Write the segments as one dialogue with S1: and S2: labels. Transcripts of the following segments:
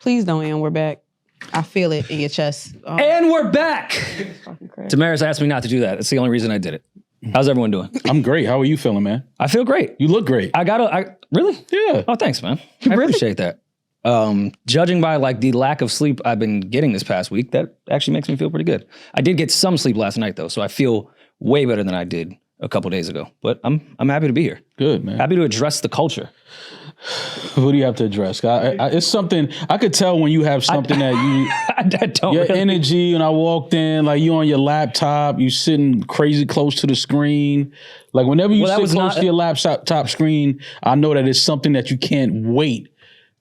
S1: Please don't, and we're back. I feel it in your chest. Oh.
S2: And we're back. Demaris asked me not to do that. That's the only reason I did it. How's everyone doing?
S3: I'm great. How are you feeling, man?
S2: I feel great.
S3: You look great.
S2: Really?
S3: Yeah.
S2: Oh, thanks, man. I appreciate that. Judging by like the lack of sleep I've been getting this past week, that actually makes me feel pretty good. I did get some sleep last night though, so I feel way better than I did a couple days ago. But I'm happy to be here.
S3: Good, man.
S2: Happy to address the culture.
S3: What do you have to address? It's something I could tell when you have something that you.
S2: I don't.
S3: Your
S2: really.
S3: energy. When I walked in, like you on your laptop, you sitting crazy close to the screen. Like whenever you sit close to your laptop screen, I know that it's something that you can't wait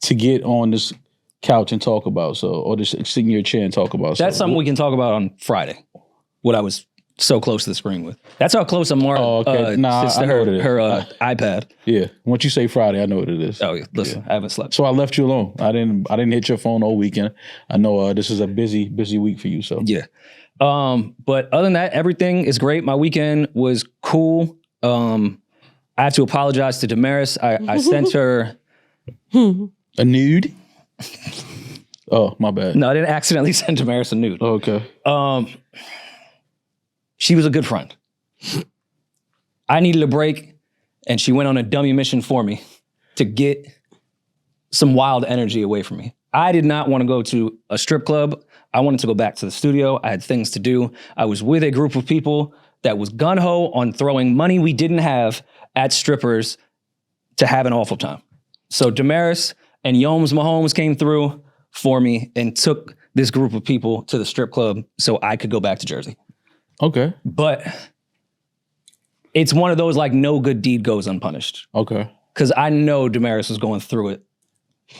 S3: to get on this couch and talk about. So, or just sit in your chair and talk about.
S2: That's something we can talk about on Friday. What I was so close to the screen with. That's how close Amara sits to her iPad.
S3: Yeah. Once you say Friday, I know what it is.
S2: Oh, yeah. Listen, I haven't slept.
S3: So I left you alone. I didn't hit your phone all weekend. I know this is a busy week for you. So
S2: yeah. But other than that, everything is great. My weekend was cool. I have to apologize to Demaris. I sent her
S3: a nude. Oh, my bad.
S2: No, I didn't accidentally send Demaris a nude.
S3: Oh, okay.
S2: She was a good friend. I needed a break, and she went on a dummy mission for me to get some wild energy away from me. I did not want to go to a strip club. I wanted to go back to the studio. I had things to do. I was with a group of people that was gung-ho on throwing money we didn't have at strippers to have an awful time. So Demaris and Yomes Mahomes came through for me and took this group of people to the strip club so I could go back to Jersey.
S3: Okay.
S2: But it's one of those like no good deed goes unpunished.
S3: Okay.
S2: Because I know Demaris was going through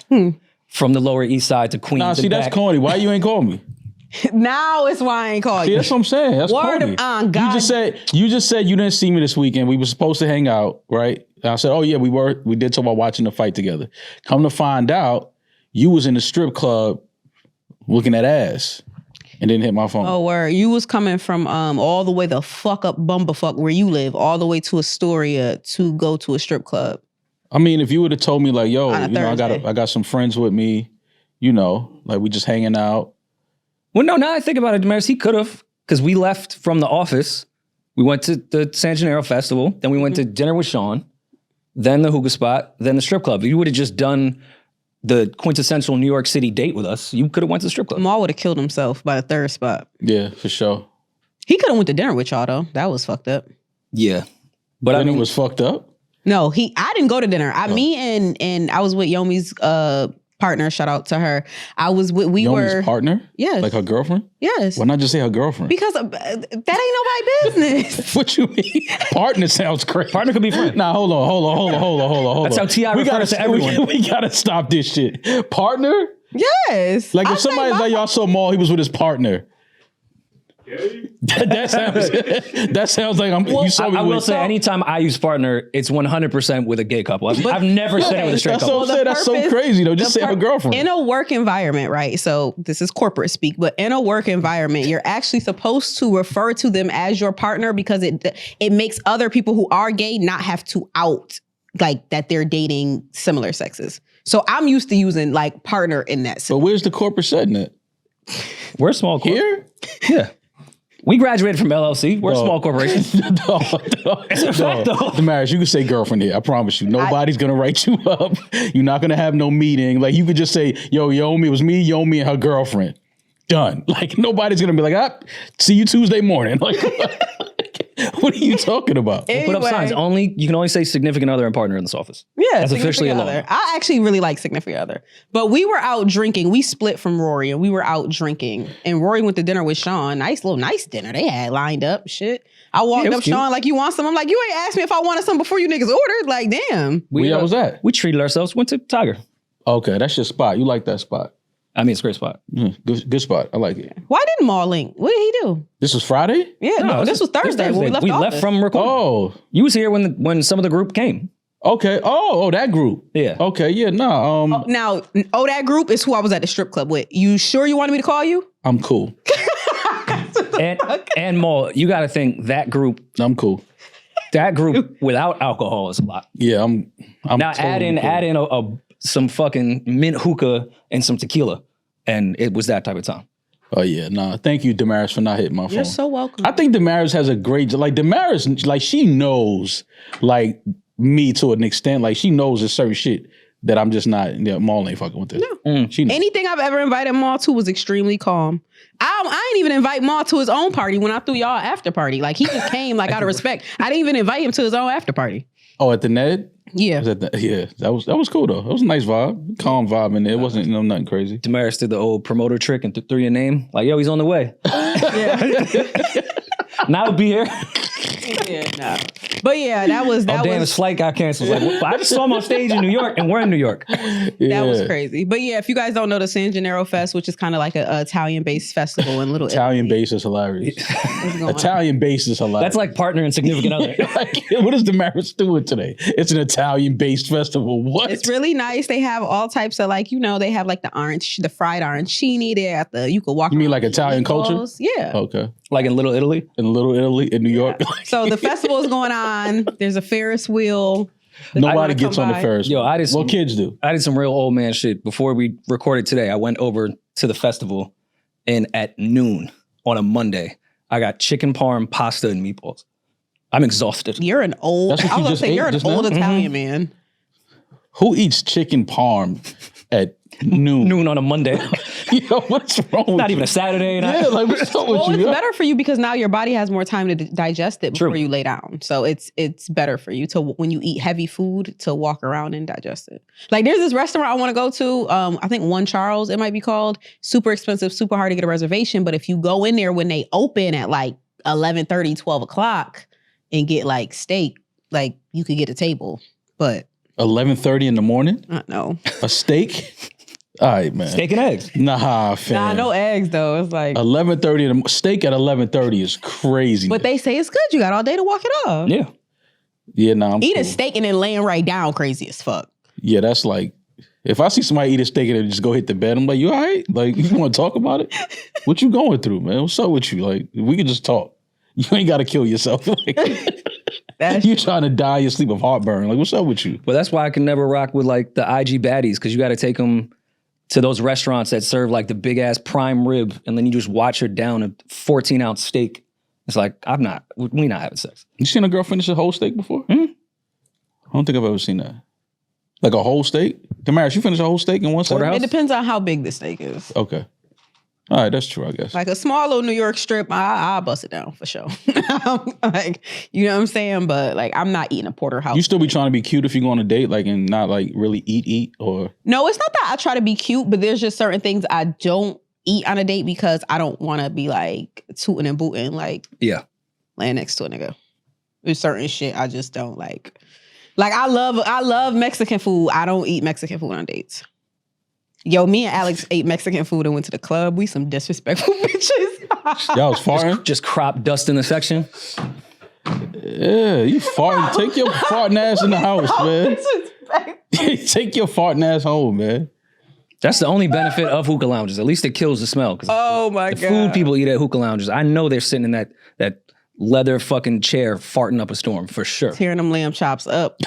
S2: it from the Lower East Side to Queens.
S3: Nah, see, that's corny. Why you ain't call me?
S1: Now it's why I ain't call you.
S3: See, that's what I'm saying. That's corny.
S1: God.
S3: You just said you didn't see me this weekend. We were supposed to hang out, right? And I said, oh yeah, we did talk about watching the fight together. Come to find out, you was in the strip club looking at ass. And didn't hit my phone.
S1: Oh, word. You was coming from all the way the fuck up bumblefuck where you live, all the way to Astoria to go to a strip club.
S3: I mean, if you would have told me like, yo, I got some friends with me, like we just hanging out.
S2: Well, no, now I think about it, Demaris, he could have, because we left from the office. We went to the San Gennaro Festival, then we went to dinner with Sean, then the hookah spot, then the strip club. If you would have just done the quintessential New York City date with us, you could have went to the strip club.
S1: Maul would have killed himself by the third spot.
S3: Yeah, for sure.
S1: He could have went to dinner with y'all though. That was fucked up.
S2: Yeah. But
S3: then it was fucked up?
S1: No, I didn't go to dinner. Me and I was with Yomi's partner, shout out to her. I was with,
S3: Yomi's partner?
S1: Yes.
S3: Like her girlfriend?
S1: Yes.
S3: Why not just say her girlfriend?
S1: Because that ain't nobody business.
S3: What you mean? Partner sounds crazy.
S2: Partner could be friend.
S3: Nah, hold on.
S2: That's how T.I. refers to everyone.
S3: We gotta stop this shit. Partner?
S1: Yes.
S3: Like if somebody's like, y'all saw Maul, he was with his partner. that sounds like you saw me
S2: I will say, anytime I use partner, it's 100% with a gay couple. I've never said it with a straight couple.
S3: That's so crazy though. Just say her girlfriend.
S1: In a work environment, right? So this is corporate speak, but in a work environment, you're actually supposed to refer to them as your partner because it makes other people who are gay not have to out like that they're dating similar sexes. So I'm used to using like partner in that sense.
S3: But where's the corporate setting it?
S2: We're small
S3: here.
S2: Yeah. We graduated from LLC. We're a small corporation. It's a fact, though.
S3: Demaris, you can say girlfriend here. I promise you. Nobody's going to write you up. You're not going to have no meeting. Like, you could just say, Yomi, it was me, Yomi, and her girlfriend. Done. Like, nobody's going to be like, see you Tuesday morning. Like, what are you talking about?
S2: We'll put up signs. You can only say significant other and partner in this office.
S1: Yeah,
S2: that's officially a law.
S1: I actually really like significant other. But we were out drinking. We split from Rory and we were out drinking. And Rory went to dinner with Sean. Nice dinner they had lined up. Shit. I walked up, cute. Sean, like, you want some? I'm like, you ain't asked me if I wanted some before you niggas ordered. Like, damn.
S3: Where was that?
S2: We treated ourselves. Went to Tiger.
S3: Okay, that's your spot. You like that spot.
S2: I mean, it's a great spot.
S3: Good spot. I like it.
S1: Why didn't Maul link? What did he do?
S3: This was Friday?
S1: Yeah, no, this was Thursday when we left
S2: from recording.
S3: Oh.
S2: You was here when some of the group came.
S3: Okay. Oh, that group.
S2: Yeah.
S3: Okay, yeah, no.
S1: That group is who I was at the strip club with. You sure you wanted me to call you?
S3: I'm cool.
S2: and Maul, you got to think that group.
S3: I'm cool.
S2: That group without alcohol is a lot.
S3: Yeah, I'm
S2: now
S3: totally
S2: add in some fucking mint hookah and some tequila. And it was that type of time.
S3: Oh yeah, nah. Thank you, Demaris, for not hitting my phone.
S1: You're so welcome.
S3: I think Demaris has a great, like Demaris, like she knows, like me to an extent. Like she knows there's certain shit that I'm just not. Yeah, Maul ain't fucking with this.
S1: No.
S3: She knows.
S1: Anything I've ever invited Maul to was extremely calm. I didn't even invite Maul to his own party when I threw y'all after party. Like he just came like out of respect. I didn't even invite him to his own after party.
S3: Oh, at the Ned?
S1: Yeah.
S3: That was cool though. It was a nice vibe, calm vibe in there. It wasn't nothing crazy.
S2: Demaris did the old promoter trick and threw your name. Like, yo, he's on the way. Now he'll be here.
S1: Yeah, no. But yeah, that was
S2: his flight got canceled. Like, well, I just saw him on stage in New York, and we're in New York.
S1: That was crazy. But yeah, if you guys don't know the San Gennaro Fest, which is kind of like a Italian-based festival in Little
S3: Italian
S1: Italy.
S3: base is hilarious. Italian base is hilarious.
S2: That's like partner and significant other.
S3: What is Demaris doing today? It's an Italian-based festival. What?
S1: It's really nice. They have all types of like, they have like the fried arancini there. You could walk.
S3: You mean like Italian culture?
S1: Yeah.
S3: Okay.
S2: Like in Little Italy?
S3: In Little Italy, in New York.
S1: So the festival is going on. There's a Ferris wheel.
S3: Nobody gets on the Ferris wheel.
S2: Yo,
S3: kids do.
S2: I did some real old man shit. Before we recorded today, I went over to the festival, and at noon on a Monday, I got chicken parm, pasta, and meatballs. I'm exhausted.
S1: You're an old.
S3: That's what you just ate
S1: you're an
S3: just
S1: old
S3: now?
S1: Italian man.
S3: Who eats chicken parm at noon?
S2: Noon on a Monday.
S3: Yo, what's wrong with
S2: Not
S3: you?
S2: even a Saturday.
S3: Yeah, like what's wrong with
S1: Well,
S3: you?
S1: it's
S3: yo?
S1: better for you because now your body has more time to digest it before
S2: True.
S1: you lay down. So it's better for you to, when you eat heavy food, to walk around and digest it. Like there's this restaurant I want to go to. I think One Charles, it might be called. Super expensive, super hard to get a reservation. But if you go in there when they open at like 11:30, 12 o'clock and get like steak, like you could get a table. But
S3: 11:30 in the morning?
S1: I don't know.
S3: A steak? All right, man.
S2: Steak and eggs.
S3: Nah, fam.
S1: Nah, no eggs though. It's like
S3: 11:30 in the steak at 11:30 is crazy.
S1: but they say it's good. You got all day to walk it off.
S2: Yeah.
S3: Yeah, nah, I'm
S1: Eat
S3: cool.
S1: a steak and then laying right down, crazy as fuck.
S3: Yeah, that's like, if I see somebody eat a steak and then just go hit the bed, I'm like, you all right? Like, you want to talk about it? What you going through, man? What's up with you? Like, we can just talk. You ain't got to kill yourself. Like, you trying to die in your sleep of heartburn. Like, what's up with you?
S2: Well, that's why I can never rock with like the IG baddies, because you got to take them to those restaurants that serve like the big ass prime rib, and then you just watch her down a 14-ounce steak. It's like, we not having sex.
S3: You seen a girl finish a whole steak before?
S2: Mm-hmm.
S3: I don't think I've ever seen that. Like a whole steak? Demaris, you finish a whole steak in one second?
S2: Porterhouse?
S1: It depends on how big the steak is.
S3: Okay. All right, that's true, I guess.
S1: Like a small little New York strip, I'll bust it down for sure. Like, you know what I'm saying? But like, I'm not eating a porterhouse.
S3: You still be trying to be cute if you go on a date, like, and not like really eat, or?
S1: No, it's not that I try to be cute, but there's just certain things I don't eat on a date because I don't want to be like tooting and booting, like
S2: Yeah.
S1: laying next to a nigga. There's certain shit I just don't like. Like I love Mexican food. I don't eat Mexican food on dates. Yo, me and Alex ate Mexican food and went to the club. We some disrespectful bitches.
S3: Y'all was farting?
S2: Just crop dust in the section.
S3: Yeah, you farting. Take your farting ass in the house, man. Take your farting ass home, man.
S2: That's the only benefit of hookah lounges. At least it kills the smell.
S1: Oh my
S2: the
S1: God.
S2: food people eat at hookah lounges, I know they're sitting in that leather fucking chair farting up a storm for sure.
S1: Tearing them lamb chops up.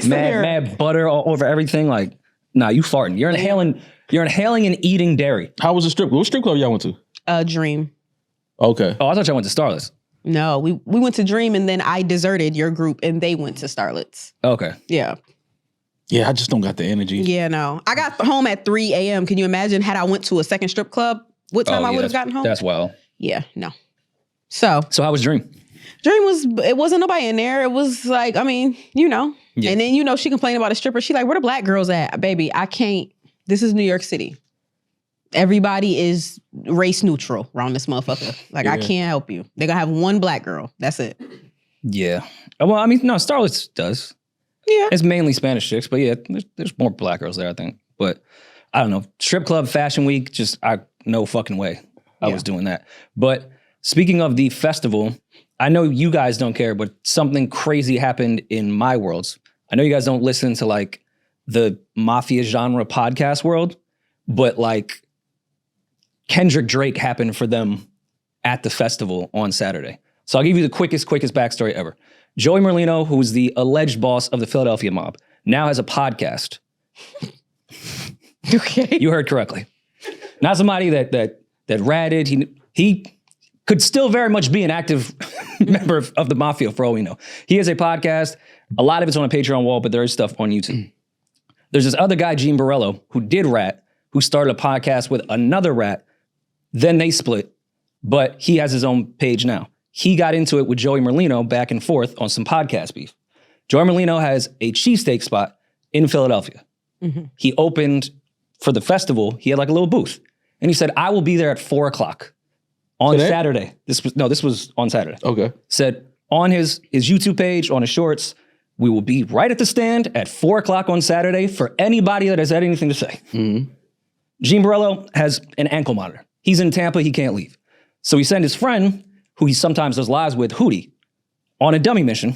S2: mad butter all over everything. Like, nah, you farting. You're inhaling and eating dairy.
S3: How was the strip club? What strip club y'all went to?
S1: Dream.
S3: Okay.
S2: Oh, I thought y'all went to Starlets.
S1: No, we went to Dream and then I deserted your group and they went to Starlets.
S2: Okay.
S1: Yeah.
S3: Yeah, I just don't got the energy.
S1: Yeah, no. I got home at 3 a.m. Can you imagine had I went to a second strip club? What time I would have gotten home?
S2: That's wild.
S1: Yeah, no. So
S2: how was Dream?
S1: it wasn't nobody in there. It was like, I mean, you know.
S2: Yeah.
S1: And then, she complained about a stripper. She like, where the black girls at? Baby, I can't. This is New York City. Everybody is race neutral around this motherfucker. Like, I can't help you. They're going to have one black girl. That's it.
S2: Yeah. Well, I mean, no, Starlets does.
S1: Yeah.
S2: It's mainly Spanish chicks, but yeah, there's more black girls there, I think. But I don't know. Strip club, fashion week, no fucking way I was doing that. But speaking of the festival, I know you guys don't care, but something crazy happened in my worlds. I know you guys don't listen to like the mafia genre podcast world, but like Kendrick Drake happened for them at the festival on Saturday. So I'll give you the quickest backstory ever. Joey Merlino, who's the alleged boss of the Philadelphia mob, now has a podcast
S1: Okay.
S2: You heard correctly. Not somebody that ratted. He could still very much be an active member of the mafia for all we know. He has a podcast. A lot of it's on a Patreon wall, but there is stuff on YouTube. There's this other guy, Gene Borello, who did rat, who started a podcast with another rat. Then they split, but he has his own page now. He got into it with Joey Merlino back and forth on some podcast beef. Joey Merlino has a cheesesteak spot in Philadelphia. Mm-hmm. He opened for the festival. He had like a little booth. And he said, I will be there at 4:00 on Saturday. This was on Saturday.
S3: Okay.
S2: Said on his YouTube page, on his shorts, we will be right at the stand at 4:00 on Saturday for anybody that has had anything to say. Mm-hmm. Gene Borello has an ankle monitor. He's in Tampa, he can't leave. So he sent his friend, who he sometimes does lives with, Hootie, on a dummy mission.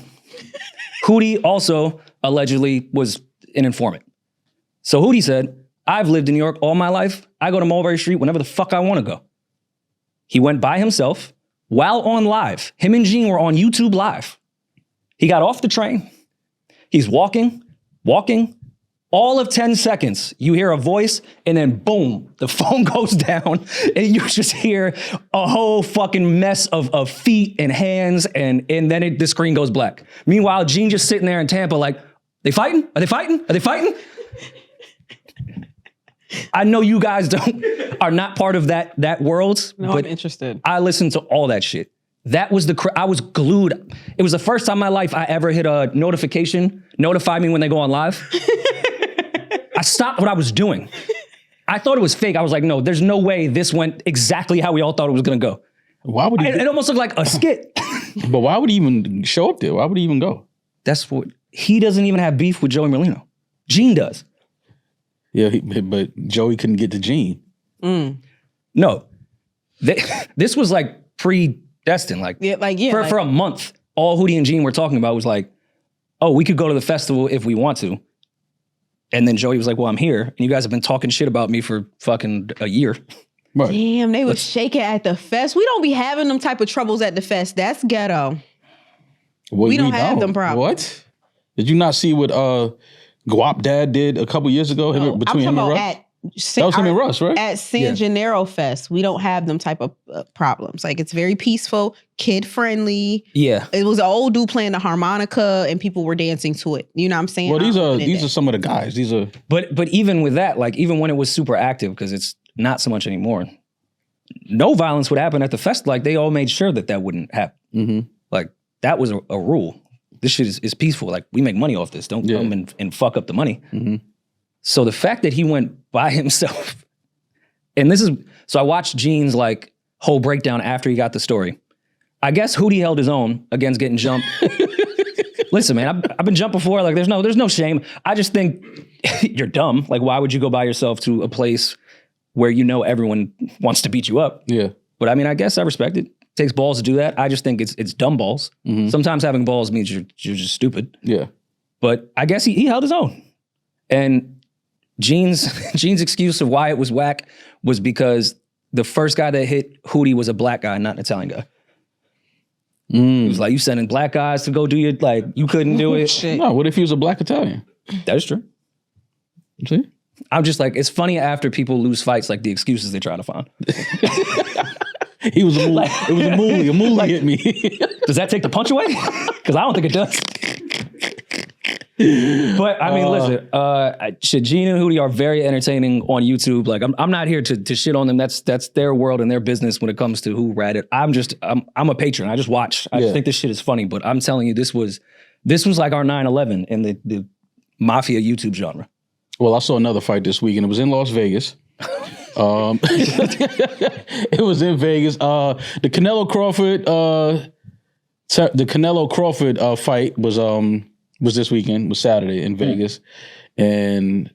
S2: Hootie also allegedly was an informant. So Hootie said, I've lived in New York all my life. I go to Mulberry Street whenever the fuck I want to go. He went by himself while on live. Him and Gene were on YouTube Live. He got off the train. He's walking. All of 10 seconds, you hear a voice, and then boom, the phone goes down, and you just hear a whole fucking mess of feet and hands, and then the screen goes black. Meanwhile, Gene just sitting there in Tampa like, they fighting? Are they fighting? Are they fighting? I know you guys are not part of that world.
S1: No,
S2: but
S1: I'm interested.
S2: I listened to all that shit. That was I was glued. It was the first time in my life I ever hit a notification, notify me when they go on live. I stopped what I was doing. I thought it was fake. I was like, no, there's no way this went exactly how we all thought it was going to go.
S3: Why would he?
S2: It almost looked like a skit.
S3: But why would he even show up there? Why would he even go?
S2: That's what, he doesn't even have beef with Joey Merlino. Gene does.
S3: Yeah, but Joey couldn't get to Gene.
S2: No. This was like predestined. For a month, all Hootie and Gene were talking about was like, oh, we could go to the festival if we want to. And then Joey was like, well, I'm here. And you guys have been talking shit about me for fucking a year.
S3: Right.
S1: Damn, they was shaking at the fest. We don't be having them type of troubles at the fest. That's ghetto.
S3: Well,
S1: we don't have them problems.
S3: What? Did you not see what Guap Dad did a couple years ago between him and Russ? That was him and Russ, right?
S1: At San Gennaro Fest, we don't have them type of problems. Like, it's very peaceful, kid friendly.
S2: Yeah.
S1: It was an old dude playing the harmonica and people were dancing to it. You know what I'm saying?
S3: Well, these are some of the guys. These are.
S2: But even with that, like, even when it was super active, because it's not so much anymore, no violence would happen at the fest. Like, they all made sure that wouldn't happen. Mm-hmm. Like, that was a rule. This shit is peaceful. Like, we make money off this. Don't come and fuck up the money. Mm-hmm. So the fact that he went by himself, and so I watched Gene's like whole breakdown after he got the story. I guess Hootie held his own against getting jumped. Listen, man, I've been jumped before. Like, there's no shame. I just think you're dumb. Like, why would you go by yourself to a place where you know everyone wants to beat you up?
S3: Yeah.
S2: But I mean, I guess I respect it. It takes balls to do that. I just think it's dumb balls. Mm-hmm. Sometimes having balls means you're just stupid.
S3: Yeah.
S2: But I guess he held his own. And Gene's excuse of why it was whack was because the first guy that hit Hootie was a black guy, not an Italian guy. He was like, you sending black guys to go do your, like, you couldn't do it.
S1: Shit.
S3: No, what if he was a black Italian?
S2: That is true.
S3: See?
S2: I'm just like, it's funny after people lose fights, like the excuses they try to find.
S3: He was a moolie. It was a moolie. A moolie like, hit me.
S2: Does that take the punch away? Because I don't think it does. But I mean, listen, Gene and Hootie are very entertaining on YouTube. Like, I'm not here to shit on them. That's their world and their business when it comes to who ratted. I'm a patron. I just watch. I just think this shit is funny. But I'm telling you, this was like our 9/11 in the mafia YouTube genre.
S3: Well, I saw another fight this week, and it was in Las Vegas. It was in Vegas. The Canelo Crawford fight was this weekend, was Saturday in Vegas. And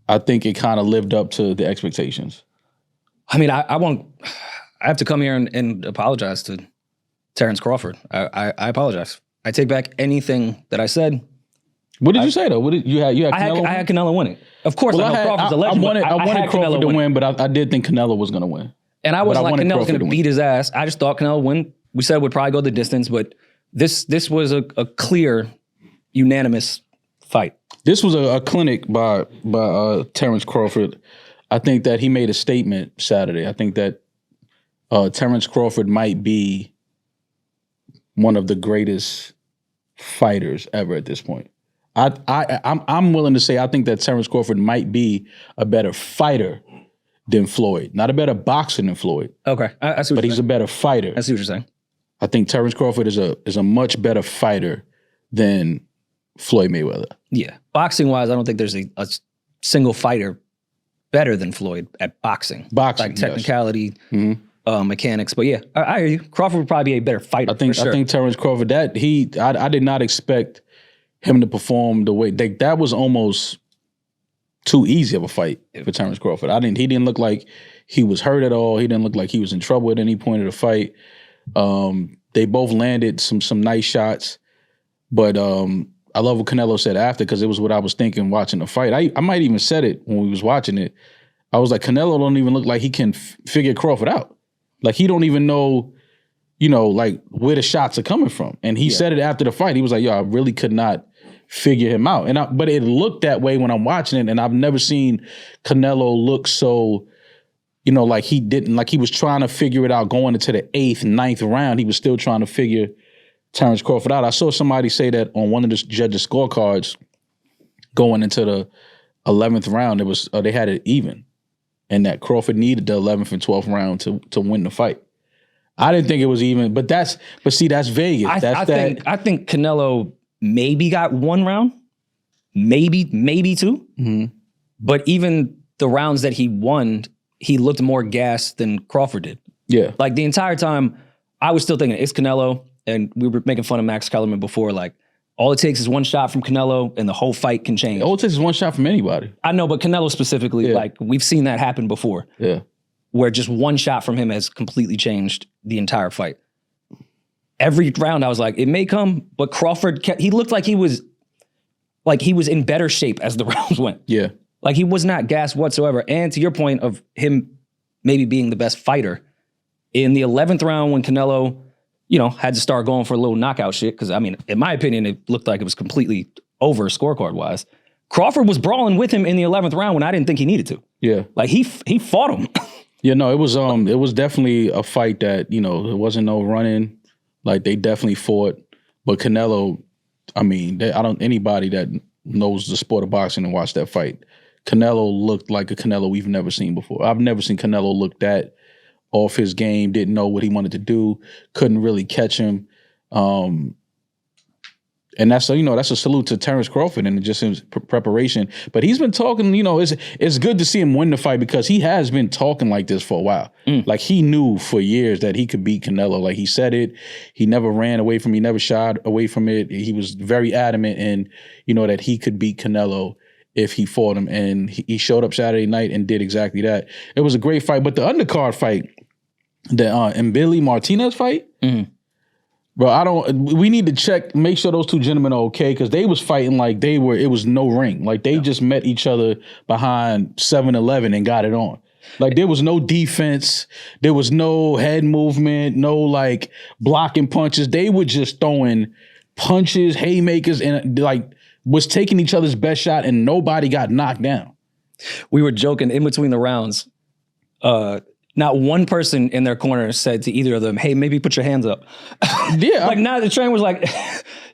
S3: I think it kind of lived up to the expectations.
S2: I mean, I have to come here and apologize to Terrence Crawford. I apologize. I take back anything that I said.
S3: What did you say though? What did you had Canelo?
S2: I had Canelo winning. Of course, I know Crawford's a legend.
S3: I wanted Crawford to win, but I did think Canelo was going to win.
S2: And I was like, Canelo's going to beat his ass. I just thought Canelo would win. We said it would probably go the distance, but this was a clear, unanimous fight.
S3: This was a clinic by Terrence Crawford. I think that he made a statement Saturday. I think that Terrence Crawford might be one of the greatest fighters ever at this point. I'm willing to say I think that Terrence Crawford might be a better fighter than Floyd. Not a better boxer than Floyd.
S2: Okay, I see what
S3: but he's a better fighter.
S2: I see what you're saying.
S3: I think Terrence Crawford is a much better fighter than Floyd Mayweather.
S2: Yeah, boxing wise, I don't think there's a single fighter better than Floyd at boxing. Like technicality,
S3: yes.
S2: Mechanics. But yeah, I hear you. Crawford would probably be a better fighter.
S3: I think Terrence Crawford. I did not expect him to perform the way that was almost too easy of a fight for Terrence Crawford. He didn't look like he was hurt at all. He didn't look like he was in trouble at any point of the fight. They both landed some nice shots, but I love what Canelo said after, because it was what I was thinking watching the fight. I might even said it when we was watching it. I was like, Canelo don't even look like he can figure Crawford out. Like he don't even know, like where the shots are coming from. And he said it after the fight. He was like, yo, I really could not figure him out. But it looked that way when I'm watching it, and I've never seen Canelo look so, like he was trying to figure it out going into the 8th, 9th round. He was still trying to figure Terrence Crawford out. I saw somebody say that on one of the judges' scorecards going into the 11th round, they had it even, and that Crawford needed the 11th and 12th round to win the fight. I didn't think it was even, but see, that's Vegas. I
S2: think Canelo maybe got 1 round, maybe 2.
S3: Mm-hmm.
S2: But even the rounds that he won, he looked more gassed than Crawford did.
S3: Yeah.
S2: Like the entire time, I was still thinking, it's Canelo. And we were making fun of Max Kellerman before. Like, all it takes is 1 shot from Canelo and the whole fight can change.
S3: All it takes is 1 shot from anybody.
S2: I know, but Canelo specifically, like, we've seen that happen before.
S3: Yeah.
S2: Where just 1 shot from him has completely changed the entire fight. Every round I was like, it may come, but Crawford he looked like he was in better shape as the rounds went.
S3: Yeah.
S2: Like he was not gassed whatsoever. And to your point of him maybe being the best fighter, in the 11th round when Canelo, had to start going for a little knockout shit, because I mean, in my opinion, it looked like it was completely over scorecard wise. Crawford was brawling with him in the 11th round when I didn't think he needed to.
S3: Yeah.
S2: Like he fought him.
S3: Yeah, no, it was definitely a fight that, it wasn't no running. Like they definitely fought. But Canelo, I mean, anybody that knows the sport of boxing and watched that fight, Canelo looked like a Canelo we've never seen before. I've never seen Canelo look that off his game, didn't know what he wanted to do, couldn't really catch him. And that's a salute to Terrence Crawford and just his preparation. But he's been talking, it's good to see him win the fight, because he has been talking like this for a while. Like he knew for years that he could beat Canelo. Like he said it, he never ran away from it, he never shied away from it. He was very adamant and that he could beat Canelo if he fought him. And he showed up Saturday night and did exactly that. It was a great fight. But the undercard fight, the Mbili Martinez fight, bro, we need to check, make sure those 2 gentlemen are okay, because they was fighting like it was no ring. Like they just met each other behind 7-Eleven and got it on. Like there was no defense, there was no head movement, no like blocking punches. They were just throwing punches, haymakers, and like was taking each other's best shot, and nobody got knocked down.
S2: We were joking in between the rounds. Not one person in their corner said to either of them, hey, maybe put your hands up.
S3: Yeah.
S2: Like now the trainer was like,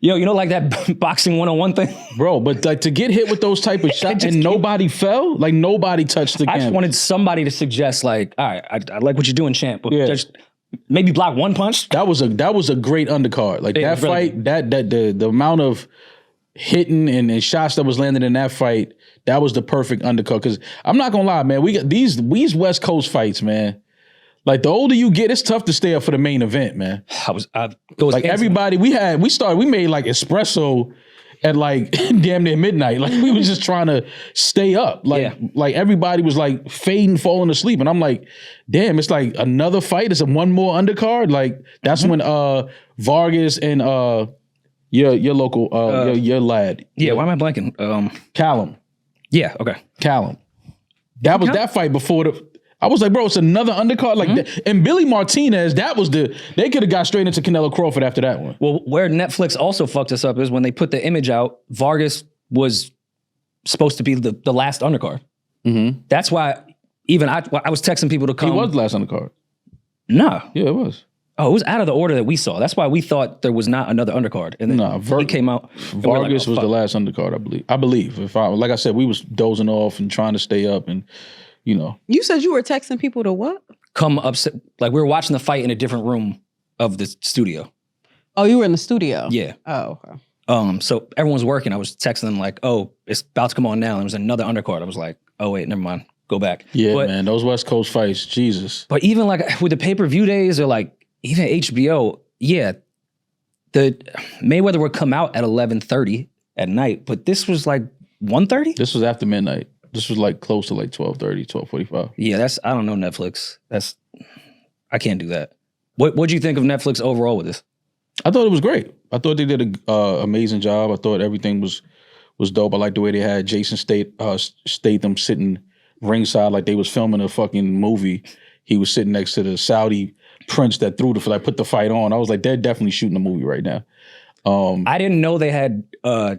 S2: yo, like that boxing 101 thing?
S3: Bro, but like to get hit with those type of shots and nobody fell, like nobody touched the canvas.
S2: I just wanted somebody to suggest like, all right, I like what you're doing, champ, but just maybe block 1 punch.
S3: That was a great undercard. Like that really, fight, the amount of hitting and shots that was landed in that fight, that was the perfect undercut. Because I'm not gonna lie, man, we got these West Coast fights, man. Like the older you get, it's tough to stay up for the main event, man. Like everybody, we made like espresso at like damn near midnight. Like we was just trying to stay up. Like everybody was like fading, falling asleep. And I'm like, damn, it's like another fight. It's a 1 more undercard. Like that's when Vargas and your local your lad.
S2: Yeah, why am I blanking?
S3: Callum.
S2: Yeah, okay.
S3: Callum. That was that fight before I was like, bro, it's another undercard like that. And Billy Martinez, they could have got straight into Canelo Crawford after that one.
S2: Well, where Netflix also fucked us up is when they put the image out, Vargas was supposed to be the last undercard.
S3: Mm-hmm.
S2: That's why even I was texting people to come.
S3: He was the last undercard.
S2: No.
S3: Yeah, it was.
S2: Oh, it was out of the order that we saw. That's why we thought there was not another undercard. And then he came out.
S3: Vargas was the last undercard, I believe. Like I said, we was dozing off and trying to stay up, and
S1: You said you were texting people to what?
S2: Come upset. Like we were watching the fight in a different room of the studio.
S1: Oh, you were in the studio?
S2: Yeah.
S1: Oh, okay.
S2: So everyone's working. I was texting them like, oh, it's about to come on now. And it was another undercard. I was like, oh wait, never mind. Go back.
S3: Yeah, man, those West Coast fights, Jesus.
S2: But even like with the pay-per-view days or like even HBO, yeah, the Mayweather would come out at 11:30 at night, but this was like 1:30?
S3: This was after midnight. This was like close to like 12:30, 12:45.
S2: Yeah, I don't know Netflix. I can't do that. What'd you think of Netflix overall with this?
S3: I thought it was great. I thought they did an amazing job. I thought everything was dope. I liked the way they had Jason Statham sitting ringside like they was filming a fucking movie. He was sitting next to the Saudi prince that put the fight on. I was like, they're definitely shooting a movie right now.
S2: I didn't know they had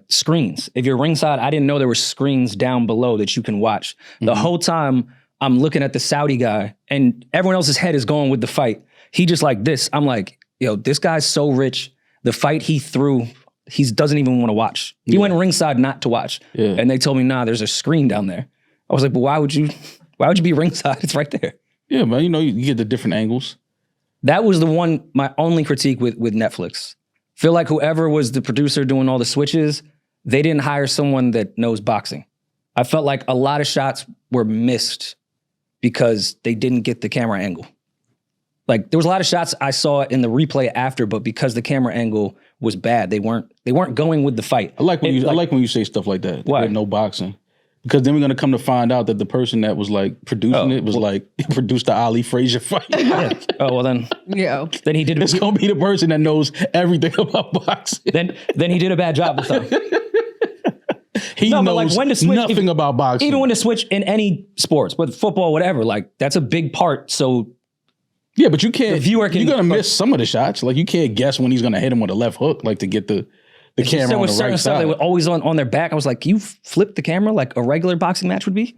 S2: screens. If you're ringside, I didn't know there were screens down below that you can watch. The whole time I'm looking at the Saudi guy and everyone else's head is going with the fight. He just like this. I'm like, yo, this guy's so rich. The fight he threw, he doesn't even want to watch. He went ringside not to watch. Yeah. And they told me, nah, there's a screen down there. I was like, but why would you be ringside? It's right there.
S3: Yeah, man, you get the different angles.
S2: That was my only critique with Netflix. Feel like whoever was the producer doing all the switches, they didn't hire someone that knows boxing. I felt like a lot of shots were missed because they didn't get the camera angle. Like there was a lot of shots I saw in the replay after, but because the camera angle was bad, they weren't going with the fight.
S3: I like when you say stuff like that.
S2: Why?
S3: No boxing. Because then we're gonna come to find out that the person that was like producing it was produced the Ali Frazier fight.
S2: Yeah. Oh well, then he did.
S3: It's gonna be the person that knows everything about boxing.
S2: Then he did a bad job this time.
S3: He knows like when to switch, nothing about boxing.
S2: Even when to switch in any sports, whether football, whatever, like that's a big part. So
S3: yeah, but you can't. You're gonna miss some of the shots. Like you can't guess when he's gonna hit him with a left hook, like to get the camera on the right side.
S2: They were always on their back. I was like, you flip the camera like a regular boxing match would be?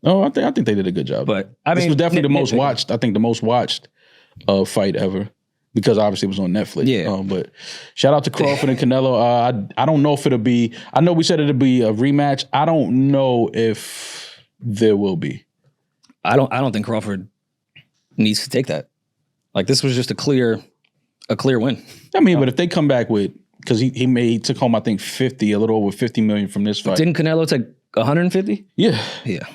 S3: No, I think they did a good job.
S2: But
S3: this was definitely the most watched. I think the most watched fight ever because obviously it was on Netflix.
S2: Yeah.
S3: But shout out to Crawford and Canelo. I don't know if it'll be. I know we said it'll be a rematch. I don't know if there will be.
S2: I don't think Crawford needs to take that. Like this was just a clear win.
S3: I mean, but if they come back with. Because he took home, I think, a little over 50 million from this fight.
S2: Didn't Canelo take 150?
S3: Yeah.
S2: Yeah.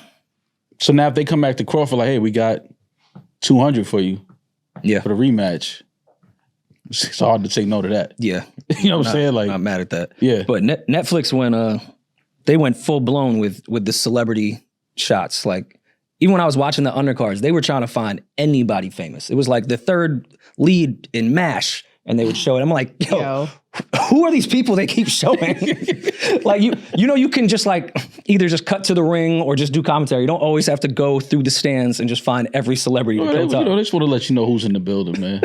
S3: So now if they come back to Crawford, like, hey, we got 200 for you.
S2: Yeah.
S3: For the rematch. It's hard to say no to that.
S2: Yeah.
S3: You know what I'm saying? Like,
S2: not mad at that.
S3: Yeah.
S2: But Netflix went full blown with the celebrity shots. Like, even when I was watching the undercards, they were trying to find anybody famous. It was like the third lead in MASH. And they would show it. I'm like, yo, who are these people they keep showing? Like, you can just like either just cut to the ring or just do commentary. You don't always have to go through the stands and just find every celebrity.
S3: They just want to let you know who's in the building, man.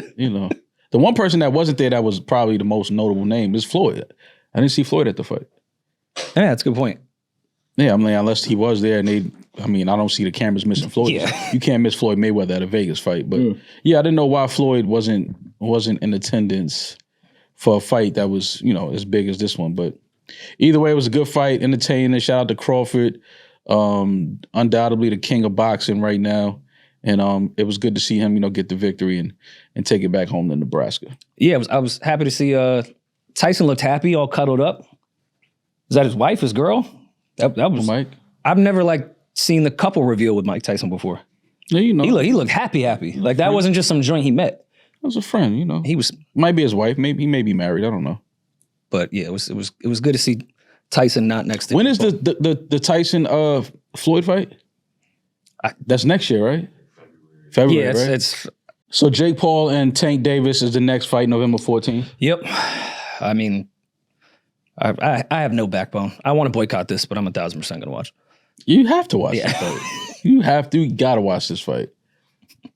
S3: The one person that wasn't there that was probably the most notable name is Floyd. I didn't see Floyd at the fight.
S2: Yeah, that's a good point.
S3: Yeah, I mean, unless he was there and I don't see the cameras missing Floyd.
S2: Yeah.
S3: You can't miss Floyd Mayweather at a Vegas fight. But yeah, I didn't know why Floyd wasn't in attendance for a fight that was, as big as this one. But either way, it was a good fight, entertaining. Shout out to Crawford. Undoubtedly the king of boxing right now. And it was good to see him, get the victory and take it back home to Nebraska.
S2: Yeah, I was happy to see Tyson looked happy, all cuddled up. Is that his wife, his girl? That was
S3: Mike.
S2: I've never seen the couple reveal with Mike Tyson before.
S3: Yeah,
S2: he looked happy. Like that wasn't just some joint he met.
S3: That was a friend,
S2: He was
S3: might be his wife. Maybe he may be married. I don't know.
S2: But yeah, it was good to see Tyson not next to.
S3: When is the Tyson Floyd fight? That's next year, right? February. Yeah,
S2: it's
S3: so Jake Paul and Tank Davis is the next fight, November 14th.
S2: Yep. I mean, I have no backbone. I want to boycott this, but I'm 1,000% going to watch.
S3: You have to watch this fight. You got to watch this fight.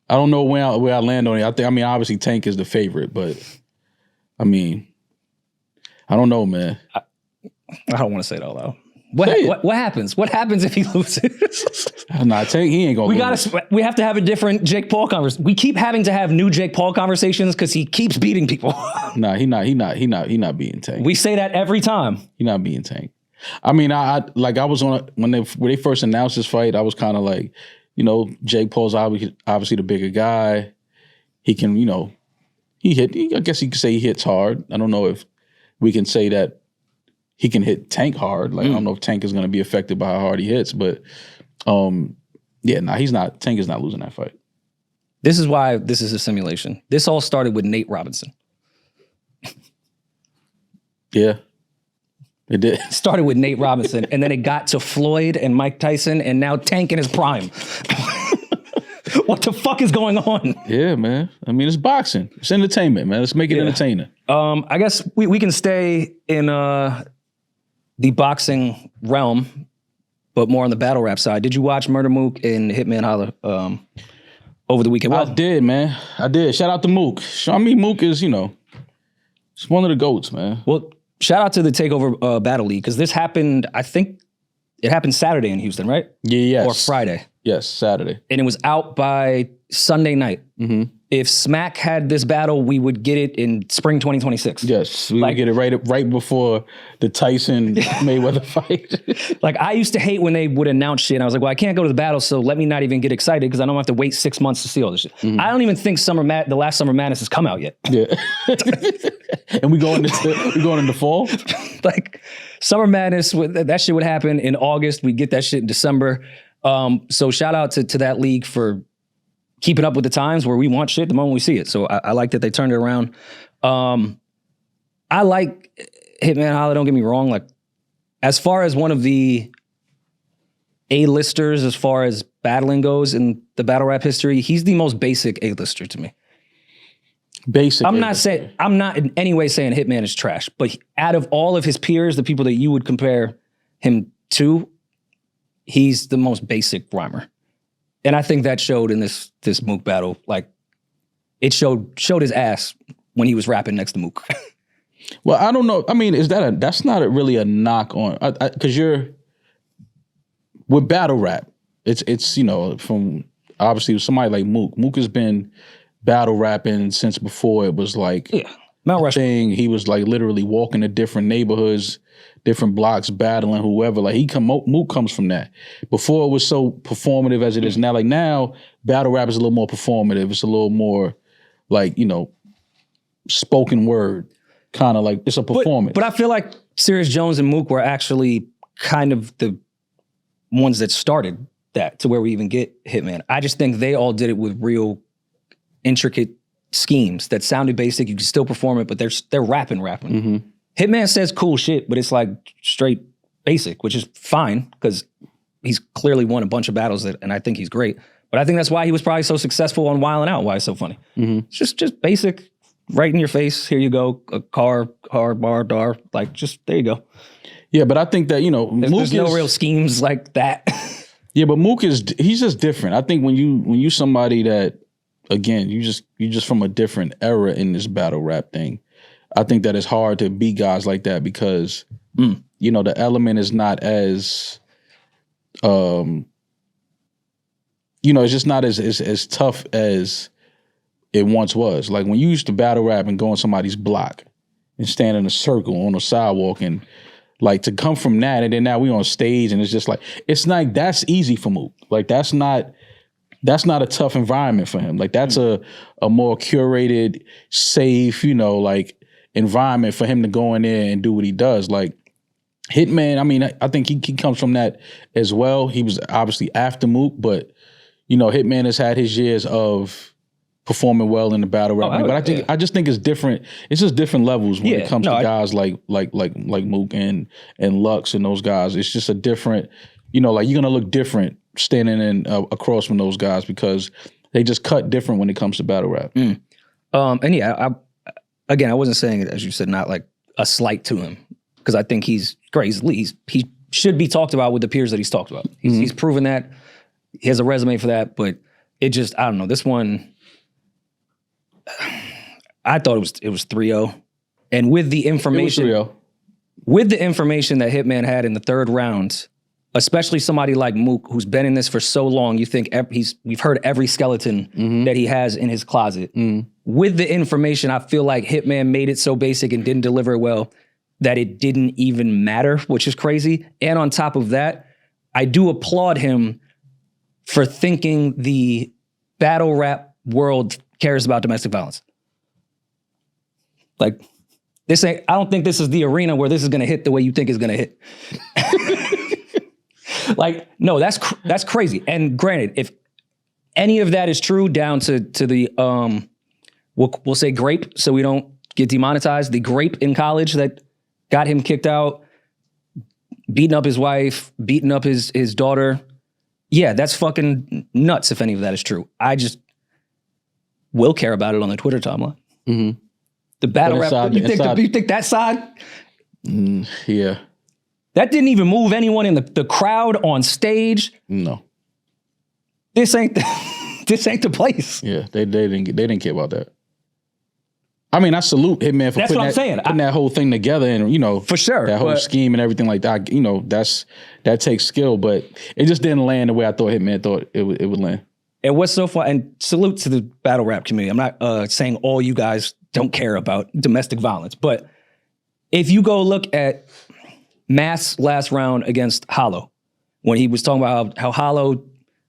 S3: I don't know where I land on it. Obviously Tank is the favorite, but I don't know, man.
S2: I don't want to say it out loud. What happens? What happens if he loses?
S3: Nah, he ain't gonna.
S2: We have to have a different Jake Paul conversation. We keep having to have new Jake Paul conversations because he keeps beating people.
S3: Nah, he not beating Tank.
S2: We say that every time.
S3: He not beating Tank. I mean, I was on when they first announced this fight. I was kind of like, Jake Paul's obviously the bigger guy. He can, he hit. I guess you could say he hits hard. I don't know if we can say that he can hit Tank hard. Like I don't know if Tank is going to be affected by how hard he hits, but he's not. Tank is not losing that fight.
S2: This is why this is a simulation. This all started with Nate Robinson.
S3: Yeah. It did.
S2: Started with Nate Robinson, and then it got to Floyd and Mike Tyson, and now Tank in his prime. What the fuck is going on?
S3: Yeah, man. I mean, it's boxing. It's entertainment, man. Let's make it entertaining.
S2: I guess we can stay in the boxing realm, but more on the battle rap side. Did you watch Murda Mook and Hitman Holla over the weekend?
S3: I did, man. I did. Shout out to Mook. I mean, Mook is, it's one of the GOATs, man.
S2: Well, shout out to the TakeOver Battle League, because this happened, I think it happened Saturday in Houston, right?
S3: Yeah, yes.
S2: Or Friday.
S3: Yes, Saturday.
S2: And it was out by Sunday night.
S3: Mm-hmm.
S2: If Smack had this battle, we would get it in spring 2026.
S3: Yes, we would get it right before the Tyson Mayweather fight.
S2: Like, I used to hate when they would announce shit, and I was like, well, I can't go to the battle, so let me not even get excited because I don't have to wait 6 months to see all this shit. Mm-hmm. I don't even think the last Summer Madness has come out yet.
S3: Yeah. And we going into fall?
S2: Like, Summer Madness, that shit would happen in August. We'd get that shit in December. So shout out to that league for keeping up with the times where we want shit the moment we see it. So I like that they turned it around. I like Hitman Holla, don't get me wrong. Like, as far as one of the A-listers, as far as battling goes in the battle rap history, he's the most basic A-lister to me.
S3: Basic.
S2: I'm not in any way saying Hitman is trash, but out of all of his peers, the people that you would compare him to, he's the most basic rhymer. And I think that showed in this Mook battle. Like, it showed his ass when he was rapping next to Mook.
S3: Well, I don't know. I mean, that's not really a knock on, because you're with battle rap. It's from obviously somebody like Mook. Mook has been battle rapping since before it was like
S2: Mount Rushmore
S3: thing. He was like literally walking to different neighborhoods, different blocks, battling whoever. Like Mook comes from that. Before it was so performative as it is now. Like now, battle rap is a little more performative. It's a little more like, spoken word. Kind of like it's a performance.
S2: But I feel like Serious Jones and Mook were actually kind of the ones that started that to where we even get Hitman. I just think they all did it with real intricate schemes that sounded basic. You can still perform it, but they're rapping.
S3: Mm-hmm.
S2: Hitman says cool shit, but it's like straight basic, which is fine because he's clearly won a bunch of battles and I think he's great. But I think that's why he was probably so successful on Wildin' Out. Why it's so funny.
S3: Mm-hmm.
S2: It's just basic, right in your face. Here you go, a car, bar, dar. Like, just there you go.
S3: Yeah, but I think that
S2: there's no real schemes like that.
S3: Yeah, but Mook he's just different. I think when you somebody that, again, you just from a different era in this battle rap thing. I think that it's hard to beat guys like that because the element is not as it's just not as tough as it once was. Like when you used to battle rap and go on somebody's block and stand in a circle on a sidewalk and like to come from that and then now we on stage and it's just like it's like that's easy for Mook. Like that's not a tough environment for him. Like that's a more curated, safe, like environment for him to go in there and do what he does. Like Hitman, I mean, I think he comes from that as well. He was obviously after Mook, but Hitman has had his years of performing well in the battle rap. But I just think it's different. It's just different levels when it comes to guys like Mook and Lux and those guys. It's just a different, like you're gonna look different standing in across from those guys because they just cut different when it comes to battle rap.
S2: And yeah, I wasn't saying it, as you said, not like a slight to him because I think he's great. He should be talked about with the peers that he's talked about. He's proven that. He has a resume for that, but it just, I don't know. This one, I thought it was 3-0. And with the information.
S3: It was 3-0.
S2: with the information that Hitman had in the third round, especially somebody like Mook, who's been in this for so long, you think we've heard every skeleton that he has in his closet. With the information, I feel like Hitman made it so basic and didn't deliver it well that it didn't even matter, which is crazy. And on top of that, I do applaud him for thinking the battle rap world cares about domestic violence. Like, I don't think this is the arena where this is gonna hit the way you think it's gonna hit. Like, no, that's crazy. And granted, if any of that is true, down to the we'll say grape, so we don't get demonetized. The grape in college that got him kicked out, beating up his wife, beating up his daughter. Yeah, that's fucking nuts if any of that is true. I just will care about it on the Twitter timeline. The battle rap, you think that side?
S3: Yeah.
S2: That didn't even move anyone in the crowd on stage.
S3: No.
S2: This ain't the place.
S3: Yeah, they didn't care about that. I mean, I salute Hitman for putting that whole thing together, and
S2: for sure,
S3: that whole scheme and everything like that. That takes skill, but it just didn't land the way I thought Hitman thought it would land.
S2: It was so fun, and salute to the battle rap community. I'm not saying all you guys don't care about domestic violence, but if you go look at Mass last round against Holla, when he was talking about how Holla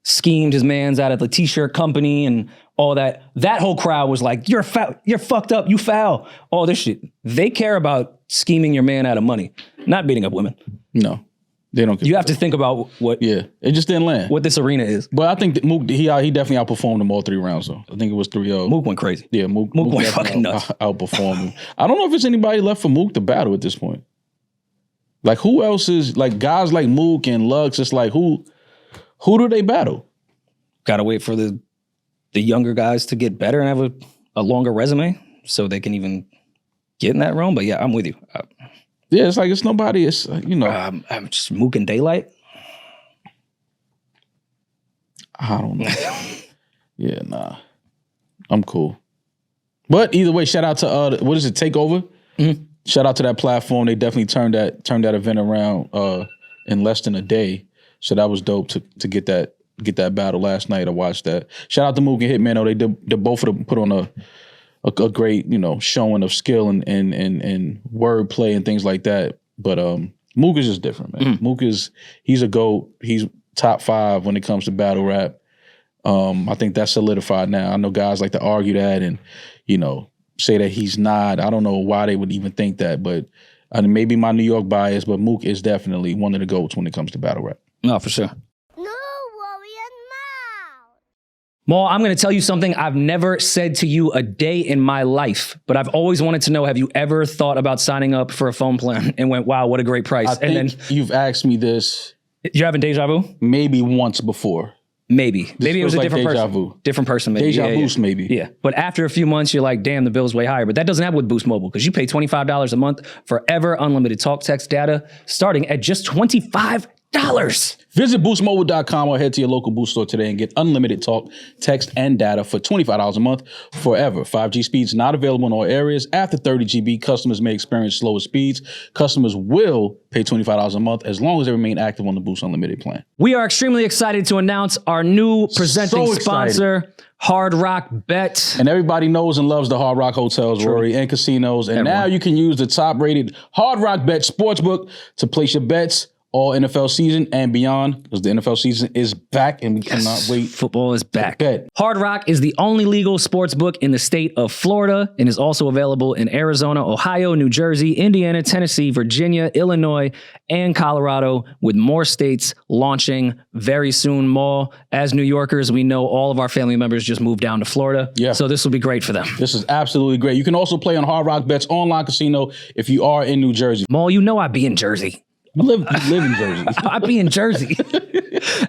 S2: schemed his mans out of the t-shirt company and all that, that whole crowd was like, you're fucked up, you foul, all this shit. They care about scheming your man out of money, not beating up women.
S3: No, they don't care.
S2: You have to think about what...
S3: Yeah, it just didn't land.
S2: What this arena is.
S3: But I think that Mook, he definitely outperformed him all 3 rounds, though. I think it was 3-0.
S2: Mook went crazy.
S3: Yeah, Mook
S2: went fucking nuts.
S3: Outperformed him. I don't know if there's anybody left for Mook to battle at this point. Like, who else is, like, guys like Mook and Lux, it's like, who do they battle?
S2: Gotta wait for the younger guys to get better and have a longer resume so they can even get in that realm. But yeah, I'm with you.
S3: Yeah, it's like, it's nobody, it's,
S2: I'm just Mook and Daylight.
S3: I don't know. Yeah, nah. I'm cool. But either way, shout out to, what is it, Takeover? Shout out to that platform. They definitely turned that event around in less than a day. So that was dope to get that battle last night. I watched that. Shout out to Mook and Hitman. They both of them put on a great, showing of skill and wordplay and things like that. But Mook is just different, man. Mook he's a GOAT. He's top 5 when it comes to battle rap. I think that's solidified now. I know guys like to argue that and, say that he's not. I don't know why they would even think that, but maybe my New York bias, but Mook is definitely one of the GOATs when it comes to battle rap.
S2: No, for sure.
S4: No, Rory and Mal.
S2: Maul, I'm going to tell you something I've never said to you a day in my life, but I've always wanted to know, have you ever thought about signing up for a phone plan and went, wow, what a great price?
S3: I think you've asked me this.
S2: You're having deja vu?
S3: Maybe once before.
S2: Maybe it was a different person.
S3: Vu.
S2: Different person, maybe.
S3: Deja Boost, maybe.
S2: Yeah. But after a few months, you're like, damn, the bill's way higher. But that doesn't happen with Boost Mobile because you pay $25 a month for ever unlimited talk, text, data, starting at just $25.
S3: Visit boostmobile.com or head to your local Boost store today and get unlimited talk, text, and data for $25 a month forever. 5G speeds not available in all areas. After 30 GB, customers may experience slower speeds. Customers will pay $25 a month as long as they remain active on the Boost Unlimited plan.
S2: We are extremely excited to announce our new presenting sponsor, Hard Rock Bet.
S3: And everybody knows and loves the Hard Rock hotels, Rory, and casinos. And now you can use the top-rated Hard Rock Bet Sportsbook to place your bets all NFL season and beyond, because the NFL season is back and we cannot wait.
S2: Football is back.
S3: Bet.
S2: Hard Rock is the only legal sports book in the state of Florida and is also available in Arizona, Ohio, New Jersey, Indiana, Tennessee, Virginia, Illinois, and Colorado, with more states launching very soon. More, as New Yorkers, we know all of our family members just moved down to Florida. Yeah. So this will be great for them.
S3: This is absolutely great. You can also play on Hard Rock Bet's online casino if you are in New Jersey.
S2: Maul, you know I be in Jersey.
S3: You live in Jersey.
S2: I be in Jersey.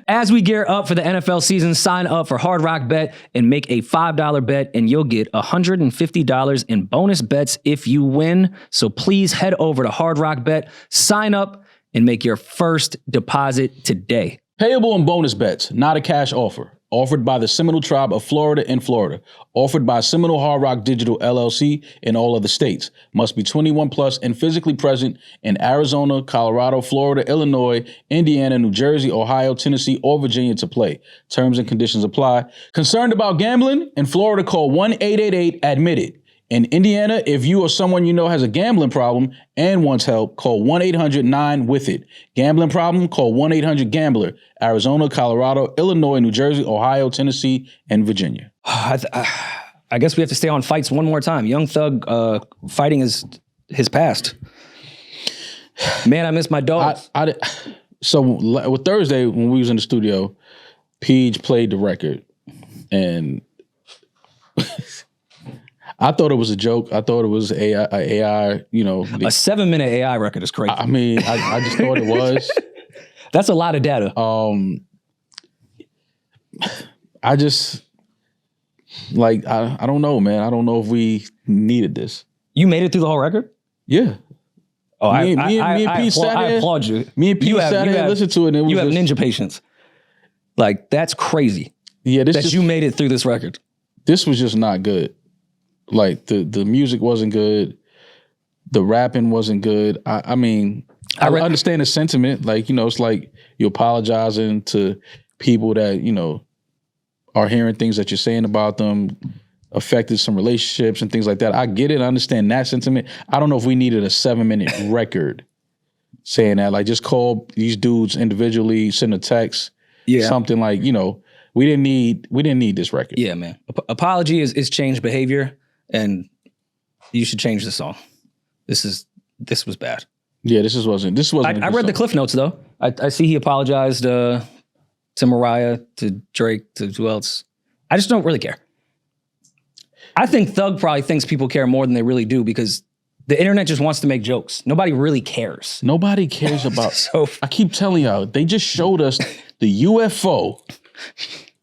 S2: As we gear up for the NFL season, sign up for Hard Rock Bet and make a $5 bet, and you'll get $150 in bonus bets if you win. So please head over to Hard Rock Bet, sign up, and make your first deposit today.
S3: Payable in bonus bets, not a cash offer. Offered by the Seminole Tribe of Florida in Florida. Offered by Seminole Hard Rock Digital LLC in all other states. Must be 21 plus and physically present in Arizona, Colorado, Florida, Illinois, Indiana, New Jersey, Ohio, Tennessee, or Virginia to play. Terms and conditions apply. Concerned about gambling? In Florida, call 1-888-ADMIT-IT. In Indiana, if you or someone you know has a gambling problem and wants help, call 1-800-9-WITH-IT. Gambling problem? Call 1-800-GAMBLER. Arizona, Colorado, Illinois, New Jersey, Ohio, Tennessee, and Virginia.
S2: I guess we have to stay on fights one more time. Young Thug fighting his past. Man, I miss my dogs.
S3: So with Thursday, when we was in the studio, Peeje played the record, and I thought it was a joke. I thought it was AI, you know.
S2: A 7-minute AI record is crazy.
S3: I mean, I just thought it was.
S2: That's a lot of data.
S3: I just, like, I don't know, man. I don't know if we needed this.
S2: You made it through the whole record?
S3: Yeah.
S2: Oh,
S3: me and Peeje sat here.
S2: I applaud you.
S3: Me and Peeje sat here and listened to it. And it was
S2: you have ninja patience. Like, that's crazy.
S3: Yeah,
S2: you made it through this record.
S3: This was just not good. Like, the music wasn't good. The rapping wasn't good. I mean, I understand the sentiment. Like, you know, it's like you're apologizing to people that, you know, are hearing things that you're saying about them, affected some relationships and things like that. I get it. I understand that sentiment. I don't know if we needed a 7-minute record saying that. Like, just call these dudes individually, send a text, something like, you know, we didn't need this record.
S2: Yeah, man. Apology is changed behavior, and you should change the song. This was bad.
S3: Yeah, this wasn't.
S2: I read the Cliff Notes though. I see he apologized to Mariah, to Drake, to who else. I just don't really care. I think Thug probably thinks people care more than they really do because the internet just wants to make jokes. Nobody really cares.
S3: Nobody cares about. I keep telling y'all, they just showed us the UFO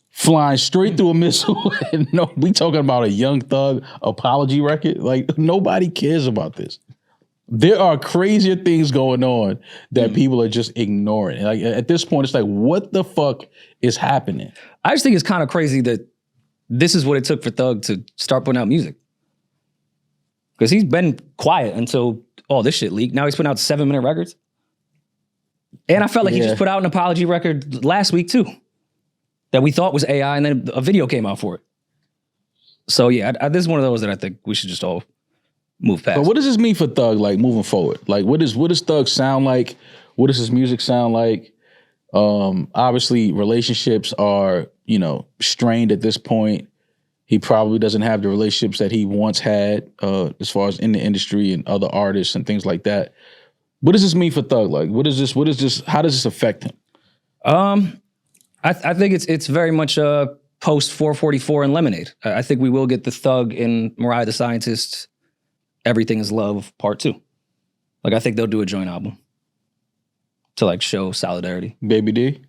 S3: flying straight through a missile. And no, we talking about a Young Thug apology record. Like, nobody cares about this. There are crazier things going on that people are just ignoring. Like, at this point, it's like, what the fuck is happening?
S2: I just think it's kind of crazy that this is what it took for Thug to start putting out music. Because he's been quiet until all this shit leaked. Now he's putting out 7-minute records. And I felt like he just put out an apology record last week too, that we thought was AI, and then a video came out for it. So yeah, this is one of those that I think we should just all move past.
S3: But what does this mean for Thug, like, moving forward? Like, what does Thug sound like? What does his music sound like? Obviously, relationships are, you know, strained at this point. He probably doesn't have the relationships that he once had, as far as in the industry and other artists and things like that. What does this mean for Thug? Like, how does this affect him?
S2: I think it's very much post 444 and Lemonade. I think we will get the Thug and Mariah the Scientist, Everything is Love Part 2. Like, I think they'll do a joint album to, like, show solidarity.
S3: Baby D?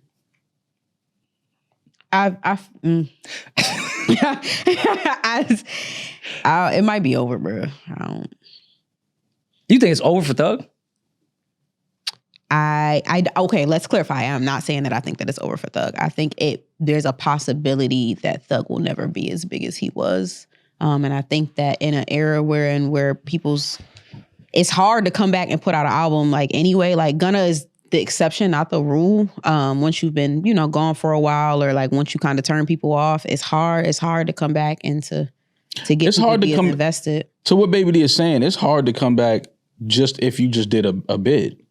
S1: It might be over, bro.
S2: You think it's over for Thug?
S1: Okay, let's clarify. I'm not saying that I think that it's over for Thug. I think there's a possibility that Thug will never be as big as he was. And I think that in an era where it's hard to come back and put out an album like anyway. Like, Gunna is the exception, not the rule. Once you've been, you know, gone for a while, or like once you kind of turn people off, it's hard to come back and to get
S3: it's hard to come
S1: invested.
S3: To what Baby D is saying, it's hard to come back just if you just did a bid.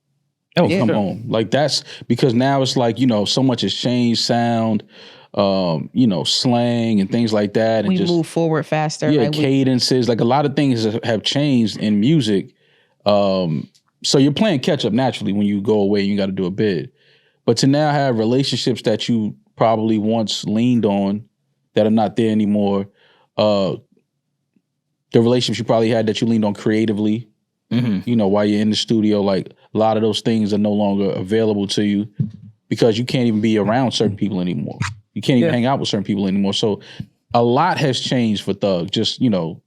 S2: Oh,
S3: come on. Like, that's because now it's like, you know, so much has changed, sound, you know, slang and things like that. And
S1: we move forward faster.
S3: Yeah, like cadences. Like, a lot of things have changed in music. So you're playing catch up naturally when you go away and you got to do a bid. But to now have relationships that you probably once leaned on that are not there anymore, the relationships you probably had that you leaned on creatively, you know, while you're in the studio, like, a lot of those things are no longer available to you because you can't even be around certain people anymore. You can't even hang out with certain people anymore. So a lot has changed for Thug, just, you know,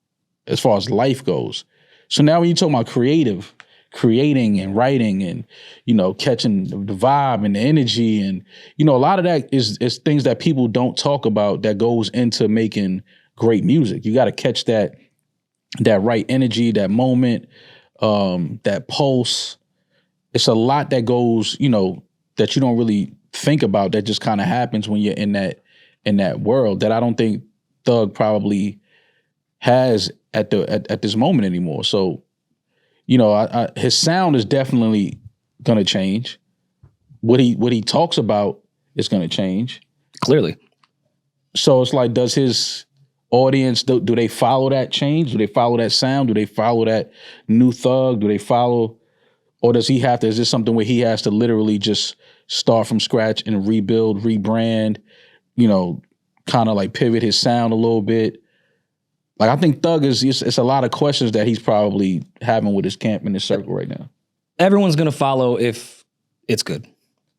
S3: as far as life goes. So now when you talk about creative creating and writing and, you know, catching the vibe and the energy. And, you know, a lot of that is things that people don't talk about that goes into making great music. You got to catch that right energy, that moment, that pulse. It's a lot that goes, you know, that you don't really think about, that just kind of happens when you're in that world, that I don't think Thug probably has at this moment anymore. So, you know, his sound is definitely gonna change. What he talks about is gonna change.
S2: Clearly.
S3: So it's like, does his audience, do they follow that change? Do they follow that sound? Do they follow that new Thug? Do they follow, or does he have to, is this something where he has to literally just start from scratch and rebuild, rebrand, you know, kind of like pivot his sound a little bit? Like, I think Thug it's a lot of questions that he's probably having with his camp in his circle right now.
S2: Everyone's gonna follow if it's good.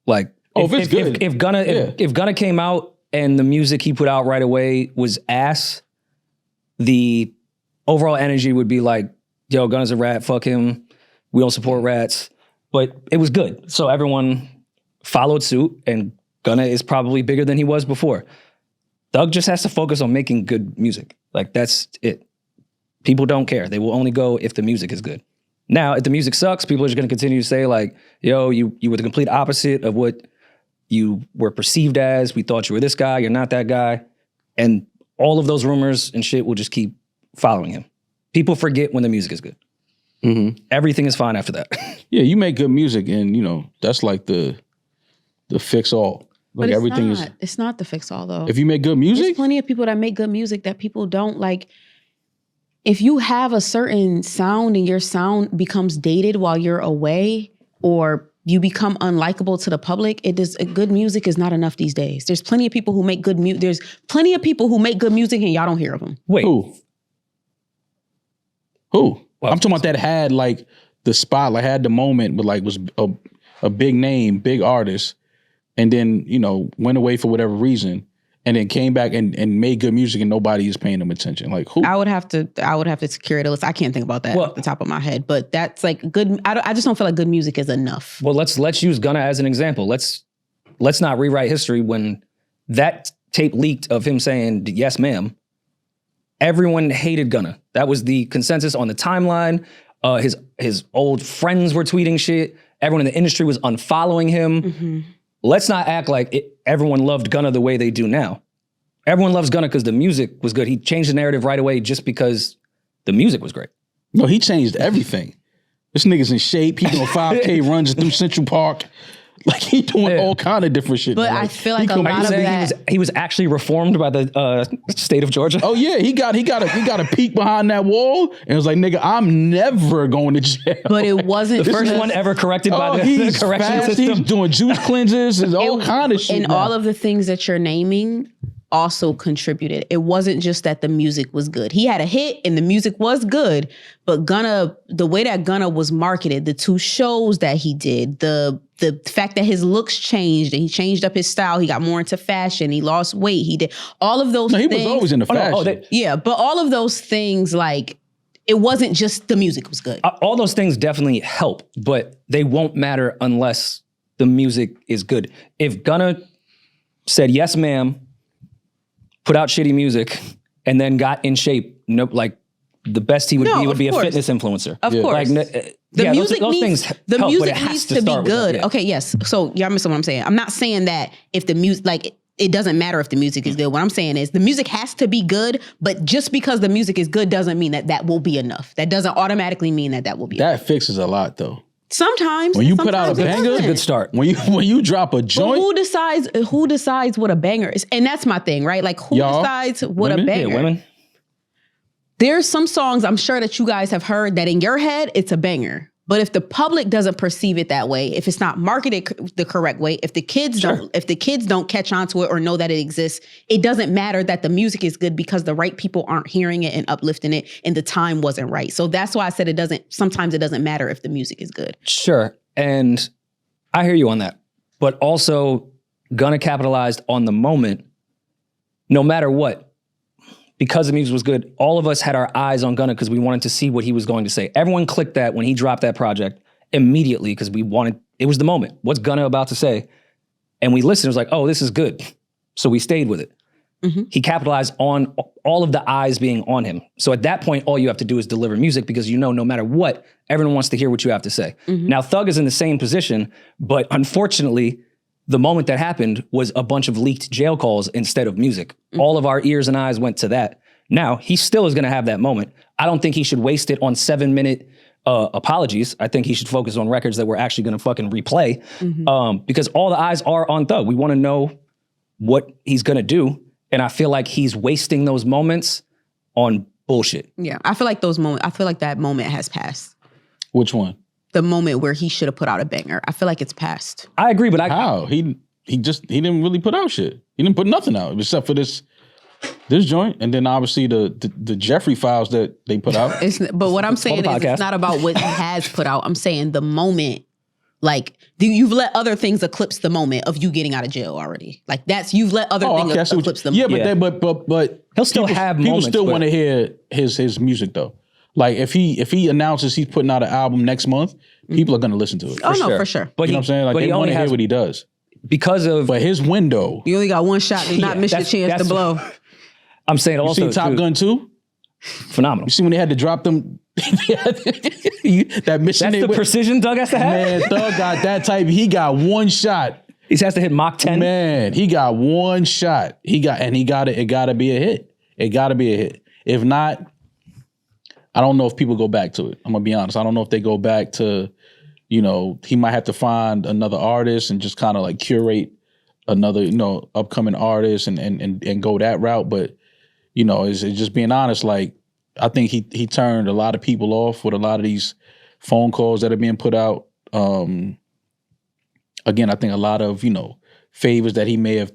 S2: Like,
S3: if it's good.
S2: If Gunna came out and the music he put out right away was ass, the overall energy would be like, yo, Gunna's a rat, fuck him, we don't support rats. But it was good. So everyone followed suit, and Gunna is probably bigger than he was before. Thug just has to focus on making good music. Like, that's it. People don't care. They will only go if the music is good. Now, if the music sucks, people are just going to continue to say like, yo, you were the complete opposite of what you were perceived as. We thought you were this guy. You're not that guy. And all of those rumors and shit will just keep following him. People forget when the music is good. Mm-hmm. Everything is fine after that.
S3: Yeah, you make good music, and, you know, that's like the fix all. Like, everything is.
S1: It's not the fix all, though.
S3: If you make good music,
S1: there's plenty of people that make good music that people don't like. If you have a certain sound and your sound becomes dated while you're away, or you become unlikable to the public, good music is not enough these days. There's plenty of people who make good music. There's plenty of people who make good music and y'all don't hear of them.
S2: Wait,
S3: who? Well, I'm talking about that had like the spotlight, had the moment, but like was a big name, big artist, and then, you know, went away for whatever reason, and then came back and made good music, and nobody is paying them attention. Like, who?
S1: I would have to secure the list. I can't think about that off the top of my head, but that's like good. I just don't feel like good music is enough.
S2: Well, let's use Gunna as an example. Let's not rewrite history. When that tape leaked of him saying "yes, ma'am," everyone hated Gunna. That was the consensus on the timeline. His old friends were tweeting shit. Everyone in the industry was unfollowing him. Mm-hmm. Let's not act like everyone loved Gunna the way they do now. Everyone loves Gunna because the music was good. He changed the narrative right away just because the music was great.
S3: No, he changed everything. This nigga's in shape. He doing 5K runs through Central Park. Like, he doing all kind of different shit.
S1: But
S3: like,
S1: I feel like a lot of that.
S2: He was actually reformed by the state of Georgia.
S3: Oh yeah, he got a peek behind that wall, and it was like, nigga, I'm never going to jail.
S1: But it wasn't
S2: the first one ever corrected by the correction system.
S3: He's doing juice cleanses and all kind of shit.
S1: And all of the things that you're naming also contributed. It wasn't just that the music was good. He had a hit and the music was good, but Gunna, the way that Gunna was marketed, the 2 shows that he did, the fact that his looks changed and he changed up his style, he got more into fashion, he lost weight, he did all of those things.
S3: He was always into fashion.
S1: Yeah, but all of those things, like, it wasn't just the music was good.
S2: All those things definitely help, but they won't matter unless the music is good. If Gunna said, yes, ma'am, put out shitty music, and then got in shape, like, the best he would be would be a fitness influencer.
S1: Of course.
S2: Like,
S1: the music
S2: those
S1: needs,
S2: things
S1: the
S2: help,
S1: music needs to be good.
S2: Yeah.
S1: Okay, yes. So y'all missing what I'm saying. I'm not saying that if the music, like, it doesn't matter if the music is good. What I'm saying is the music has to be good, but just because the music is good doesn't mean that will be enough. That doesn't automatically mean that will be enough.
S3: That fixes a lot, though.
S1: Sometimes.
S3: When you put out a banger,
S2: it's a good start.
S3: When you drop a joint.
S1: But who decides what a banger is? And that's my thing, right? Like, who decides what a banger?
S2: Yeah, women.
S1: There's some songs I'm sure that you guys have heard that in your head, it's a banger. But if the public doesn't perceive it that way, if it's not marketed the correct way, if the kids don't catch on to it or know that it exists, it doesn't matter that the music is good because the right people aren't hearing it and uplifting it and the time wasn't right. So that's why I said sometimes it doesn't matter if the music is good.
S2: Sure. And I hear you on that. But also, Gunna capitalized on the moment no matter what. because the music was good, all of us had our eyes on Gunna because we wanted to see what he was going to say. Everyone clicked that when he dropped that project immediately because it was the moment. What's Gunna about to say? And we listened, it was like, oh, this is good. So we stayed with it. Mm-hmm. He capitalized on all of the eyes being on him. So at that point, all you have to do is deliver music because no matter what, everyone wants to hear what you have to say. Mm-hmm. Now, Thug is in the same position, but unfortunately, the moment that happened was a bunch of leaked jail calls instead of music. Mm-hmm. All of our ears and eyes went to that. Now, he still is going to have that moment. I don't think he should waste it on 7-minute apologies. I think he should focus on records that we're actually going to fucking replay because all the eyes are on Thug. We want to know what he's going to do. And I feel like he's wasting those moments on bullshit.
S1: Yeah, I feel like that moment has passed.
S3: Which one?
S1: The moment where he should have put out a banger. I feel like it's passed.
S2: I agree, but
S3: how? He didn't really put out shit. He didn't put nothing out except for this joint, and then obviously the Jeffrey files that they put out.
S1: But what I'm saying is it's not about what he has put out. I'm saying the moment. Like, you've let other things eclipse the moment of you getting out of jail already. Like, you've let other things eclipse the moment.
S3: Yeah, but
S2: he'll still have
S3: people
S2: moments.
S3: People still want to hear his music though. Like, if he announces he's putting out an album next month, people are going to listen to it.
S1: For sure.
S3: But you know what I'm saying? Like, they want to hear what he does.
S2: But
S3: his window.
S1: You only got one shot. Do not miss your chance to blow.
S2: I'm saying also,
S3: you seen Top Gun 2?
S2: Phenomenal.
S3: You see when they had to drop them? That mission.
S2: That's the precision Doug has to have?
S3: Man, Doug got that type. He got one shot.
S2: He has to hit Mach 10.
S3: Man, he got one shot. It got it. It got to be a hit. It got to be a hit. If not, I don't know if people go back to it. I'm going to be honest. I don't know if they go back to, he might have to find another artist and just kind of like curate another, upcoming artist and go that route. But, it's just being honest, like, I think he turned a lot of people off with a lot of these phone calls that are being put out. Again, I think a lot of, favors that he may have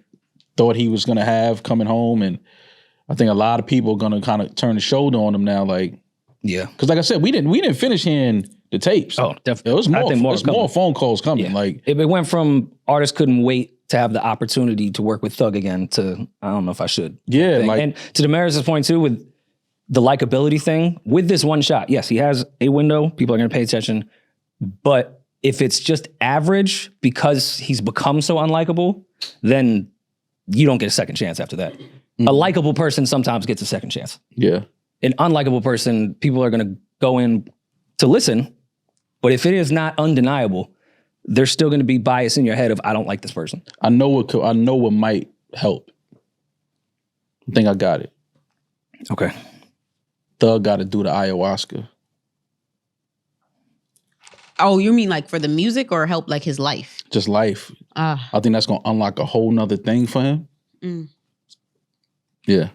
S3: thought he was going to have coming home. And I think a lot of people are going to kind of turn the shoulder on him now. Like,
S2: yeah.
S3: Because like I said, we didn't finish hearing the tapes.
S2: Oh, definitely.
S3: It was more phone calls coming. Yeah. Like,
S2: it went from artists couldn't wait to have the opportunity to work with Thug again to, I don't know if I should.
S3: Yeah. Like,
S2: and to Demaris' point too, with the likability thing, with this one shot, yes, he has a window. People are going to pay attention. But if it's just average because he's become so unlikable, then you don't get a second chance after that. Mm-hmm. A likable person sometimes gets a second chance.
S3: Yeah.
S2: An unlikable person, people are going to go in to listen. But if it is not undeniable, there's still going to be bias in your head of, I don't like this person.
S3: I know what might help. I think I got it.
S2: Okay.
S3: Thug got to do the ayahuasca.
S1: Oh, you mean like for the music or help like his life?
S3: Just life. I think that's going to unlock a whole nother thing for him. Mm. Yeah.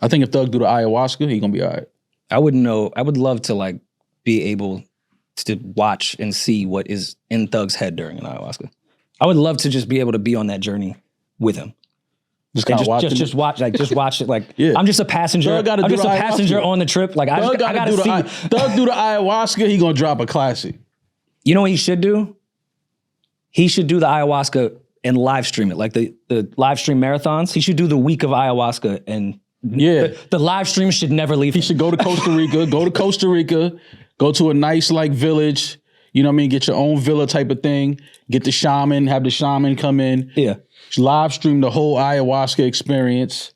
S3: I think if Thug do the ayahuasca, he going to be all right.
S2: I wouldn't know. I would love to like be able to watch and see what is in Thug's head during an ayahuasca. I would love to just be able to be on that journey with him. Just watch it. Like, yeah. I'm just a passenger. I'm just a passenger on the trip. Like, I gotta see.
S3: Thug do the ayahuasca, he gonna drop a classic.
S2: You know what he should do? He should do the ayahuasca and live stream it, like the live stream marathons. He should do the week of ayahuasca, and the live stream should never leave.
S3: He should go to Costa Rica. Go to a nice like village. You know what I mean? Get your own villa type of thing. Get the shaman. Have the shaman come in.
S2: Yeah.
S3: Live stream the whole ayahuasca experience,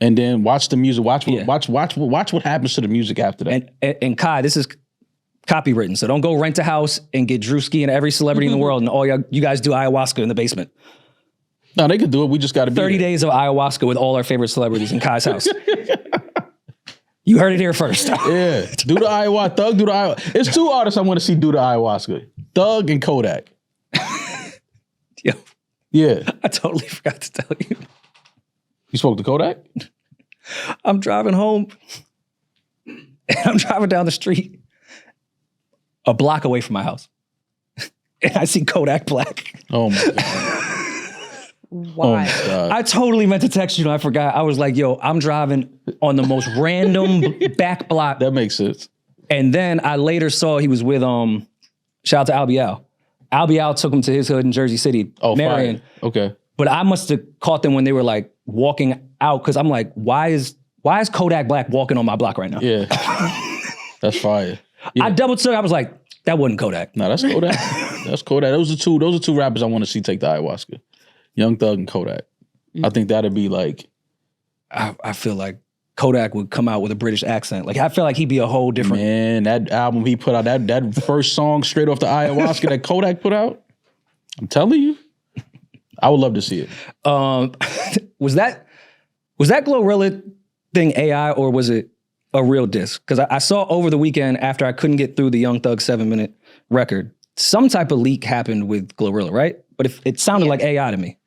S3: and then watch the music. Watch what happens to the music after that.
S2: And Kai, this is copywritten, so don't go rent a house and get Drewski and every celebrity in the world, and you guys do ayahuasca in the basement.
S3: No, they could do it. We just got to be
S2: 30 days of ayahuasca with all our favorite celebrities in Kai's house. You heard it here first.
S3: Yeah, do the ayahuasca. Thug do the ayahuasca. It's two artists I want to see do the ayahuasca: Thug and Kodak. Yeah.
S2: I totally forgot to tell you.
S3: You spoke to Kodak?
S2: I'm driving home. And I'm driving down the street a block away from my house. And I see Kodak Black.
S3: Oh, my God.
S1: Why?
S3: Oh my God.
S2: I totally meant to text you and I forgot. I was like, yo, I'm driving on the most random back block.
S3: That makes sense.
S2: And then I later saw he was with, shout out to Albial. Albial took him to his hood in Jersey City, Marion.
S3: Okay.
S2: But I must have caught them when they were like walking out, because I'm like, why is why is Kodak Black walking on my block right now?
S3: Yeah. That's fire. Yeah.
S2: I double took. I was like, that wasn't Kodak.
S3: No, that's Kodak. That's Kodak. Those are two rappers I want to see take the ayahuasca. Young Thug and Kodak. I think that'd be like.
S2: I feel like Kodak would come out with a British accent. Like I feel like he'd be a whole different.
S3: Man, that album he put out, that first song straight off the ayahuasca that Kodak put out. I'm telling you, I would love to see it.
S2: Was that Glorilla thing AI or was it a real disc? Because I saw over the weekend after I couldn't get through the Young Thug 7-minute record, some type of leak happened with Glorilla, right? But if it sounded like AI to me.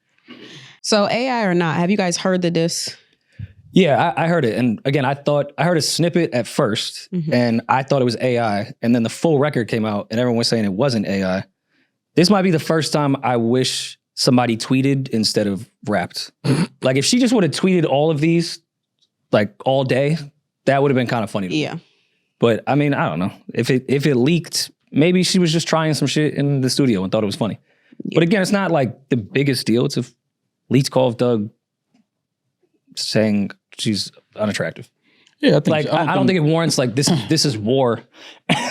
S1: So AI or not, have you guys heard the diss?
S2: Yeah, I heard it. And again, I heard a snippet at first and I thought it was AI. And then the full record came out and everyone was saying it wasn't AI. This might be the first time I wish somebody tweeted instead of rapped. Like if she just would have tweeted all of these like all day, that would have been kind of funny to me. But I mean, I don't know. If it leaked, maybe she was just trying some shit in the studio and thought it was funny. But again, it's not like the biggest deal. It's a leaked call of Doug saying she's unattractive.
S3: Yeah, I think
S2: like I don't think it warrants like this is war.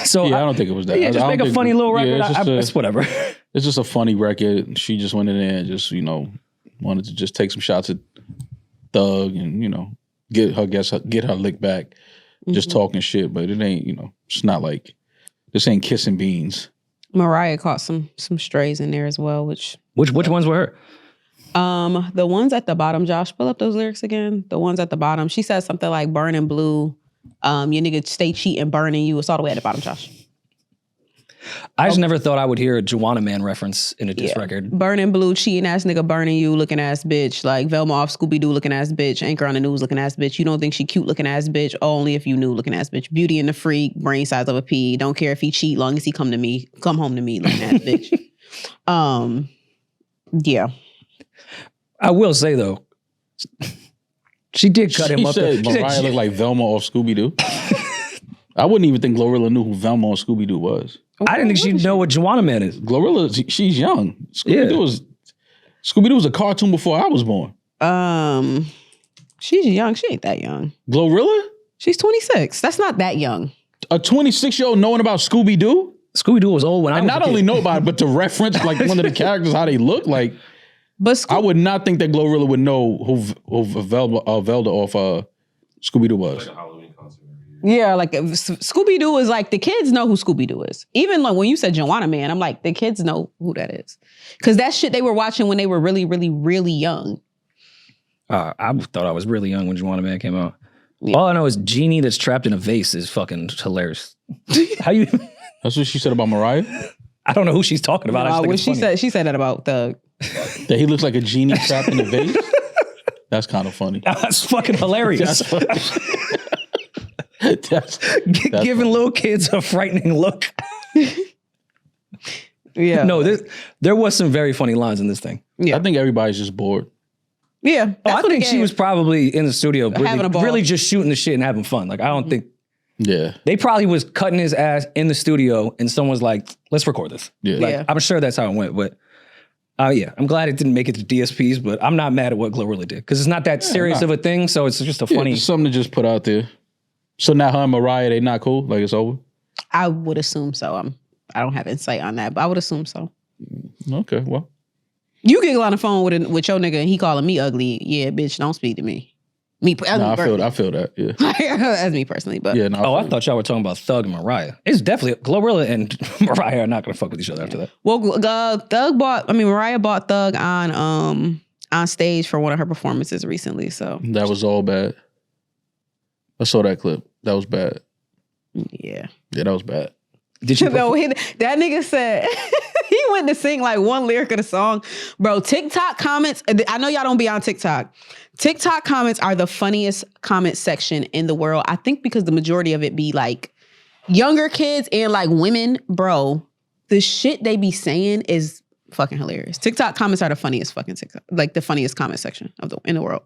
S2: So
S3: yeah, I don't think it was that.
S2: Yeah, just make a funny little record. It's whatever.
S3: It's just a funny record. She just went in there and just, wanted to just take some shots at Thug and, get her lick back. Just talking shit, but it ain't, it's not like this ain't kissing beans.
S1: Mariah caught some strays in there as well, which
S2: ones were her?
S1: The ones at the bottom, Josh, pull up those lyrics again. The ones at the bottom. She says something like burning blue. Your nigga stay cheating, burning you. It's all the way at the bottom, Josh.
S2: I just never thought I would hear a Juwanna Man reference in a diss record.
S1: Burning blue, cheating ass nigga, burning you, looking ass bitch. Like Velma off Scooby-Doo looking ass bitch. Anchor on the news looking ass bitch. You don't think she cute looking ass bitch? Only if you knew looking ass bitch. Beauty and the freak, brain size of a pea. Don't care if he cheat, long as he come home to me looking ass bitch. Yeah.
S2: I will say though, she did cut him up.
S3: Said Mariah looked like Velma off Scooby-Doo. I wouldn't even think Glorilla knew who Velma on Scooby-Doo was.
S2: I didn't think she'd know what Juwanna Man is.
S3: Glorilla, she's young. Scooby-Doo was a cartoon before I was born.
S1: She's young. She ain't that young.
S3: Glorilla?
S1: She's 26. That's not that young.
S3: A 26-year-old knowing about Scooby-Doo?
S2: Scooby-Doo was old when I was
S3: not only know about it, but to reference like one of the characters, how they look like. But I would not think that Glorilla would know who Velda off Scooby-Doo was.
S5: Like a Halloween concert.
S1: Yeah, like Scooby-Doo is like, the kids know who Scooby-Doo is. Even like when you said Juwanna Man, I'm like, the kids know who that is. Because that shit they were watching when they were really, really, really young.
S2: I thought I was really young when Juwanna Man came out. Yeah. All I know is Genie that's trapped in a vase is fucking hilarious. How you...
S3: That's what she said about Mariah?
S2: I don't know who she's talking about. I just think
S1: she said that about Thug.
S3: That he looks like a genie trapped in a vase? That's kind of funny.
S2: That's fucking hilarious.
S3: That's
S2: giving
S3: funny.
S2: Little kids a frightening look.
S1: Yeah.
S2: No, there was some very funny lines in this thing.
S3: Yeah. I think everybody's just bored.
S1: Yeah.
S2: I think she was probably in the studio
S1: having a ball.
S2: really just shooting the shit and having fun. Like, I don't think...
S3: Yeah.
S2: They probably was cutting his ass in the studio and someone was like, let's record this.
S3: Yeah.
S2: Like, I'm sure that's how it went, but... yeah, I'm glad it didn't make it to DSPs, but I'm not mad at what Glorilla did because it's not that serious of a thing, so it's just a funny...
S3: It's something to just put out there. So now her and Mariah, they not cool? Like it's over?
S1: I would assume so. I don't have insight on that, but I would assume so.
S3: Okay, well.
S1: You get on the phone with your nigga and he calling me ugly. Yeah, bitch, don't speak to me. I
S3: feel that, yeah.
S1: That's me personally, but...
S3: Yeah, no,
S2: I thought y'all were talking about Thug and Mariah. It's definitely... Glorilla and Mariah are not going to fuck with each other after that.
S1: Well, Mariah bought Thug on stage for one of her performances recently, so...
S3: That was all bad. I saw that clip. That was bad.
S1: Yeah.
S3: Yeah, that was bad.
S1: Did you know that nigga said... He went to sing like one lyric of the song. Bro, TikTok comments... I know y'all don't be on TikTok. TikTok comments are the funniest comment section in the world. I think because the majority of it be like younger kids and like women. Bro, the shit they be saying is fucking hilarious. TikTok comments are the funniest fucking TikTok, like the funniest comment section in the world.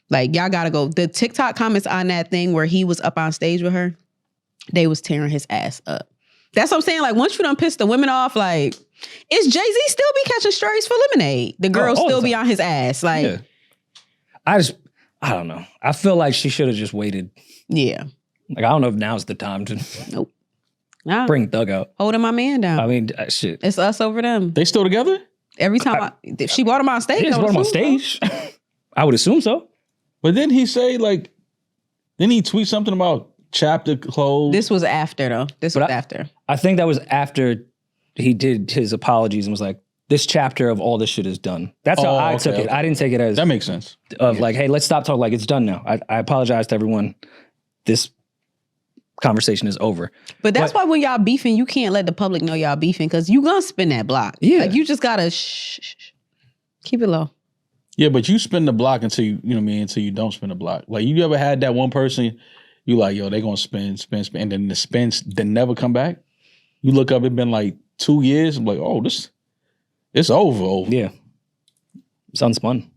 S1: Like y'all gotta go. The TikTok comments on that thing where he was up on stage with her, they was tearing his ass up. That's what I'm saying. Like once you done pissed the women off, like is Jay-Z still be catching strays for Lemonade? The girls still be on his ass. Like.
S2: Yeah. I don't know. I feel like she should have just waited.
S1: Yeah.
S2: Like, I don't know if now's the time to
S1: Nope. Nah.
S2: bring Thug out.
S1: Holding my man down.
S2: I mean, shit.
S1: It's us over them.
S3: They still together?
S1: Every time she brought him on stage.
S2: She just brought him on stage. I would assume so.
S3: But didn't he say, like, didn't he tweet something about chapter closed?
S1: This was after, though. After.
S2: I think that was after he did his apologies and was like, this chapter of all this shit is done. That's how I took it. I didn't take it as...
S3: That makes sense.
S2: Like, hey, let's stop talking. Like, it's done now. I apologize to everyone. This conversation is over.
S1: But that's why when y'all beefing, you can't let the public know y'all beefing because you gonna spin that block.
S2: Yeah.
S1: Like, you just gotta keep it low.
S3: Yeah, but you spin the block until you know what I mean, until you don't spin the block. Like, you ever had that one person, you like, yo, they gonna spin, and then the spins then never come back? You look up, it been like 2 years, I'm like, oh, it's over.
S2: Yeah. It's unspun.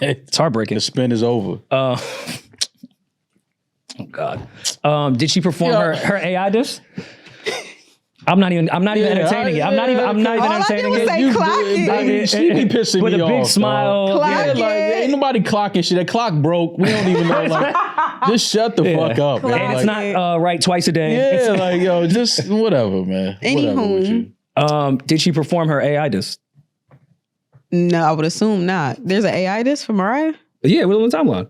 S2: It's heartbreaking.
S3: The spin is over.
S2: Oh God. Did she perform her AI diss? I'm not even entertaining it. I'm not even entertaining it.
S1: Say clock it.
S3: She be pissing
S2: with
S3: me
S2: a
S3: off.
S2: big smile.
S1: Clock it.
S3: Like, ain't nobody clocking shit. That clock broke. We don't even know. Like, just shut the fuck up, man.
S2: And it's
S3: Like,
S2: not right twice a day.
S3: yeah, like, yo, just whatever, man. Whatever with you.
S2: Did she perform her AI diss?
S1: No, I would assume not. There's an AI diss for Mariah?
S2: Yeah, we're on the timeline.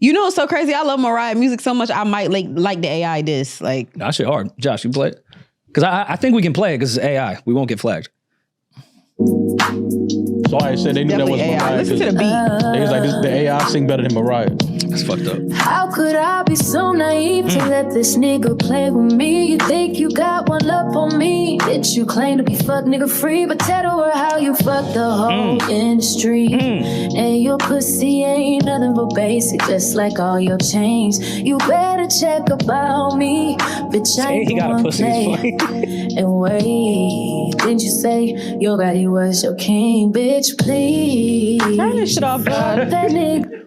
S1: You know what's so crazy? I love Mariah music so much I might like the AI diss. Like,
S2: That shit hard. Josh, you play it? Because I think we can play it because it's AI. We won't get flagged.
S3: So I said they knew that was
S1: definitely AI.
S3: Mariah.
S1: Listen to the beat.
S3: They was like, the AI sing better than Mariah.
S2: That's fucked up.
S5: How could I be so naive to let this nigga play with me? You think you got one up on me? Bitch, you claim to be fuck nigga free, but tell the world how you fuck the whole industry. And your pussy ain't nothing but basic, just like all your chains. You better check about me, bitch. I ain't
S2: He got a pussy.
S5: and wait, didn't you say your body was your king, bitch? Please
S1: Turn this shit off,
S5: fuck
S1: God.
S5: that nigga.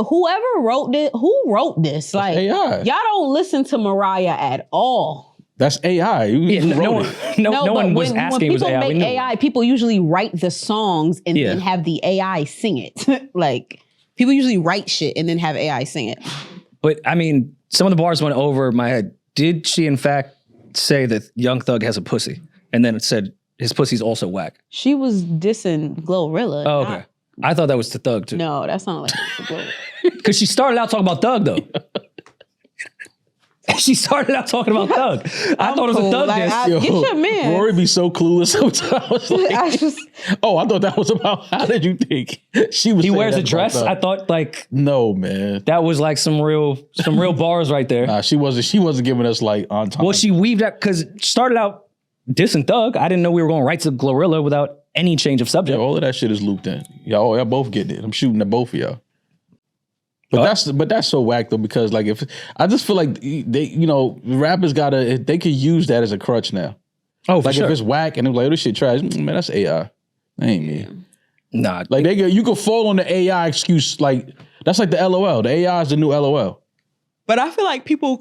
S1: Whoever wrote this, who wrote this? Like,
S3: AI.
S1: y'all don't listen to Mariah at all.
S3: That's AI.
S2: Yeah, no one was asking.
S1: When people
S2: it was AI.
S1: make AI, people usually write the songs and then have the AI sing it. Like, people usually write shit and then have AI sing it.
S2: But I mean, some of the bars went over my head. Did she in fact say that Young Thug has a pussy? And then it said his pussy's also whack.
S1: She was dissing Glorilla.
S2: Oh, okay. I thought that was to Thug too.
S1: No, that's not like Glorilla.
S2: Because she started out talking about Thug though. She started out talking about Thug. I thought it was a Thug diss.
S1: Get your man.
S3: Rory be so clueless sometimes. Like, I thought that was about, how did you think she was?
S2: He wears a
S3: that
S2: dress.
S3: about
S2: I
S3: Thug?
S2: thought like
S3: No, man.
S2: that was like some real bars right there.
S3: Nah, she wasn't giving us like on time.
S2: Well, she weaved that because started out dissing Thug. I didn't know we were going right to Glorilla without any change of subject.
S3: Yeah, all of that shit is looped in. Y'all both getting it. I'm shooting at both of y'all. But that's so whack though, because like if I just feel like they, rappers they could use that as a crutch now.
S2: Oh, for
S3: like
S2: sure.
S3: if it's whack and it's like, oh, this shit trash, man, that's AI. That ain't me.
S2: Nah,
S3: Like you could fall on the AI excuse. Like that's like the LOL. The AI is the new LOL.
S1: But I feel like people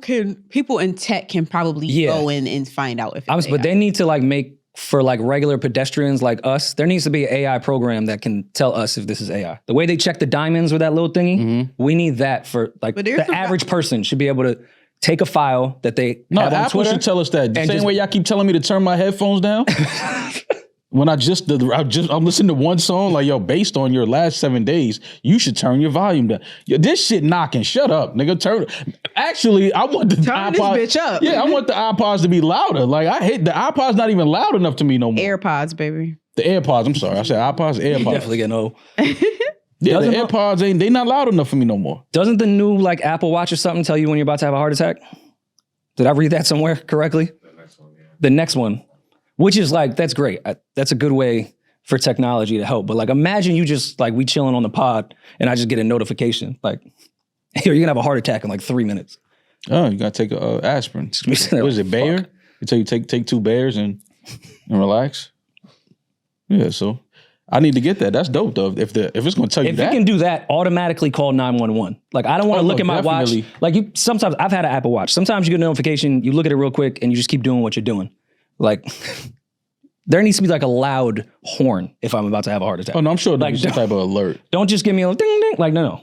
S1: in tech can probably go in and find out if it's
S2: but they need to like make, for like regular pedestrians like us, there needs to be an AI program that can tell us if this is AI. The way they check the diamonds with that little thingy, we need that for like the average person should be able to take a file that they have on
S3: Apple
S2: Twitter.
S3: should tell us that. The same way y'all keep telling me to turn my headphones down. When I'm listening to one song, like, yo, based on your last 7 days, you should turn your volume down. Yo, this shit knocking. Shut up, nigga. Actually, I want the
S1: turn
S3: iPod,
S1: this bitch up.
S3: Yeah, I want the iPods to be louder. Like, I hate the iPod's not even loud enough to me no more.
S1: AirPods, baby.
S3: The AirPods, I'm sorry. I said iPods, AirPods.
S2: Definitely getting old.
S3: Yeah, the AirPods they not loud enough for me no more.
S2: Doesn't the new like Apple Watch or something tell you when you're about to have a heart attack? Did I read that somewhere correctly? The next one. Which is like, that's great. That's a good way for technology to help. But like, imagine you just like, we chilling on the pod and I just get a notification. Like, you're gonna have a heart attack in like 3 minutes.
S3: Oh, you gotta take a aspirin. What is it, Bayer? They tell you take 2 Bayers and relax. Yeah, so I need to get that. That's dope though. If it's gonna tell you
S2: if
S3: that.
S2: If you can do that, automatically call 911. Like, I don't want to look at my watch. Like, sometimes I've had an Apple Watch. Sometimes you get a notification, you look at it real quick and you just keep doing what you're doing. Like, There needs to be like a loud horn if I'm about to have a heart attack.
S3: Oh no, I'm sure
S2: like
S3: there's some type of alert.
S2: Don't just give me a ding ding. Like no.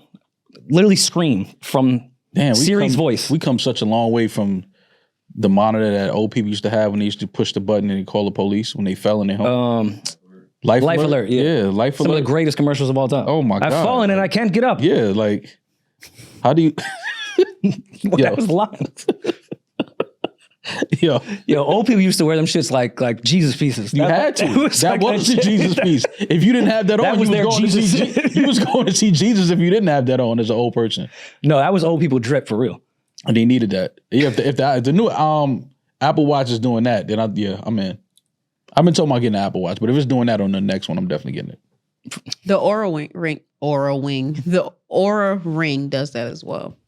S2: Literally scream from Siri's voice.
S3: We come such a long way from the monitor that old people used to have when they used to push the button and they call the police when they fell in their home. Life alert.
S2: Yeah,
S3: Life
S2: Some
S3: alert.
S2: of the greatest commercials of all time.
S3: Oh my God.
S2: I've fallen and I can't get up.
S3: Yeah, like how do you?
S2: That was the line.
S3: Yo,
S2: old people used to wear them shits like Jesus pieces.
S3: You had to. That was the Jesus piece. If you didn't have that on, you was going to see Jesus if you didn't have that on as an old person.
S2: No, that was old people drip for real.
S3: And they needed that. Yeah, if the new Apple Watch is doing that, then I'm in. I've been talking about getting an Apple Watch, but if it's doing that on the next one, I'm definitely getting it.
S1: The Aura Ring does that as well.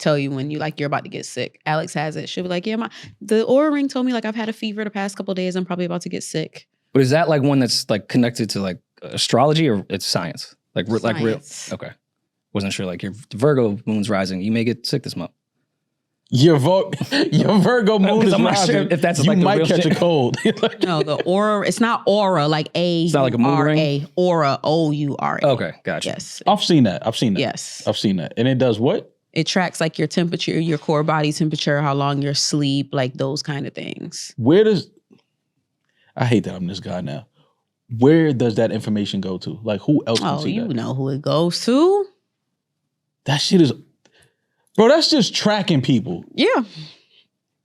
S1: Tell you when you're about to get sick. Alex has it. She'll be like, yeah, the Aura Ring told me like I've had a fever the past couple of days. I'm probably about to get sick.
S2: But is that like one that's like connected to like astrology or it's science? Like real? Okay. Wasn't sure. Like your Virgo moon's rising. You may get sick this month.
S3: Your Virgo moon is rising. Sure if that's like you might catch a cold.
S1: No, the Aura. It's not Aura like A.
S2: It's not like a moon ring.
S1: Aura Oura.
S2: Okay, gotcha.
S1: Yes,
S3: I've seen that.
S1: Yes,
S3: I've seen that, and it does what?
S1: It tracks like your temperature, your core body temperature, how long you're asleep, like those kind of things.
S3: I hate that I'm this guy now. Where does that information go to? Like who else can see that?
S1: Oh, you know who it goes to.
S3: That shit is, bro, that's just tracking people.
S1: Yeah.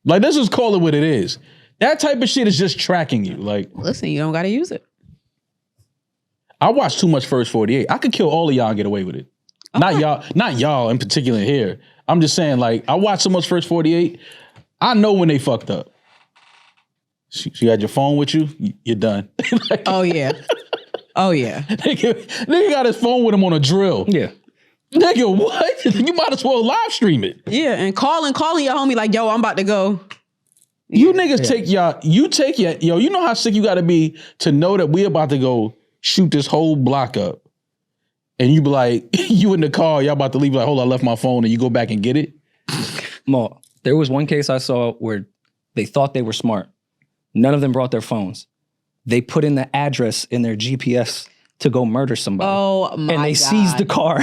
S3: Like, let's just call it what it is. That type of shit is just tracking you. Like,
S1: listen, you don't got to use it.
S3: I watch too much First 48. I could kill all of y'all and get away with it. Okay. Not y'all in particular here. I'm just saying, like, I watch so much First 48. I know when they fucked up. So you had your phone with you, you're done. Like,
S1: oh yeah.
S3: Nigga got his phone with him on a drill.
S2: Yeah.
S3: Nigga, what? You might as well live stream it.
S1: Yeah, and calling your homie like, yo, I'm about to go.
S3: You niggas you know how sick you gotta be to know that we about to go shoot this whole block up. And you be like, you in the car, y'all about to leave, like, hold on, I left my phone, and you go back and get it?
S2: Mo, there was one case I saw where they thought they were smart. None of them brought their phones. They put in the address in their GPS to go murder somebody.
S1: Oh my God.
S2: And they seized the car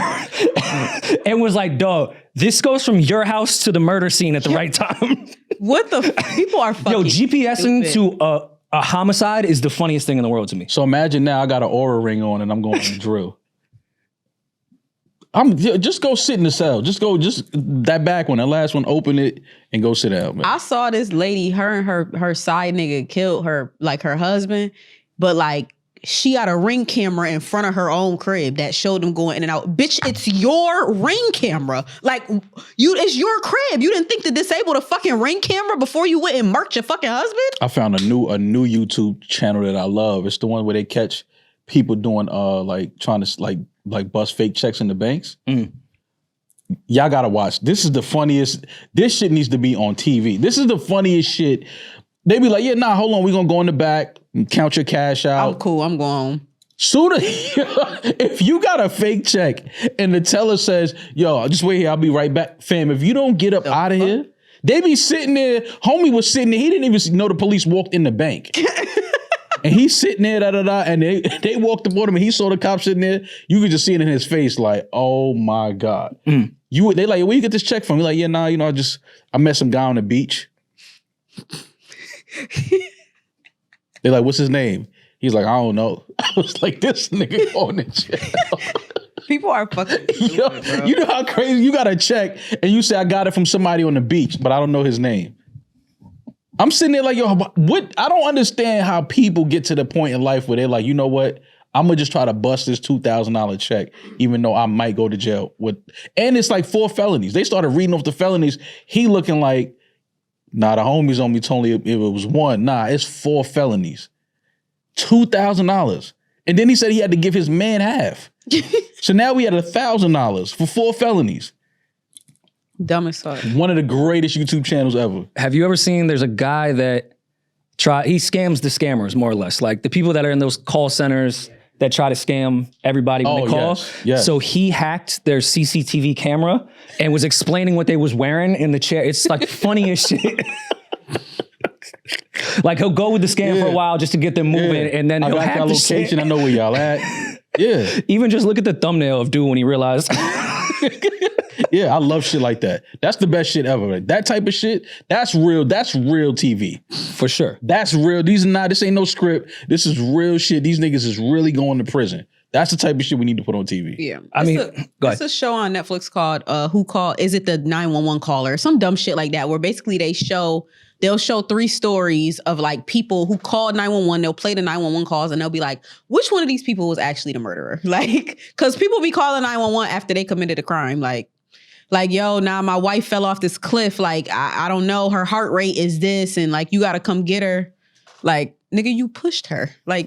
S2: and was like, dog, this goes from your house to the murder scene at the right time.
S1: What the people are fucking
S2: GPSing
S1: stupid.
S2: to a homicide is the funniest thing in the world to me.
S3: So imagine now I got an Aura ring on and I'm going to drill. Just go sit in the cell. Just that back one, that last one, open it and go sit down, man.
S1: I saw this lady, her and her side nigga killed her, like her husband, but like she got a Ring camera in front of her own crib that showed them going in and out. Bitch, it's your Ring camera. Like it's your crib. You didn't think to disable the fucking Ring camera before you went and murked your fucking husband? I found a new YouTube channel that I love. It's the one where they catch people doing like trying to like bust fake checks in the banks. Mm. Y'all gotta watch. This is the funniest. This shit needs to be on TV. This is the funniest shit. They be like, yeah, nah, hold on. We're gonna go in the back and count your cash out. I'm cool. I'm going home.
S3: If you got a fake check and the teller says, yo, just wait here, I'll be right back. Fam, if you don't get up out of here, they be sitting there. Homie was sitting there. He didn't even know the police walked in the bank. And he's sitting there, and they walked up on him and he saw the cops sitting there. You could just see it in his face like, oh my God. Mm. They like, where you get this check from? He's like, yeah, nah, I met some guy on the beach. They're like, what's his name? He's like, I don't know. I was like, this nigga on the check.
S1: People are fucking stupid, bro.
S3: You know how crazy you got a check and you say, I got it from somebody on the beach, but I don't know his name. I'm sitting there like, yo, what? I don't understand how people get to the point in life where they're like, you know what? I'm going to just try to bust this $2,000 check, even though I might go to jail. And it's like 4 felonies. They started reading off the felonies. He looking like, nah, the homies on me told me it was 1. Nah, it's 4 felonies. $2,000. And then he said he had to give his man half. So now we had $1,000 for 4 felonies.
S1: Dumb as fuck.
S3: One of the greatest YouTube channels ever.
S2: Have you ever seen, there's a guy that he scams the scammers, more or less. Like the people that are in those call centers that try to scam everybody when they call.
S3: Yes.
S2: So he hacked their CCTV camera and was explaining what they was wearing in the chair. It's like funny as shit. Like he'll go with the scam for a while just to get them moving, and then he'll have the
S3: location.
S2: shit.
S3: I know where y'all at. Yeah.
S2: Even just look at the thumbnail of dude when he realized.
S3: Yeah, I love shit like that. That's the best shit ever. That type of shit, that's real. That's real TV.
S2: For sure.
S3: That's real. This ain't no script. This is real shit. These niggas is really going to prison. That's the type of shit we need to put on TV.
S1: Yeah.
S2: I mean, go ahead.
S1: It's a show on Netflix called Who Called? Is it the 911 caller? Some dumb shit like that, where basically they'll show 3 stories of like people who called 911. They'll play the 911 calls and they'll be like, which one of these people was actually the murderer? Like, because people be calling 911 after they committed a crime. Like, yo, nah, my wife fell off this cliff. Like, I don't know. Her heart rate is this. And like, you got to come get her. Like, nigga, you pushed her. Like,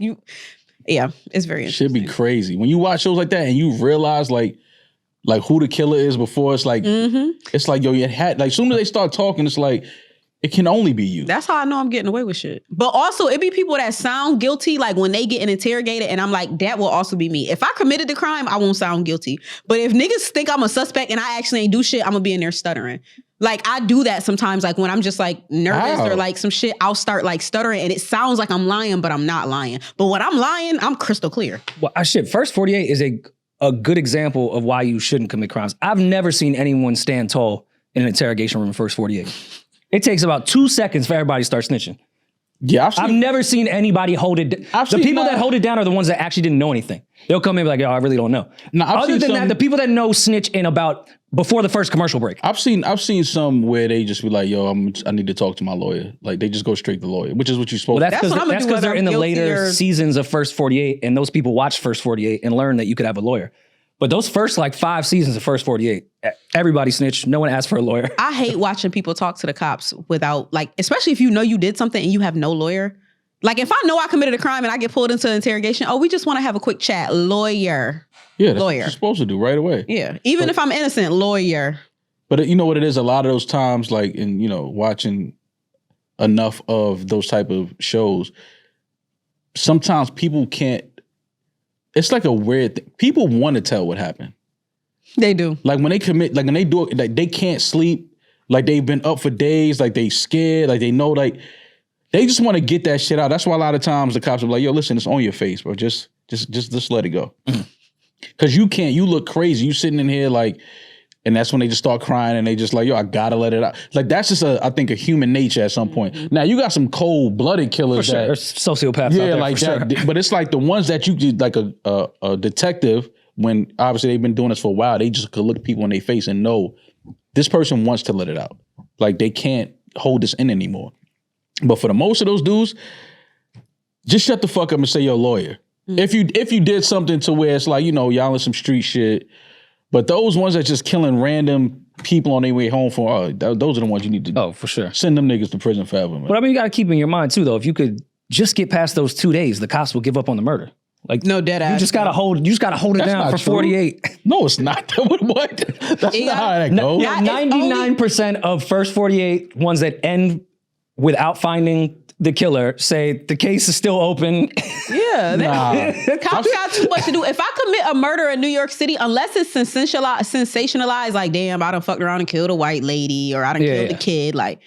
S1: yeah, it's very interesting.
S3: Should be crazy. When you watch shows like that and you realize like who the killer is before, it's like, it's like, yo, you had, like, soon as they start talking, it's like, it can only be you.
S1: That's how I know I'm getting away with shit. But also, it be people that sound guilty, like when they get interrogated, and I'm like, that will also be me. If I committed the crime, I won't sound guilty. But if niggas think I'm a suspect and I actually ain't do shit, I'm gonna be in there stuttering. Like, I do that sometimes, like when I'm just like nervous or like some shit, I'll start like stuttering and it sounds like I'm lying, but I'm not lying. But when I'm lying, I'm crystal clear.
S2: Well, First 48 is a good example of why you shouldn't commit crimes. I've never seen anyone stand tall in an interrogation room in First 48. It takes about 2 seconds for everybody to start snitching.
S3: Yeah,
S2: I've never seen anybody hold it. The people that hold it down are the ones that actually didn't know anything. They'll come in and be like, yo, I really don't know. Other than that, the people that know snitch in about before the first commercial break.
S3: I've seen some where they just be like, yo, I need to talk to my lawyer. Like, they just go straight to the lawyer, which is what you're supposed to do.
S2: That's because they're in the later seasons of First 48, and those people watch First 48 and learn that you could have a lawyer. But those first like 5 seasons of First 48, everybody snitched. No one asked for a lawyer.
S1: I hate watching people talk to the cops without, like, especially if you know you did something and you have no lawyer. Like, if I know I committed a crime and I get pulled into an interrogation, we just want to have a quick chat. Lawyer.
S3: Yeah, that's
S1: lawyer.
S3: what you're supposed to do right away.
S1: Yeah, even if I'm innocent, lawyer.
S3: But you know what it is? A lot of those times, like, in, watching enough of those type of shows, sometimes people can't. It's like a weird thing. People want to tell what happened.
S1: They do.
S3: Like when they commit, like when they do it, like they can't sleep. Like they've been up for days. Like they scared. Like they know, like they just want to get that shit out. That's why a lot of times the cops are like, yo, listen, it's on your face, bro. Just let it go. Cause you can't, you look crazy. You sitting in here like, and that's when they just start crying and they just like, yo, I gotta let it out. Like that's just I think a human nature at some point. Now you got some cold-blooded killers
S2: for sure. There's sociopaths out there,
S3: like
S2: for
S3: that.
S2: Sure.
S3: But it's like the ones that you did, like a detective, when obviously they've been doing this for a while, they just could look people in their face and know this person wants to let it out. Like they can't hold this in anymore. But for the most of those dudes, just shut the fuck up and say you're a lawyer. If you did something to where it's like, y'all in some street shit. But those ones that just killing random people on their way home those are the ones you need to
S2: for sure.
S3: Send them niggas to prison forever, man.
S2: But I mean, you got to keep in your mind too, though, if you could just get past those 2 days, the cops will give up on the Like,
S1: no dead ass.
S2: You just gotta hold it down for 48.
S3: No, it's not. What? That's not how that goes.
S2: Yeah, 99% of First 48 ones that end without finding the killer say the case is still open.
S1: Yeah. Cops got too much to do. If I commit a murder in New York City, unless it's sensationalized, like, damn, I done fucked around and killed a white lady, or I done killed a kid, like,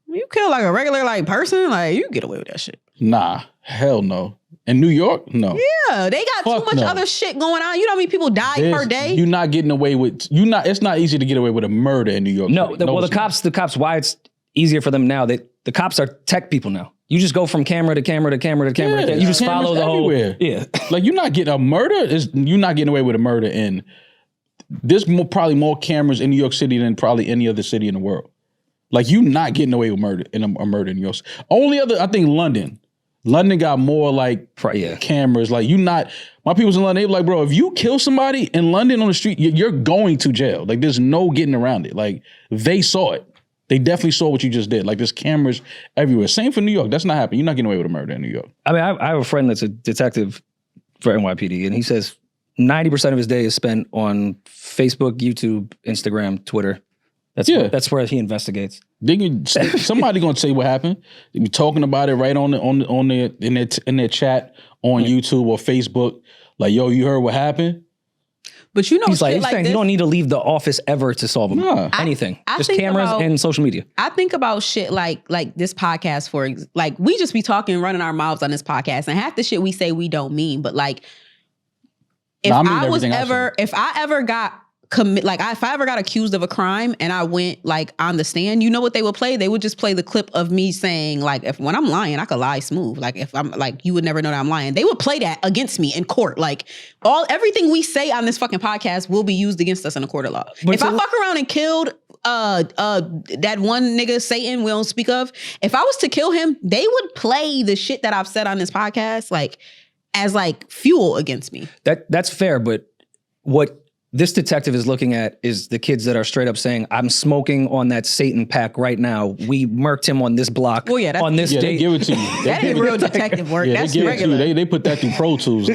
S1: you kill like a regular like person, like, you get away with that shit.
S3: Nah, hell no. In New York, no.
S1: Yeah, they got too much other shit going on. You know how many people die per day?
S3: You're not getting away with, it's not easy to get away with a murder in New York.
S2: No, the cops, why it's easier for them now, the cops are tech people now. You just go from camera to camera to camera to camera. You just follow the
S3: everywhere.
S2: whole. Yeah.
S3: Like you're not getting a murder. You're not getting away with a murder in. There's probably more cameras in New York City than probably any other city in the world. Like you're not getting away with murder in a murder in New York. Only other, I think London. London got more like cameras. Like my people's in London, they be like, bro, if you kill somebody in London on the street, you're going to jail. Like there's no getting around it. Like they saw it. They definitely saw what you just did. Like there's cameras everywhere. Same for New York. That's not happening. You're not getting away with a murder in New York.
S2: I mean, I have a friend that's a detective for NYPD, and he says 90% of his day is spent on Facebook, YouTube, Instagram, Twitter. That's where he investigates.
S3: Somebody gonna say what happened. They be talking about it right in their chat on YouTube or Facebook. Like, yo, you heard what happened?
S1: But you know,
S2: he's like,
S1: shit like
S2: saying
S1: this,
S2: you don't need to leave the office ever to solve them.
S3: No.
S2: Anything.
S1: I
S2: Just
S1: think
S2: cameras
S1: about-
S2: and social media.
S1: I think about shit like this podcast like we just be talking, running our mouths on this podcast, and half the shit we say we don't mean. But like, if
S3: I mean
S1: I
S3: everything I
S1: ever got if I ever got accused of a crime and I went like on the stand, you know what they would play? They would just play the clip of me saying like, when I'm lying, I could lie smooth. Like if I'm like, you would never know that I'm lying. They would play that against me in court. Like everything we say on this fucking podcast will be used against us in a court of law.
S2: But
S1: if I fuck around and killed that one nigga Satan we don't speak of, if I was to kill him, they would play the shit that I've said on this podcast like as like fuel against me.
S2: That's fair, but what this detective is looking at is the kids that are straight up saying, I'm smoking on that Satan pack right now. We murked him on this block
S1: Well, yeah, that's-
S2: on this
S3: Yeah,
S2: date.
S3: they give it to you.
S1: That ain't real detective work.
S3: Yeah,
S1: That's
S3: they give it to
S1: regular.
S3: you. They put that through Pro Tools.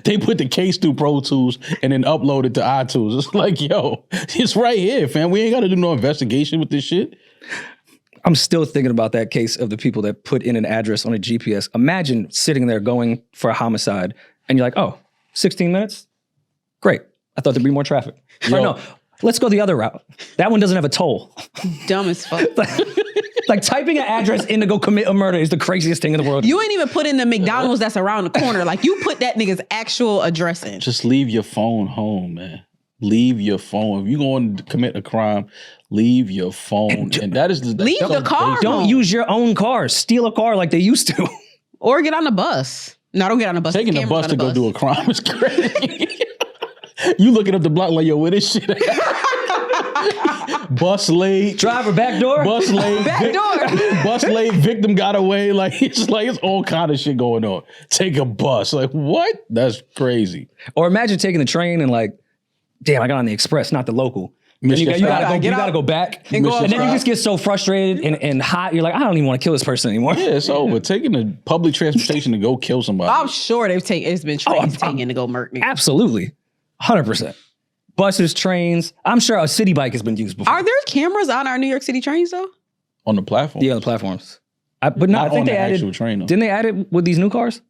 S3: They put the case through Pro Tools and then upload it to iTunes. It's like, yo, it's right here, fam. We ain't got to do no investigation with this shit.
S2: I'm still thinking about that case of the people that put in an address on a GPS. Imagine sitting there going for a homicide and you're like, oh, 16 minutes? Great. I thought there'd be more traffic. Or no, let's go the other route. That one doesn't have a toll.
S1: Dumb as fuck.
S2: Like typing an address in to go commit a murder is the craziest thing in the world.
S1: You ain't even put in the McDonald's that's around the corner. Like you put that nigga's actual address in.
S3: Just leave your phone home, man. Leave your phone. If you're going to commit a crime, leave your phone. And that is
S1: Leave the car
S2: Don't
S1: home.
S2: use your own car. Steal a car like they used to.
S1: Or get on the bus. No, don't get on the bus.
S3: Taking the
S1: Cameras
S3: bus
S1: on
S3: to go do a crime is crazy. You looking up the block like, yo, where this shit at? Bus late.
S2: Driver, back door.
S3: Bus late.
S1: Back door.
S3: Bus late. Victim got away. Like it's all kind of shit going on. Take a bus. Like what? That's crazy.
S2: Or imagine taking the train and like, damn, I got on the express, not the local. And
S3: Missed
S2: you
S3: your
S2: gotta
S3: stop.
S2: go back.
S1: And go
S2: And then you
S1: outside.
S2: just get so frustrated and hot. You're like, I don't even want to kill this person anymore.
S3: Yeah, it's over. Taking the public transportation to go kill somebody.
S1: I'm sure it's been trains taken to go murk niggas.
S2: Absolutely. 100%. Buses, trains. I'm sure a city bike has been used before.
S1: Are there cameras on our New York City trains though?
S3: On the platform.
S2: Yeah, on the platforms. But no,
S3: Not
S2: I think
S3: on
S2: they
S3: the
S2: added.
S3: actual train, though.
S2: Didn't they add it with these new cars?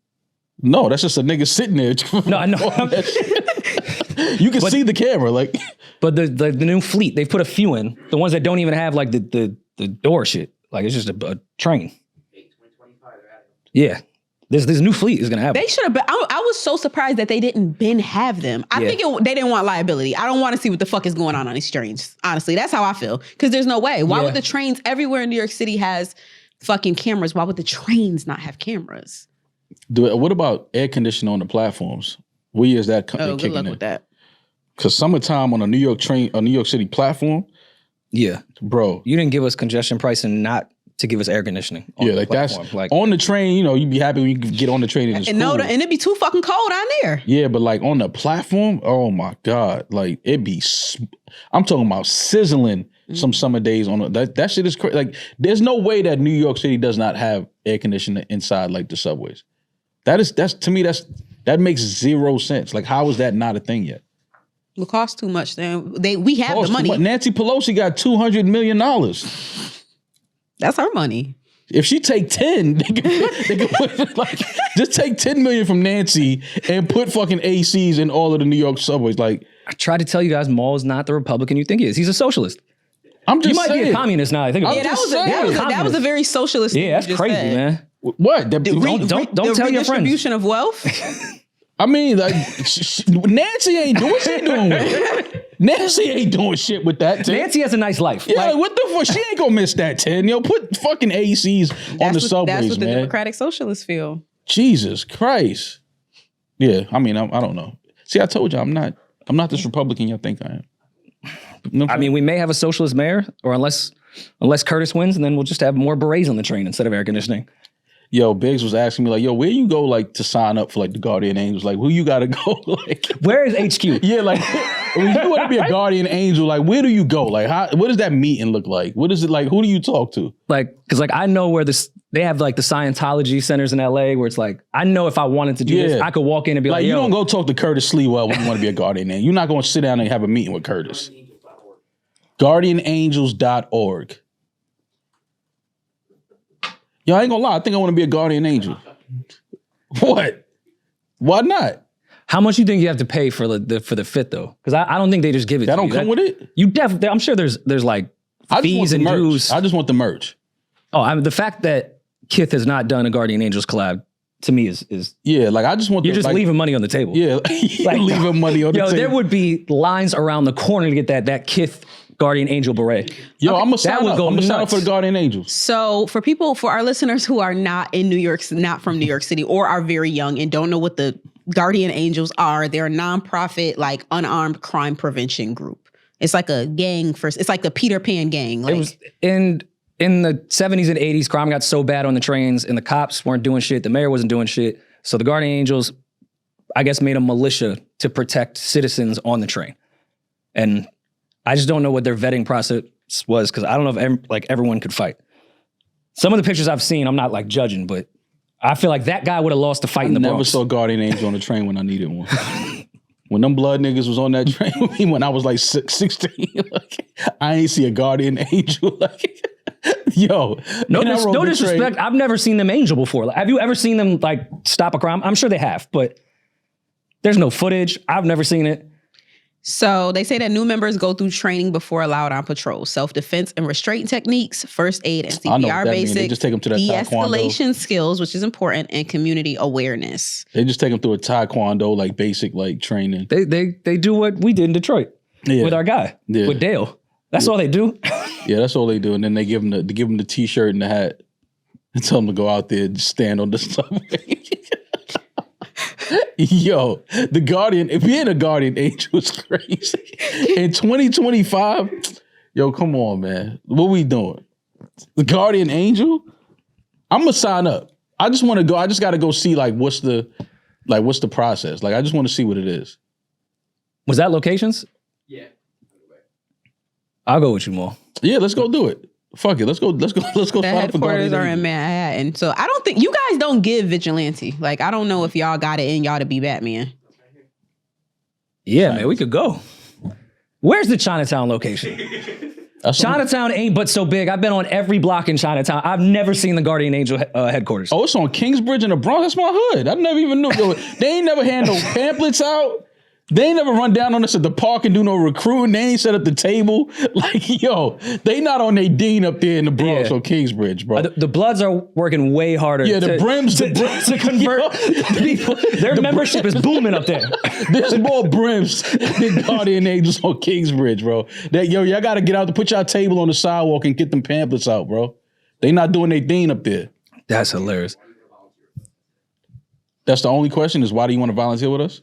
S3: No, that's just a nigga sitting there.
S2: No, I know.
S3: You can see the camera. Like
S2: But the new fleet, they've put a few in. The ones that don't even have like the door shit. Like it's just a train. Yeah. This new fleet is gonna have.
S1: They should have been. I was so surprised that they didn't have them. I think they didn't want liability. I don't want to see what the fuck is going on these trains. Honestly, that's how I feel. Because there's no way. Why would the trains everywhere in New York City has fucking cameras? Why would the trains not have cameras?
S3: what about air conditioning on the platforms? Where is that
S1: Good luck with that.
S3: Because summertime on a New York train, a New York City platform,
S2: Yeah.
S3: bro.
S2: You didn't give us congestion pricing not to give us air conditioning. On
S3: Yeah,
S2: the
S3: like that's
S2: platform. Like
S3: on the train. You know, you'd be happy when you could get on the train and it's
S1: And
S3: cool.
S1: and it'd be too fucking cold on there.
S3: Yeah, but like on the platform, oh my God, like it'd be. I'm talking about sizzling some summer days on that shit is crazy. Like, there's no way that New York City does not have air conditioning inside like the subways. That's to me that makes zero sense. Like, how is that not a thing yet?
S1: It costs too much. Then we have the money.
S3: Nancy Pelosi got $200 million.
S1: That's her money.
S3: If she take 10, they could put, like, just take 10 million from Nancy and put fucking ACs in all of the New York subways. Like,
S2: I tried to tell you guys, Maul is not the Republican you think he is. He's a socialist.
S3: I'm just
S2: You might
S3: saying.
S2: be a communist now. I think about
S1: Yeah,
S2: it.
S1: that was a very socialist. thing
S2: Yeah, that's
S1: you just
S2: crazy,
S1: said.
S2: man.
S3: What?
S2: Don't tell your friends.
S1: Redistribution of wealth.
S3: I mean, like, Nancy ain't doing shit doing with it. Nancy ain't doing shit with that 10.
S2: Nancy has a nice life.
S3: Yeah,
S2: Like,
S3: like, what the fuck? She ain't gonna miss that 10. Yo, put fucking ACs on the subways,
S1: That's what the
S3: man.
S1: Democratic Socialists feel.
S3: Jesus Christ. Yeah, I mean, I don't know. See, I told you I'm not this Republican y'all think I am. No,
S2: I mean, we may have a socialist mayor, or unless Curtis wins, and then we'll just have more berets on the train instead of air conditioning.
S3: yo, Biggs was asking me like, yo, where you go like to sign up for like the Guardian Angels? Like, who you gotta go? Like,
S2: Where is HQ?
S3: yeah, like when you want to be a Guardian Angel, like where do you go? Like, what does that meeting look like? What is it like? Who do you talk to?
S2: Like, because like I know where they have like the Scientology centers in LA where it's like, I know if I wanted to do this, I could walk in and be like,
S3: you
S2: yo.
S3: don't go talk to Curtis Sleewell when you want to be a Guardian Angel. You're not going to sit down and have a meeting with Curtis. GuardianAngels.org. Yo, I ain't gonna lie. I think I want to be a Guardian Angel. What? Why not?
S2: How much you think you have to pay for the fit though? Because I don't think they just give it.
S3: That
S2: to
S3: don't
S2: you.
S3: come with it.
S2: You definitely. I'm sure there's like fees and dues.
S3: I just want the merch.
S2: Oh, the fact that Kith has not done a Guardian Angels collab to me is
S3: yeah. Like I just want.
S2: You're just leaving money on the table.
S3: Yeah, like leaving money on the table.
S2: There would be lines around the corner to get that Kith Guardian Angel beret.
S3: Yo, I'm gonna sign up. I'm gonna sign up for the Guardian Angels.
S1: So for our listeners who are not in New York, not from New York City, or are very young and don't know what the Guardian Angels are, they're a nonprofit, like unarmed crime prevention group. It's like a gang it's like the Peter Pan gang. Like,
S2: it was in the 70s and 80s, crime got so bad on the trains and the cops weren't doing shit. The mayor wasn't doing shit. So the Guardian Angels, I guess, made a militia to protect citizens on the train. And I just don't know what their vetting process was because I don't know if everyone could fight. Some of the pictures I've seen, I'm not like judging, but I feel like that guy would have lost the fight in the Bronx.
S3: I never saw Guardian Angel on the train when I needed one. When them blood niggas was on that train with me when I was like 16, I ain't see a Guardian Angel. Yo,
S2: no disrespect. I've never seen them angel before. Like, have you ever seen them like stop a crime? I'm sure they have, but there's no footage. I've never seen it.
S1: So they say that new members go through training before allowed on patrol, self-defense and restraint techniques, first aid and CPR basics,
S3: just take them to that
S1: de-escalation skills, which is important, and community awareness.
S3: They just take them through a taekwondo, like basic like training.
S2: They do what we did in Detroit with our guy, with Dale. That's all they do.
S3: Yeah, that's all they do. And then they give them the t-shirt and the hat and tell them to go out there and stand on the subway. Yo, being a Guardian Angel is crazy. In 2025, yo, come on, man. What we doing? The Guardian Angel? I'm gonna sign up. I just want to go. I just got to go see what's the process. Like I just want to see what it is.
S2: Was that locations? Yeah. I'll go with you more.
S3: Yeah, let's go do it. Fuck it. Let's go. The
S1: headquarters are in Manhattan. So I don't think you guys don't give vigilante. Like I don't know if y'all got it in y'all to be Batman.
S2: Yeah, man, we could go. Where's the Chinatown location? Chinatown ain't but so big. I've been on every block in Chinatown. I've never seen the Guardian Angel headquarters.
S3: Oh, it's on Kingsbridge in the Bronx. That's my hood. I never even knew. They ain't never had no pamphlets out. They ain't never run down on us at the park and do no recruiting. They ain't set up the table. Like, yo, they not on their dean up there in the Bronx or Kingsbridge, bro.
S2: The Bloods are working way harder.
S3: Yeah, the brims
S2: to convert people. Their membership is booming up there.
S3: There's more brims than Guardian Angels on Kingsbridge, bro. Y'all got to get out to put y'all table on the sidewalk and get them pamphlets out, bro. They not doing their dean up there.
S2: That's hilarious.
S3: That's the only question is why do you want to volunteer with us?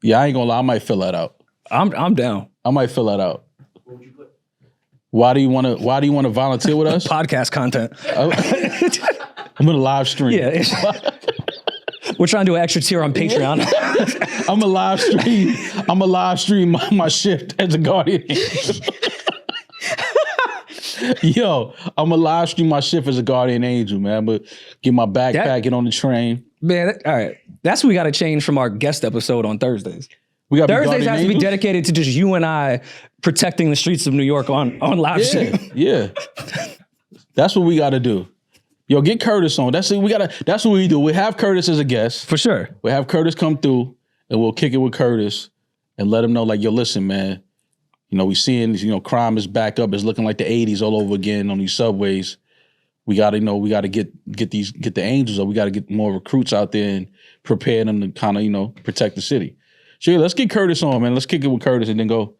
S3: Yeah, I ain't gonna lie. I might fill that out.
S2: I'm down.
S3: I might fill that out. What would you put? Why do you want to volunteer with us?
S2: Podcast content.
S3: I'm gonna live stream.
S2: Yeah, we're trying to do an extra tier on Patreon.
S3: I'm a live stream my shift as a Guardian. Yo, I'm a live stream my shift as a Guardian Angel, man. But get my backpack, get on the train.
S2: Man, all right. That's what we got to change from our guest episode on Thursdays.
S3: Thursdays
S2: has to be dedicated to just you and I protecting the streets of New York on live stream.
S3: Yeah. That's what we got to do. Yo, get Curtis on. That's what we do. We have Curtis as a guest.
S2: For sure.
S3: We have Curtis come through and we'll kick it with Curtis and let him know, like, yo, listen, man. You know, we seeing, crime is back up. It's looking like the 80s all over again on these subways. We gotta get the Angels up. We gotta get more recruits out there and prepare them to kind of, protect the city. So yeah, let's get Curtis on, man. Let's kick it with Curtis and then go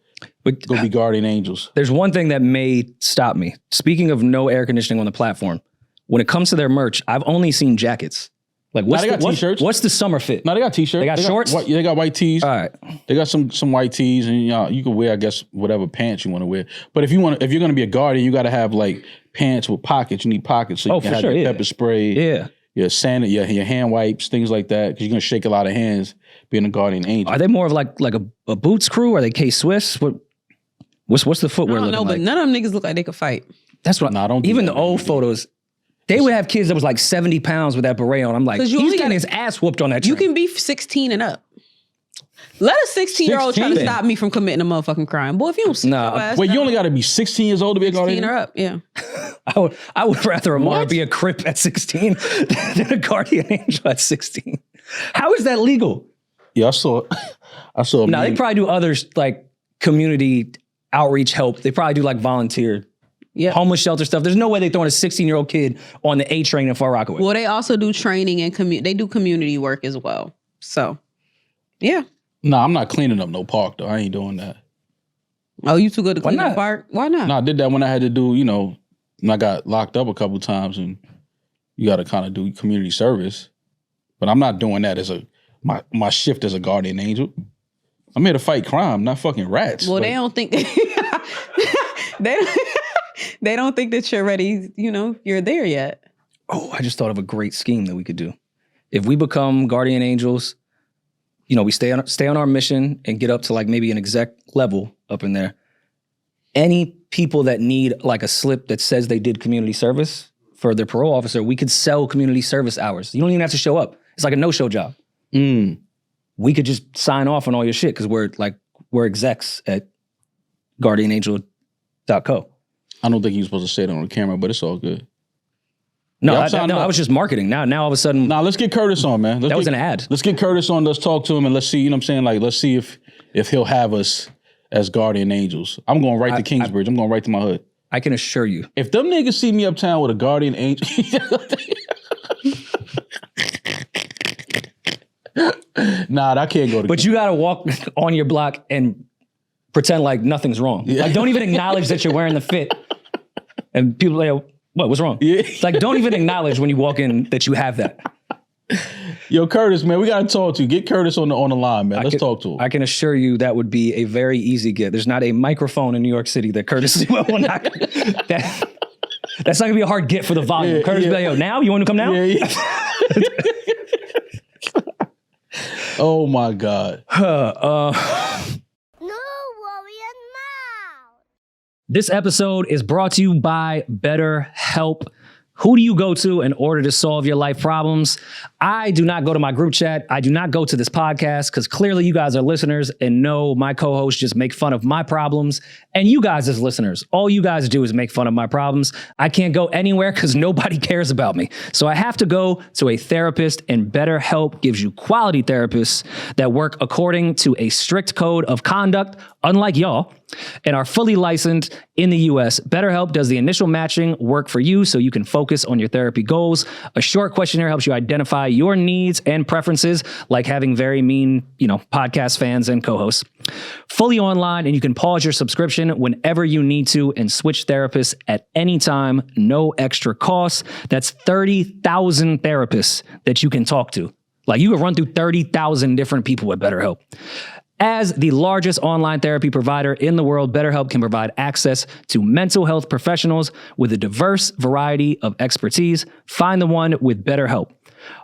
S3: be Guardian Angels.
S2: There's one thing that may stop me. Speaking of no air conditioning on the platform, when it comes to their merch, I've only seen jackets. Like
S3: t-shirts.
S2: What's the summer fit?
S3: No, they got t-shirts.
S2: They got shorts?
S3: They got white tees.
S2: All right.
S3: They got some white tees and you can wear, I guess, whatever pants you want to wear. But if you're going to be a Guardian, you got to have like pants with pockets. You need pockets so you can have your pepper spray. Your sand, your hand wipes, things like that. Because you're going to shake a lot of hands being a Guardian Angel.
S2: Are they more of like a boots crew? Are they K-Swiss? What's the footwear?
S1: I don't know, but none of them niggas look like they could fight.
S2: That's what. Even the old photos. They would have kids that was like 70 pounds with that beret on. I'm like, he's getting his ass whooped on that train.
S1: You can be 16 and up. Let a 16-year-old try to stop me from committing a motherfucking crime. Boy, if you don't
S3: wait, you only got to be 16 years old to be a Guardian?
S1: 16 or up, yeah.
S2: I would rather Amara be a Crip at 16 than a Guardian Angel at 16. How is that legal?
S3: Yeah, I saw
S2: No, they probably do others like community outreach help. They probably do like volunteer homeless shelter stuff. There's no way they throwing a 16-year-old kid on the A train in Far Rockaway.
S1: Well, they also do training and they do community work as well. So, yeah.
S3: Nah, I'm not cleaning up no park though. I ain't doing that.
S1: Oh, you too good to clean up park? Why not?
S3: Nah, I did that when I had to do, when I got locked up a couple times, and you got to kind of do community service. But I'm not doing that as my shift as a guardian angel. I'm here to fight crime, not fucking rats.
S1: Well, they don't think they don't think that you're ready. You're there yet.
S2: Oh, I just thought of a great scheme that we could do. If we become guardian angels, we stay on our mission and get up to like maybe an exec level up in there. Any people that need like a slip that says they did community service for their parole officer, we could sell community service hours. You don't even have to show up. It's like a no-show job. We could just sign off on all your shit because we're execs at guardianangel.co.
S3: I don't think he was supposed to say it on the camera, but it's all good.
S2: No, I was just marketing. Now all of a sudden.
S3: Nah, let's get Curtis on, man.
S2: That was an ad.
S3: Let's get Curtis on. Let's talk to him and let's see, Like, let's see if he'll have us as guardian angels. I'm going right to Kingsbridge. I'm going right to my hood.
S2: I can assure you.
S3: If them niggas see me uptown with a guardian angel. Nah, I can't go to.
S2: But you got to walk on your block and pretend like nothing's wrong. Yeah. Like, don't even acknowledge that you're wearing the fit. And people are like, what's wrong? Yeah. Like, don't even acknowledge when you walk in that you have that.
S3: Yo, Curtis, man, we got to talk to you. Get Curtis on the line, man. Let's talk to him.
S2: I can assure you that would be a very easy get. There's not a microphone in New York City that Curtis will not. That's not going to be a hard get for the volume. Curtis be like, yo, now? You want to come now? Yeah.
S3: Oh, my God.
S4: No worry and mouth.
S2: This episode is brought to you by BetterHelp. Who do you go to in order to solve your life problems? I do not go to my group chat. I do not go to this podcast because clearly you guys are listeners and know my co-hosts just make fun of my problems. And you guys as listeners, all you guys do is make fun of my problems. I can't go anywhere because nobody cares about me. So I have to go to a therapist, and BetterHelp gives you quality therapists that work according to a strict code of conduct, unlike y'all, and are fully licensed in the US. BetterHelp does the initial matching work for you so you can focus on your therapy goals. A short questionnaire helps you identify your needs and preferences, like having very mean, podcast fans and co-hosts. Fully online, and you can pause your subscription whenever you need to and switch therapists at any time, no extra cost. That's 30,000 therapists that you can talk to. Like, you can run through 30,000 different people with BetterHelp. As the largest online therapy provider in the world, BetterHelp can provide access to mental health professionals with a diverse variety of expertise. Find the one with BetterHelp.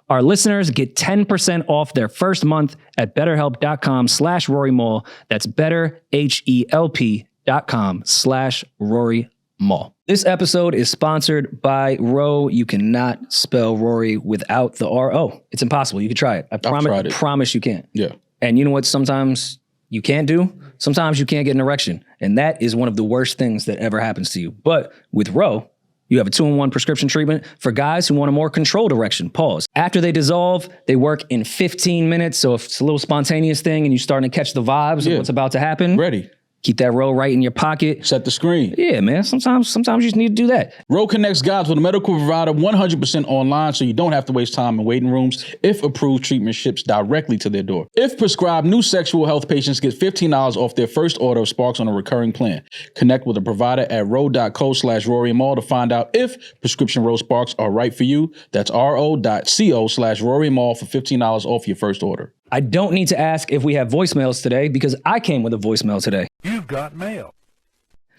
S2: Our listeners get 10% off their first month at betterhelp.com/Rory Mall. That's betterhelp.com/Rory Mall. This episode is sponsored by Ro. You cannot spell Rory without the R-O. It's impossible. You can try it. I promise you can't.
S3: Yeah.
S2: And you know what sometimes you can't do? Sometimes you can't get an erection. And that is one of the worst things that ever happens to you. But with Ro, you have a 2-in-1 prescription treatment for guys who want a more controlled erection. Pause. After they dissolve, they work in 15 minutes. So if it's a little spontaneous thing and you're starting to catch the vibes of what's about to happen,
S3: ready.
S2: Keep that Ro right in your pocket.
S3: Set the screen.
S2: Yeah, man. Sometimes you just need to do that.
S3: Ro connects guys with a medical provider 100% online, so you don't have to waste time in waiting rooms. If approved, treatment ships directly to their door. If prescribed, new sexual health patients get $15 off their first order of Sparks on a recurring plan. Connect with a provider at ro.co/Rory Mall to find out if prescription Ro Sparks are right for you. That's ro.co/Rory Mall for $15 off your first order.
S2: I don't need to ask if we have voicemails today because I came with a voicemail today.
S6: You've got mail.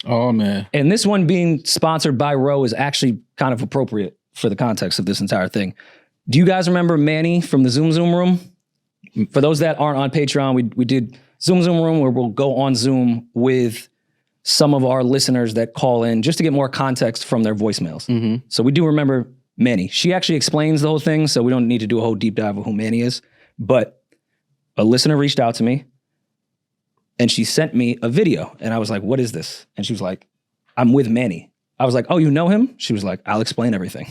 S3: Oh, man.
S2: And this one being sponsored by Ro is actually kind of appropriate for the context of this entire thing. Do you guys remember Manny from the Zoom Room? For those that aren't on Patreon, we did Zoom Room where we'll go on Zoom with some of our listeners that call in just to get more context from their voicemails. Mm-hmm. So we do remember Manny. She actually explains the whole thing, so we don't need to do a whole deep dive of who Manny is. But a listener reached out to me and she sent me a video. And I was like, what is this? And she was like, I'm with Manny. I was like, oh, you know him? She was like, I'll explain everything.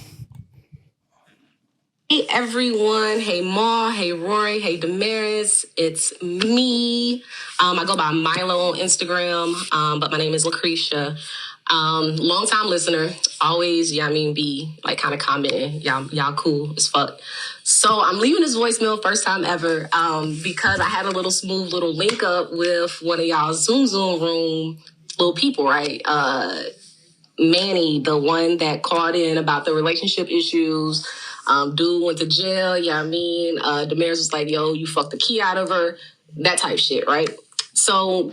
S6: Hey everyone, hey Ma, hey Rory, hey Demaris, it's me. I go by Milo on Instagram, but my name is Lucretia. Long time listener, always, be like kind of commenting, y'all cool as fuck. So I'm leaving this voicemail first time ever, because I had a little smooth little link up with one of y'all Zoom room little people, right? Manny, the one that called in about the relationship issues. Dude went to jail. Demaris was like, yo, you fucked the key out of her. That type shit, right? So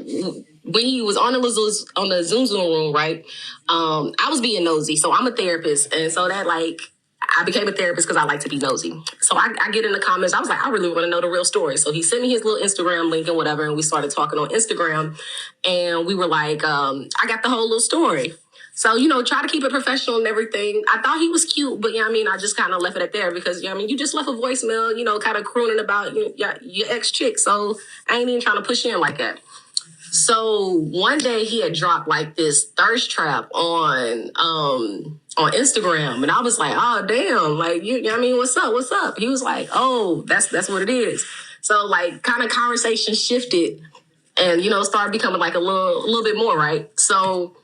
S6: when he was on the Zoom room, right? I was being nosy. So I'm a therapist. And so that I became a therapist because I like to be nosy. So I get in the comments. I was like, I really want to know the real story. So he sent me his little Instagram link and whatever. And we started talking on Instagram. And we were like, I got the whole little story. So, try to keep it professional and everything. I thought he was cute, but I just kind of left it at there because, you just left a voicemail, kind of crooning about your ex-chick. So I ain't even trying to push in like that. So one day he had dropped this thirst trap on Instagram. And I was like, oh, damn, what's up? He was like, oh, that's what it is. So kind of conversation shifted and, started becoming a little bit more, right? So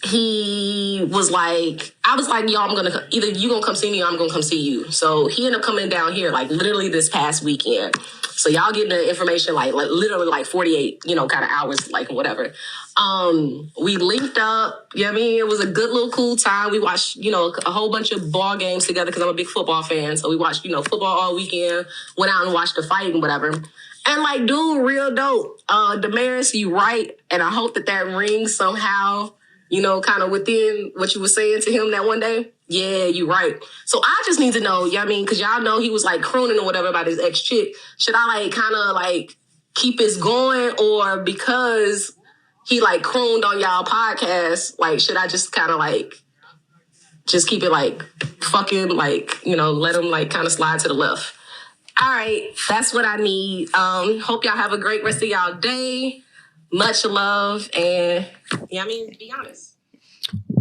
S6: he was like, I was like, yo, either you gonna come see me or I'm gonna come see you. So he ended up coming down here literally this past weekend. So y'all getting the information literally 48, kind of hours, whatever. We linked up, it was a good little cool time. We watched, a whole bunch of ball games together because I'm a big football fan. So we watched, football all weekend, went out and watched the fight and whatever. And dude, real dope. Demaris, you right. And I hope that rings somehow, kind of within what you were saying to him that one day. Yeah, you right. So I just need to know, because y'all know he was crooning or whatever about his ex-chick. Should I kind of keep this going, or because he crooned on y'all podcast, should I just kind of just keep it fucking let him kind of slide to the left? All right, that's what I need. Hope y'all have a great rest of y'all day. Much love, and be honest.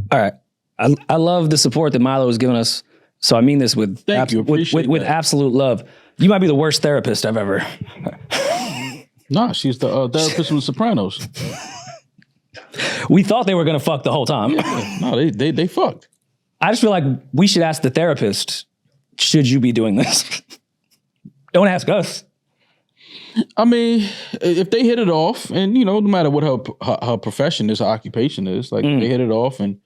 S2: All right. I love the support that Milo has given us. So I mean this with absolute love. You might be the worst therapist I've ever.
S3: Nah, she's the therapist from The Sopranos.
S2: We thought they were going to fuck the whole time.
S3: Yeah. No, they fucked.
S2: I just feel like we should ask the therapist, should you be doing this? Don't ask us.
S3: I mean, if they hit it off, and no matter what her profession is, her occupation is, they hit it off, and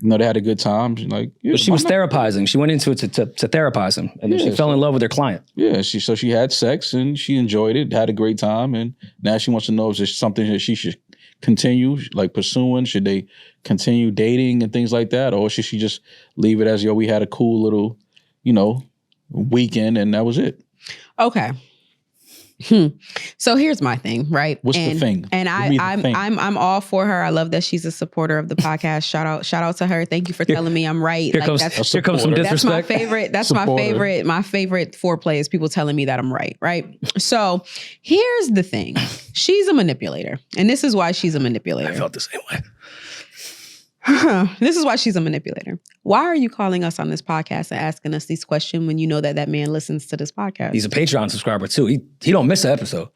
S3: they had a good time. But
S2: she was therapizing. She went into it to therapize him, and then she fell in love with her client.
S3: Yeah, she had sex and she enjoyed it, had a great time, and now she wants to know if there's something that she should continue pursuing. Should they continue dating and things like that, or should she just leave it as we had a cool little, weekend and that was it?
S1: Okay. So here's my thing, right?
S3: What's the thing?
S1: And I'm all for her. I love that she's a supporter of the podcast. Shout out to her. Thank you for telling me I'm right.
S2: Here comes some disrespect.
S1: That's my favorite. That's my favorite foreplay is people telling me that I'm right. Right. So here's the thing. She's a manipulator, and this is why she's a manipulator.
S2: I felt the same way.
S1: This is why she's a manipulator. Why are you calling us on this podcast and asking us these questions when you know that man listens to this podcast?
S2: He's a Patreon subscriber too. He don't miss an episode.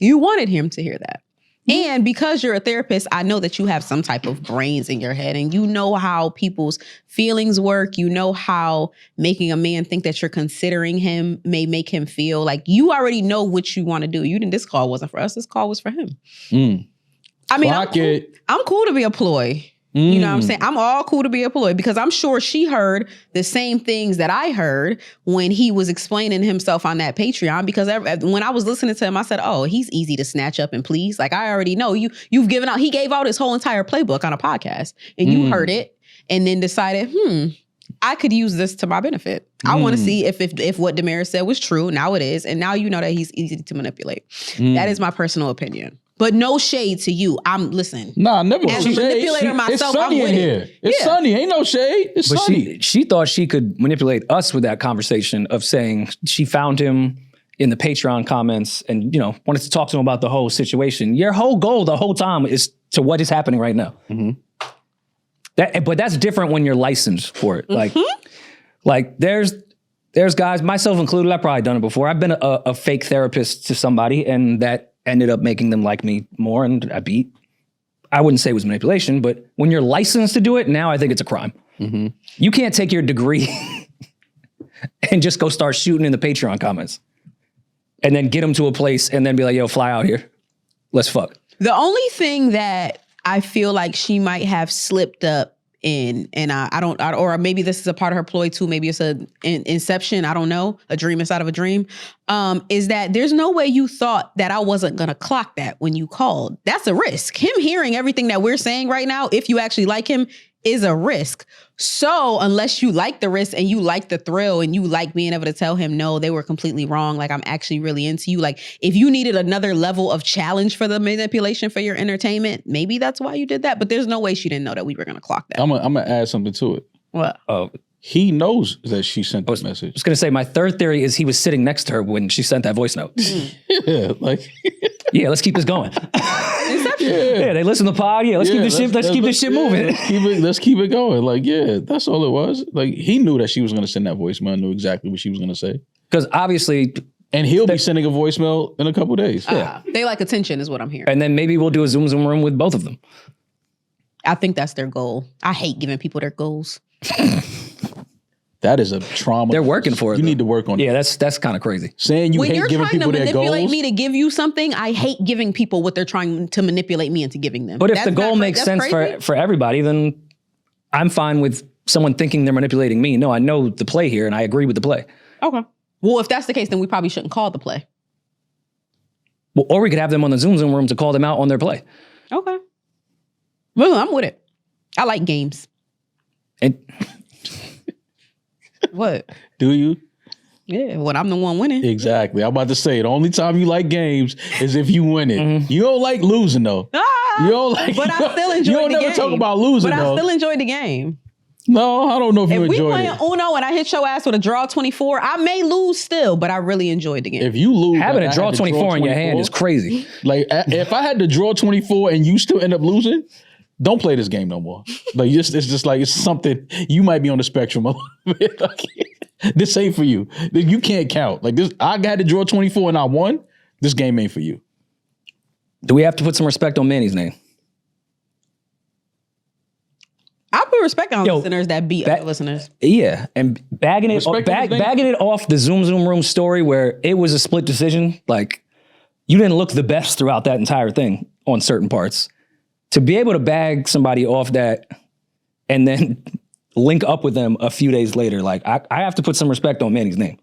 S1: You wanted him to hear that. And because you're a therapist, I know that you have some type of brains in your head and you know how people's feelings work. You know how making a man think that you're considering him may make him feel. You already know what you want to do. This call wasn't for us. This call was for him. I mean, I'm cool to be a ploy. You know what I'm saying? I'm all cool to be a ploy because I'm sure she heard the same things that I heard when he was explaining himself on that Patreon, because when I was listening to him, I said, oh, he's easy to snatch up and please. I already know you've given out. He gave out his whole entire playbook on a podcast and you heard it and then decided, I could use this to my benefit. I want to see if what Demaris said was true. Now it is. And now you know that he's easy to manipulate. That is my personal opinion. But no shade to you. Listen.
S3: Nah, never.
S1: As a manipulator myself,
S3: it's sunny
S1: I'm with
S3: in here. It's sunny. Ain't no shade. It's sunny.
S2: She thought she could manipulate us with that conversation of saying she found him in the Patreon comments and, wanted to talk to him about the whole situation. Your whole goal the whole time is to what is happening right now. But that's different when you're licensed for it. There's there's guys, myself included, I've probably done it before. I've been a fake therapist to somebody, and that ended up making them like me more, and I wouldn't say it was manipulation, but when you're licensed to do it, now I think it's a crime. Mm-hmm. You can't take your degree and just go start shooting in the Patreon comments and then get them to a place and then be like, yo, fly out here. Let's fuck.
S1: The only thing that I feel like she might have slipped up in, and or maybe this is a part of her ploy too, maybe it's an inception, I don't know, a dream inside of a dream, is that there's no way you thought that I wasn't gonna clock that when you called. That's a risk. Him hearing everything that we're saying right now, if you actually like him, is a risk. So unless you like the risk and you like the thrill and you like being able to tell him, no, they were completely wrong, like I'm actually really into you. Like if you needed another level of challenge for the manipulation for your entertainment, maybe that's why you did that. But there's no way she didn't know that we were going to clock that.
S3: I'm gonna add something to it.
S1: What?
S3: He knows that she sent the message.
S2: I was going to say, my third theory is he was sitting next to her when she sent that voice note.
S3: Yeah, like...
S2: Yeah, let's keep this going.
S1: Inception.
S2: Yeah, they listen to the pod. Yeah, let's keep this shit moving.
S3: Let's keep it going. Like, yeah, that's all it was. Like, he knew that she was going to send that voicemail, knew exactly what she was going to say.
S2: Because obviously...
S3: And he'll be sending a voicemail in a couple days.
S1: Yeah. They like attention is what I'm hearing.
S2: And then maybe we'll do a Zoom room with both of them.
S1: I think that's their goal. I hate giving people their goals.
S3: That is a trauma.
S2: They're working for it.
S3: You need to work on it.
S2: Yeah, that's kind of crazy.
S3: Saying you hate giving people their goals.
S1: When you're trying to manipulate me to give you something, I hate giving people what they're trying to manipulate me into giving them.
S2: But if the goal makes sense for everybody, then I'm fine with someone thinking they're manipulating me. No, I know the play here and I agree with the play.
S1: Okay. Well, if that's the case, then we probably shouldn't call the play.
S2: Well, or we could have them on the Zoom room to call them out on their play.
S1: Okay. Well, I'm with it. I like games.
S2: And
S3: what? Do you?
S1: Yeah, well, I'm the one winning.
S3: Exactly. I'm about to say, the only time you like games is if you win it. Mm-hmm. You don't like losing, though. You don't like...
S1: But I still enjoyed the game.
S3: You don't never talk about losing, though.
S1: But I still enjoyed the game.
S3: No, I don't know if you enjoyed it. If we
S1: playing Uno and I hit your ass with a draw 24, I may lose still, but I really enjoyed the game.
S3: If you lose...
S2: Having a draw 24 in your hand is crazy.
S3: Like, if I had to draw 24 and you still end up losing... Don't play this game no more. Like it's just like it's something you might be on the spectrum a little bit. This ain't for you. You can't count. Like this, I got to draw 24 and I won. This game ain't for you.
S2: Do we have to put some respect on Manny's name?
S1: I put respect on listeners that beat other listeners.
S2: Yeah, and bagging it off the Zoom room story where it was a split decision. Like you didn't look the best throughout that entire thing on certain parts. To be able to bag somebody off that and then link up with them a few days later, like I have to put some respect on Manny's name.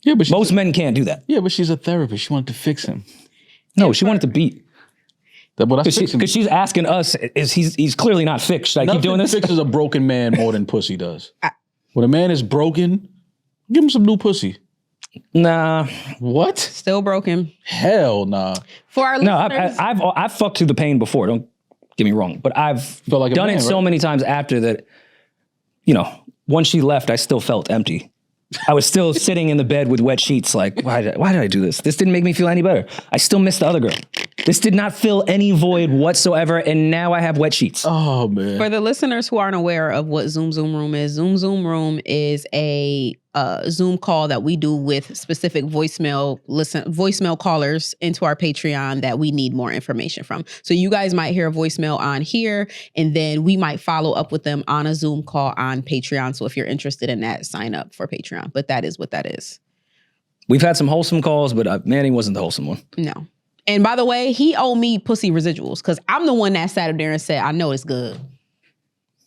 S3: Yeah, but
S2: most men can't do that.
S3: Yeah, but she's a therapist. She wanted to fix him.
S2: No, she wanted to beat.
S3: Because
S2: she's asking us, he's clearly not fixed. Should I keep doing this?
S3: Nothing fixes a broken man more than pussy does. When a man is broken, give him some new pussy.
S2: Nah.
S3: What?
S1: Still broken.
S3: Hell nah.
S1: For our listeners.
S2: I've fucked through the pain before. Don't get me wrong. But I've done it so many times after that, you know, once she left, I still felt empty. I was still sitting in the bed with wet sheets like, why did I do this? This didn't make me feel any better. I still miss the other girl. This did not fill any void whatsoever, and now I have wet sheets.
S3: Oh, man.
S1: For the listeners who aren't aware of what Zoom Room is, Zoom Room is a Zoom call that we do with specific voicemail callers into our Patreon that we need more information from. So you guys might hear a voicemail on here, and then we might follow up with them on a Zoom call on Patreon. So if you're interested in that, sign up for Patreon. But that is what that is.
S2: We've had some wholesome calls, but Manny wasn't the wholesome one.
S1: No. And by the way, he owed me pussy residuals because I'm the one that sat up there and said, I know it's good.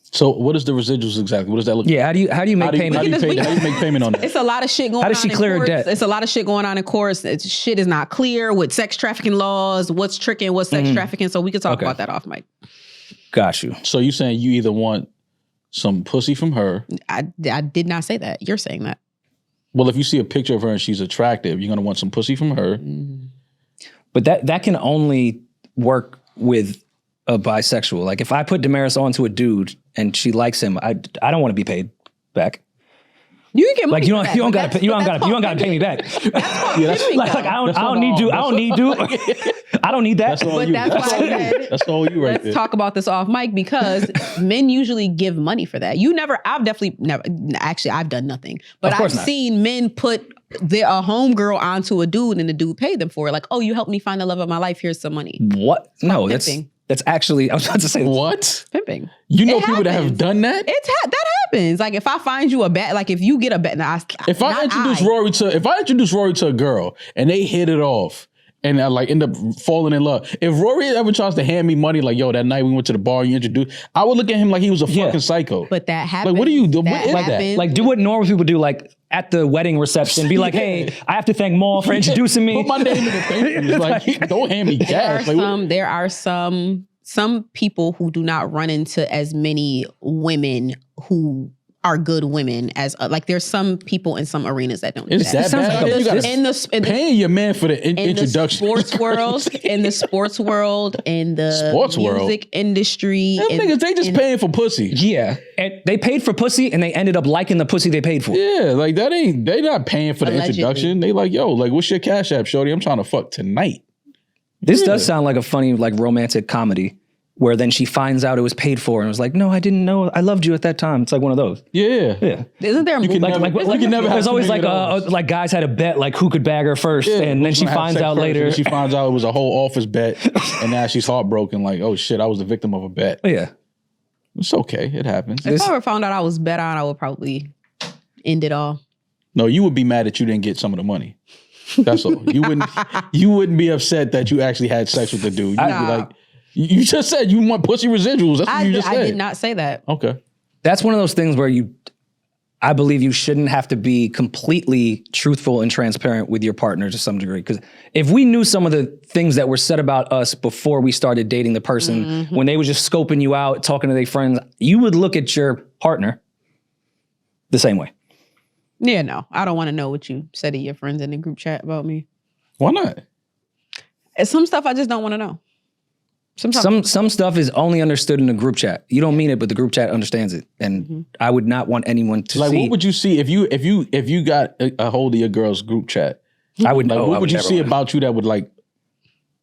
S3: So what is the residuals exactly? What does that look like?
S2: Yeah, how do you make payment?
S3: How do you make payment on that?
S1: It's a lot of shit going on.
S2: How does she clear her debt?
S1: It's a lot of shit going on in courts. Shit is not clear with sex trafficking laws, what's tricking, what's sex trafficking. So we could talk about that off mic.
S2: Got you.
S3: So you saying you either want some pussy from her.
S1: I did not say that. You're saying that.
S3: Well, if you see a picture of her and she's attractive, you're going to want some pussy from her.
S1: Mm-hmm.
S2: But that can only work with a bisexual. Like if I put Demaris onto a dude and she likes him, I don't want to be paid back.
S1: You can get money.
S2: Like you don't gotta pay me back. I don't need that.
S3: That's all
S1: But
S3: you.
S1: that's why I said,
S3: That's all you right
S1: let's
S3: there.
S1: talk about this off mic because men usually give money for that. I've definitely never, actually I've done nothing, but I've seen men put a homegirl onto a dude and the dude paid them for it. Like, oh, you helped me find the love of my life. Here's some money.
S2: What? No,
S1: pimping.
S2: that's actually, I was about to say.
S3: What?
S1: Pimping.
S3: You know people that have done that?
S1: That happens. Like if I find you a bet, like if you get a bet,
S3: If I introduce Rory to a girl and they hit it off and I like end up falling in love, if Rory ever tries to hand me money, like yo, that night we went to the bar, you introduced, I would look at him like he was a fucking psycho.
S1: But that happens.
S3: Like what do you do?
S2: Like do what normal people do, like at the wedding reception, be like, hey, I have to thank Maul for introducing me.
S3: Put my name in the thing. Like, don't hand me cash.
S1: There are some people who do not run into as many women who are good women as like there's some people in some arenas that don't do
S3: It's
S1: that.
S3: that bad. Paying your man for the introduction.
S1: In the sports world, in the music industry.
S3: Them niggas, they just paying for pussy.
S2: Yeah. And they paid for pussy and they ended up liking the pussy they paid for.
S3: Yeah, like they not paying for the introduction. They like, yo, like what's your cash app, shorty? I'm trying to fuck tonight.
S2: This does sound like a funny, like romantic comedy where then she finds out it was paid for and was like, no, I didn't know. I loved you at that time. It's like one of those.
S3: Yeah.
S1: Isn't there a movie?
S2: There's always like guys had a bet like who could bag her first, and then she finds out later.
S3: She finds out it was a whole office bet, and now she's heartbroken. Like, oh shit, I was the victim of a bet.
S2: Yeah,
S3: it's okay. It happens.
S1: If I ever found out I was bet on, I would probably end it all.
S3: No, you would be mad that you didn't get some of the money. That's all. You wouldn't be upset that you actually had sex with the dude. You'd be like. You just said you want pussy residuals. That's what you just said.
S1: I did not say that.
S3: Okay.
S2: That's one of those things where I believe you shouldn't have to be completely truthful and transparent with your partner to some degree. Because if we knew some of the things that were said about us before we started dating the person, when they were just scoping you out, talking to their friends, you would look at your partner the same way.
S1: Yeah, no. I don't want to know what you said to your friends in the group chat about me.
S3: Why not?
S1: Some stuff I just don't want to know.
S2: Some stuff is only understood in the group chat. You don't mean it, but the group chat understands it. And I would not want anyone to see.
S3: Like, what would you see if you got a hold of your girl's group chat?
S2: I would.
S3: Like, what would you see about you that would like,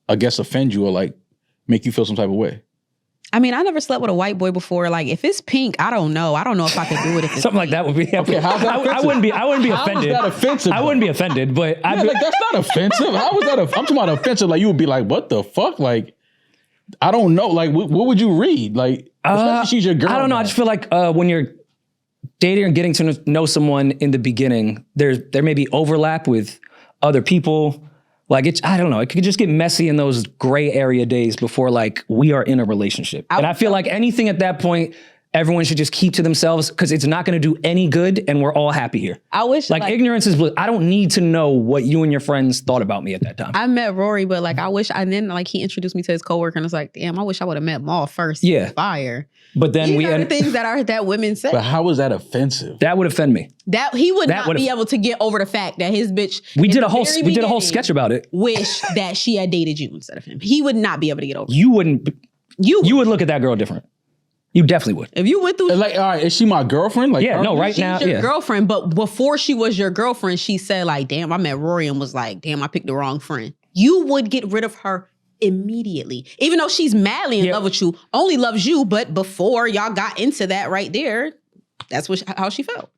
S3: I guess, offend you or like make you feel some type of way?
S1: I mean, I never slept with a white boy before. Like, if it's pink, I don't know. I don't know if I could do it. If it's
S2: something like that would be. Okay, how's that offensive? I wouldn't be offended.
S3: How is that offensive?
S2: I wouldn't be offended, but
S3: like that's not offensive. How was that? I'm talking about offensive. Like you would be like, what the fuck? Like, I don't know. Like, what would you read? Like, especially she's your girl.
S2: I don't know.
S3: Now.
S2: I just feel like when you're dating and getting to know someone in the beginning, there may be overlap with other people. Like, I don't know. It could just get messy in those gray area days before, like, we are in a relationship. And I feel like anything at that point, everyone should just keep to themselves because it's not going to do any good and we're all happy here.
S1: I wish
S2: like ignorance is bliss. I don't need to know what you and your friends thought about me at that time.
S1: I met Rory, but like I wish, and then like he introduced me to his coworker and it's like, damn, I wish I would have met Maul first.
S2: Yeah.
S1: Fire.
S2: But then
S1: These are the things that women say.
S3: But how was that offensive?
S2: That would offend me.
S1: That he would not be able to get over the fact that his bitch.
S2: We did a whole sketch about it.
S1: Wish that she had dated you instead of him. He would not be able to get over.
S2: You wouldn't. You would look at that girl different. You definitely would.
S1: If you went through,
S3: like, all right, is she my girlfriend? Like,
S2: yeah, no, right now,
S1: she's your girlfriend. But before she was your girlfriend, she said like, "Damn, I met Rory and was like, damn, I picked the wrong friend." You would get rid of her immediately, even though she's madly in love with you, only loves you. But before y'all got into that right there, that's how she felt.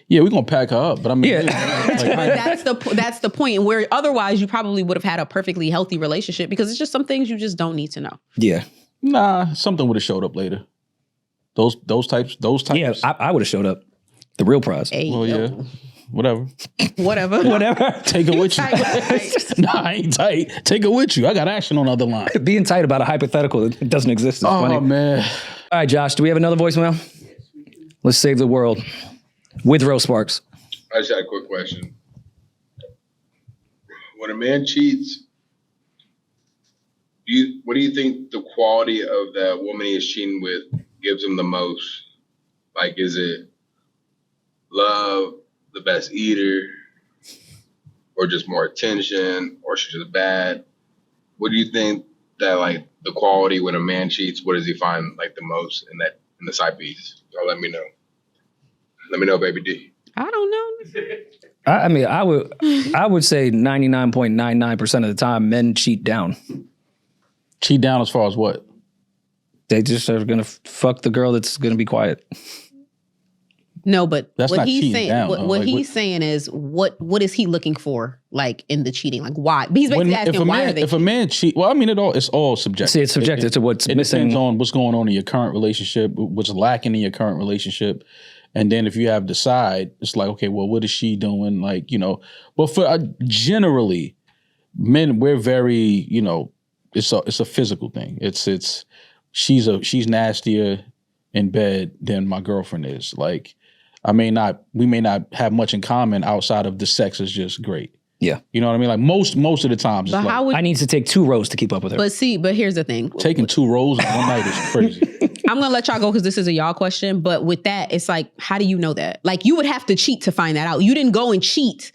S3: Yeah, we're gonna pack her up, but I mean,
S1: that's the point where otherwise you probably would have had a perfectly healthy relationship because it's just some things you just don't need to know.
S2: Yeah.
S3: Nah, something would have showed up later. Those types.
S2: Yeah, I would have showed up. The real prize.
S1: Hey,
S3: well, yeah. Whatever.
S2: Take
S3: it with you. Nah, I ain't tight. Take it with you. I got action on the other line.
S2: Being tight about a hypothetical that doesn't exist is funny.
S3: Oh, man.
S2: All right, Josh, do we have another voicemail? Let's save the world with Rose Sparks.
S7: I just had a quick question. When a man cheats, what do you think the quality of the woman he is cheating with gives him the most? Like, is it love, the best eater, or just more attention, or she's just bad? What do you think that like the quality when a man cheats? What does he find like the most in the side piece? So let me know. Let me know, baby D.
S1: I don't know.
S2: I mean, I would say 99.99% of the time men cheat down.
S3: Cheat down as far as what?
S2: They just are gonna fuck the girl that's gonna be quiet.
S1: No, but
S3: That's
S1: what
S3: not
S1: he's
S3: cheating
S1: saying,
S3: down,
S1: what,
S3: though.
S1: what
S3: Like,
S1: he's saying is, what is he looking for, like in the cheating? Like why? But he's basically asking why are they?
S3: If a man cheat, well, I mean, it's all subjective.
S2: See, it's subjective to what's
S3: it
S2: missing.
S3: depends on what's going on in your current relationship, what's lacking in your current relationship, and then if you have to decide, it's like, okay, well, what is she doing? Like, you know, but for generally, men, we're very, you know, it's a physical thing. She's nastier in bed than my girlfriend is. Like, we may not have much in common outside of the sex is just great.
S2: Yeah.
S3: You know what I mean? Like most of the times,
S1: But
S3: it's
S1: how
S3: like,
S1: would?
S2: I need to take 2 rows to keep up with her.
S1: But here's the thing.
S3: taking 2 rolls in one night is crazy.
S1: I'm gonna let y'all go because this is a y'all question. But with that, it's like, how do you know that? Like, you would have to cheat to find that out. You didn't go and cheat.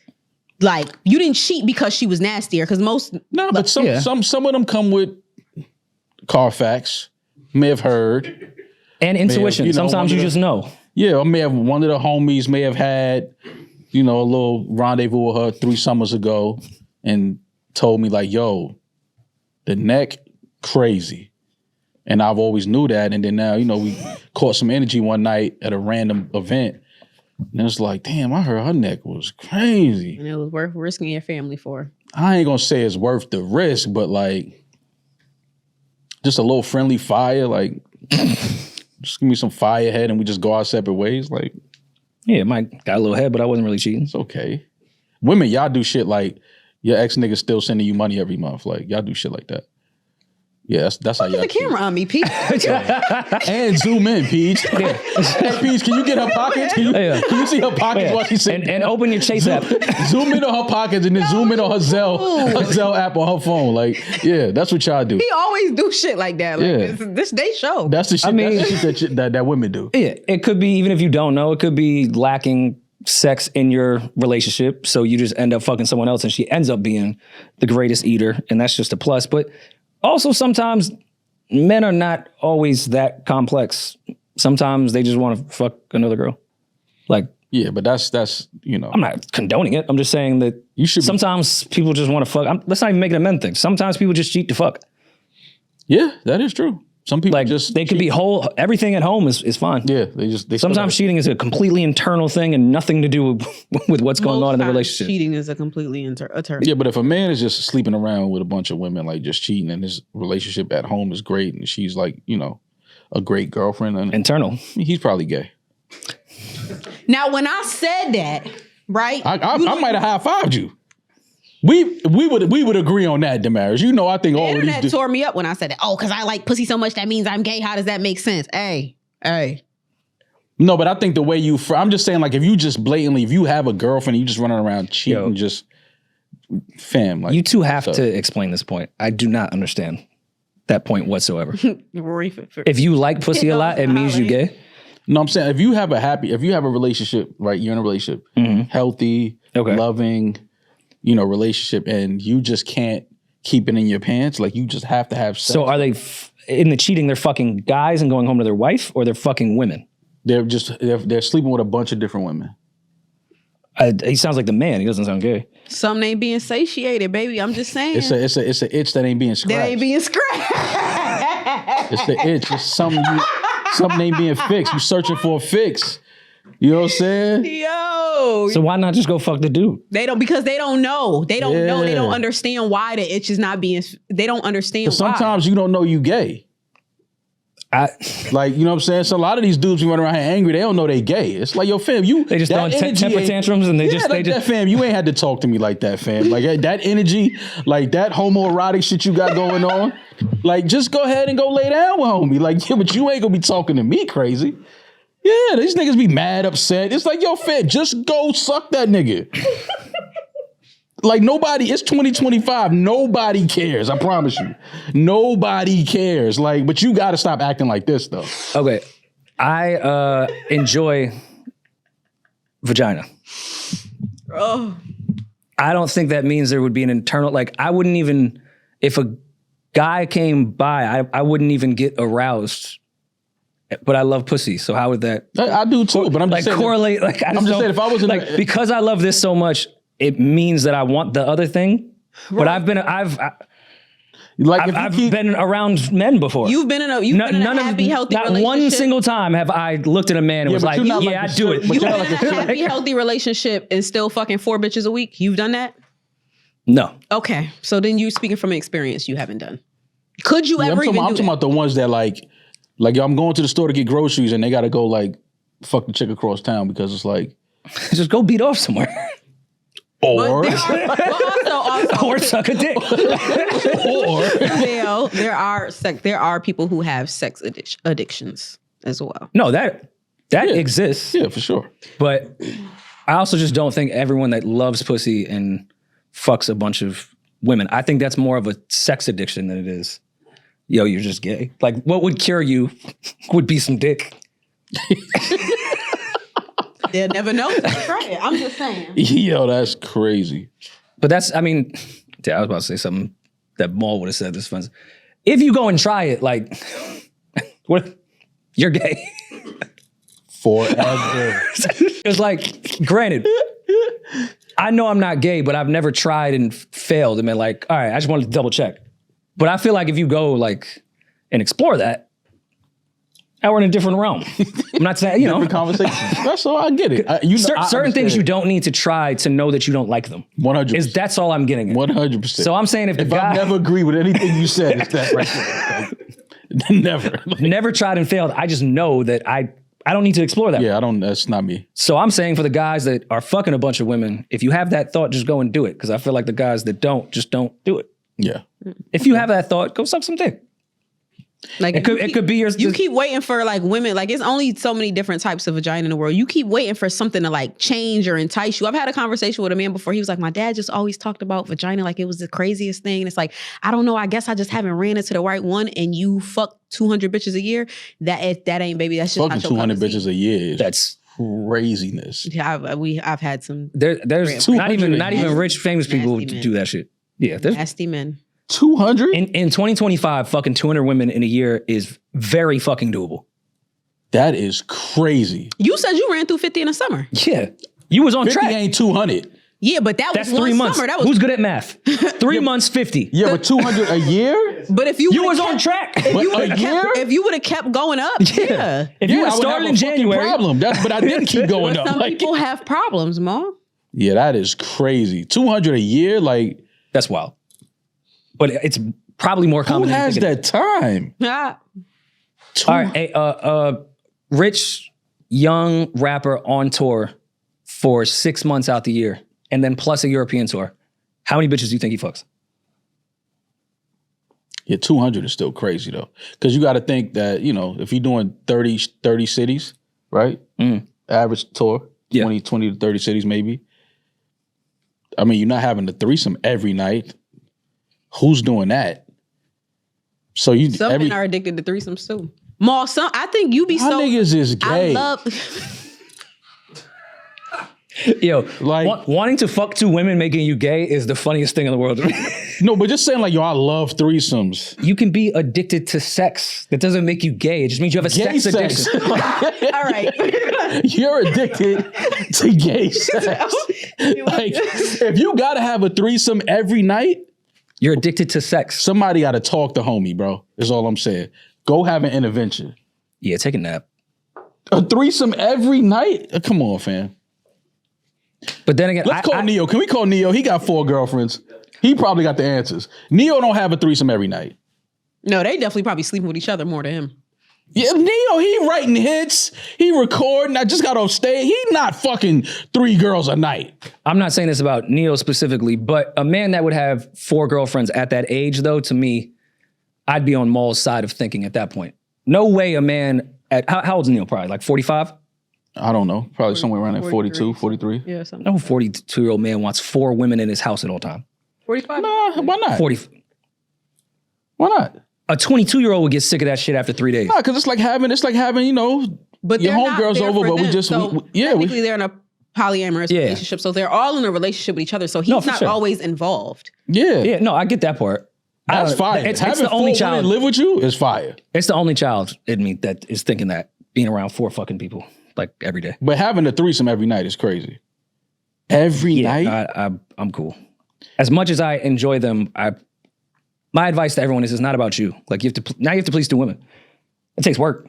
S1: Like, you didn't cheat because she was nastier. Because most
S3: No, but some of them come with Carfax, may have heard.
S2: And intuition.
S3: you know,
S2: Sometimes you just know.
S3: Yeah, or may have one of the homies may have had, you know, a little rendezvous with her 3 summers ago and told me like, yo, the neck crazy. And I've always knew that. And then now, you know, we caught some energy one night at a random event. And it's like, damn, I heard her neck was crazy.
S1: and it was worth risking your family for.
S3: I ain't gonna say it's worth the risk, but like, just a little friendly fire, like, just give me some firehead and we just go our separate ways. Like,
S2: Yeah, might got a little head, but I wasn't really cheating.
S3: it's okay. Women, y'all do shit like your ex nigga still sending you money every month. Like, y'all do shit like that. Yeah, that's how y'all
S1: Put the
S3: cheat.
S1: camera on me, Pete.
S3: And zoom in, Peeje. Hey, Peeje, can you get her pockets? Can you see her pockets while she's sitting
S2: And open your Chase app.
S3: Zoom in on her pockets and then zoom in on her Zelle app on her phone. Like, yeah, that's what y'all do.
S1: He always do shit like that. Like,
S3: Yeah.
S1: this they show.
S3: That's the shit, that's the shit that women do.
S2: Yeah, it could be, even if you don't know, it could be lacking sex in your relationship. So you just end up fucking someone else and she ends up being the greatest eater. And that's just a plus. But also sometimes men are not always that complex. Sometimes they just want to fuck another girl. Like,
S3: Yeah, but that's you know.
S2: I'm not condoning it. I'm just saying that
S3: You should be-
S2: sometimes people just want to fuck. Let's not even make it a men thing. Sometimes people just cheat to fuck.
S3: Yeah, that is true. Some people
S2: Like,
S3: just
S2: they could be whole. Everything at home is fine.
S3: Yeah, they
S2: Sometimes cheating is a completely internal thing and nothing to do with what's going on in the
S1: Most times
S2: relationship.
S1: Cheating is a completely a term.
S3: Yeah, but if a man is just sleeping around with a bunch of women, like just cheating, and his relationship at home is great, and she's like, you know, a great girlfriend, and
S2: Internal.
S3: he's probably gay.
S1: Now, when I said that, right?
S3: I might have high-fived you. We would agree on that, Demaris. You know, I think
S1: the
S3: all of
S1: internet
S3: these.
S1: tore me up when I said that. Oh, because I like pussy so much, that means I'm gay. How does that make sense? Hey.
S3: No, but I think the way I'm just saying, like, if you just blatantly, if you have a girlfriend, and you just running around cheating, just fam, like
S2: You two have to explain this point. I do not understand that point whatsoever.
S1: Rory,
S2: If you like pussy a lot, it means you gay.
S3: No, I'm saying if you have a relationship, right? You're in a relationship, healthy, loving, you know, relationship, and you just can't keep it in your pants. Like, you just have to have sex.
S2: So are they in the cheating? They're fucking guys and going home to their wife, or they're fucking women?
S3: They're sleeping with a bunch of different women.
S2: He sounds like the man. He doesn't sound gay.
S1: Some ain't being satiated, baby. I'm just saying.
S3: It's a itch that ain't being scratched.
S1: that ain't being scratched.
S3: It's the itch. It's something ain't being fixed. You searching for a fix. You know what I'm saying?
S1: Yo.
S2: So why not just go fuck the dude?
S1: Because they don't know. They don't know. They
S3: Yeah.
S1: don't understand why the itch is not being. They don't understand why.
S3: Sometimes you don't know you gay. Like, you know what I'm saying? So a lot of these dudes who run around here angry, they don't know they gay. It's like, yo, fam,
S2: They just throwing temper tantrums and they just
S3: fam, you ain't had to talk to me like that, fam. Like that energy, like that homoerotic shit you got going on, like just go ahead and go lay down with homie. Like, yeah, but you ain't gonna be talking to me crazy. Yeah, these niggas be mad, upset. It's like, yo, fam, just go suck that nigga. Like, nobody, it's 2025. Nobody cares. I promise you. Nobody cares. Like, but you got to stop acting like this, though.
S2: Okay. I enjoy vagina.
S1: Oh.
S2: I don't think that means there would be an internal, like, I wouldn't even, if a guy came by, I wouldn't even get aroused but I love pussy. So how would that?
S3: I do too, but I'm just saying,
S2: correlate. Like I'm just saying,
S3: if I was in
S2: because I love this so much, it means that I want the other thing. Right. But I've been around men before.
S1: You've been in a happy, healthy
S2: not
S1: relationship.
S2: one single time have I looked at a man and was like, yeah, I do it.
S1: You've been in a happy, healthy relationship and still fucking 4 bitches a week. You've done that?
S2: No.
S1: Okay, so then you speaking from experience, you haven't done. Could you ever even do
S3: I'm talking about the ones that like I'm going to the store to get groceries and they got to go like fuck the chick across town because it's like
S2: just go beat off somewhere.
S3: Or
S2: or suck a dick.
S1: Or there are people who have sex addictions as well.
S2: No, that exists.
S3: Yeah, for sure.
S2: But I also just don't think everyone that loves pussy and fucks a bunch of women, I think that's more of a sex addiction than it is, yo, you're just gay. Like, what would cure you would be some dick.
S1: They'll never know. Try it. I'm just saying.
S3: Yo, that's crazy.
S2: But that's, I mean, I was about to say something that Maul would have said this fun. If you go and try it, like, what? You're gay.
S3: Forever.
S2: It's like, granted, I know I'm not gay, but I've never tried and failed and been like, all right, I just wanted to double check. But I feel like if you go like and explore that, now we're in a different realm. I'm not saying,
S3: different conversation. That's all. I get it.
S2: Certain things you don't need to try to know that you don't like them.
S3: 100%.
S2: That's all I'm getting at.
S3: 100%.
S2: So I'm saying if
S3: I never agree with anything you said, it's that right there. Never.
S2: Never tried and failed. I just know that I don't need to explore that.
S3: Yeah, that's not me.
S2: So I'm saying for the guys that are fucking a bunch of women, if you have that thought, just go and do it. Because I feel like the guys that don't, just don't do it.
S3: Yeah.
S2: If you have that thought, go suck some dick.
S1: Like
S2: it could be yours.
S1: You keep waiting for like women, like it's only so many different types of vagina in the world. You keep waiting for something to like change or entice you. I've had a conversation with a man before. He was like, my dad just always talked about vagina like it was the craziest thing. And it's like, I don't know. I guess I just haven't ran into the right one. And you fuck 200 bitches a year. That ain't, baby. That's just
S3: fucking 200 bitches a year.
S2: That's
S3: craziness.
S1: Yeah, I've had some.
S2: There's not even rich famous people who do that shit. Yeah, there's
S1: nasty men.
S3: 200?
S2: In 2025, fucking 200 women in a year is very fucking doable.
S3: That is crazy.
S1: You said you ran through 50 in a summer.
S2: Yeah. You was on
S3: 50
S2: track.
S3: ain't 200.
S1: Yeah, but that's
S2: was 3 months.
S1: Summer. That was
S2: Who's good at math? 3 months, 50.
S3: Yeah, but 200 a year?
S1: But if you
S2: was on track.
S1: If you would have kept going up, yeah.
S2: If you would have started in January.
S3: Problem. But I didn't keep going up.
S1: Some people have problems, Ma.
S3: Yeah, that is crazy. 200 a year? Like,
S2: that's wild. But it's probably more common.
S3: Who has that time?
S1: Yeah.
S2: All right, a rich young rapper on tour for 6 months out the year, and then plus a European tour. How many bitches do you think he fucks?
S3: Yeah, 200 is still crazy though, because you got to think that if you're doing 30 cities, right? Average tour, 20 to 30 cities maybe. I mean, you're not having a threesome every night. Who's doing that? So
S1: some men are addicted to threesomes too. Ma, I think you be
S3: my
S1: so.
S3: Niggas is gay.
S1: I love.
S2: Yo, like wanting to fuck 2 women making you gay is the funniest thing in the world to me.
S3: No, but just saying like, yo, I love threesomes.
S2: You can be addicted to sex. That doesn't make you gay. It just means you have a sex addiction.
S1: All right.
S3: You're addicted to gay sex. Like, if you gotta have a threesome every night,
S2: you're addicted to sex.
S3: Somebody gotta talk to homie, bro. Is all I'm saying. Go have an intervention.
S2: Yeah, take a nap.
S3: A threesome every night? Come on, fam.
S2: But then again,
S3: let's call Neo. Can we call Neo? He got 4 girlfriends. He probably got the answers. Neo don't have a threesome every night.
S1: No, they definitely probably sleeping with each other more than him.
S3: Yeah, Neo, he writing hits. He recording. I just got off stage. He not fucking 3 girls a night.
S2: I'm not saying this about Neo specifically, but a man that would have 4 girlfriends at that age, though, to me, I'd be on Maul's side of thinking at that point. No way a man at, how old's Neo? Probably like 45?
S3: I don't know. Probably somewhere around there, 42, 43.
S1: Yeah, something.
S2: No 42-year-old man wants 4 women in his house at all time.
S1: 45?
S3: Nah, why not?
S2: 40.
S3: Why not?
S2: A 22-year-old would get sick of that shit after 3 days.
S3: Nah, because it's like having,
S1: but
S3: your homegirls over, but we just,
S1: technically they're in a polyamorous relationship, so they're all in a relationship with each other, so he's not always involved.
S3: Yeah.
S2: Yeah, no, I get that part.
S3: That's fire.
S2: It's
S3: Having
S2: the only
S3: 4
S2: child
S3: women live with you is fire.
S2: It's the only child in me that is thinking that being around 4 fucking people like every day.
S3: But having a threesome every night is crazy. Every night?
S2: I'm cool. As much as I enjoy them, my advice to everyone is it's not about you. Like you have to please 2 women. It takes work.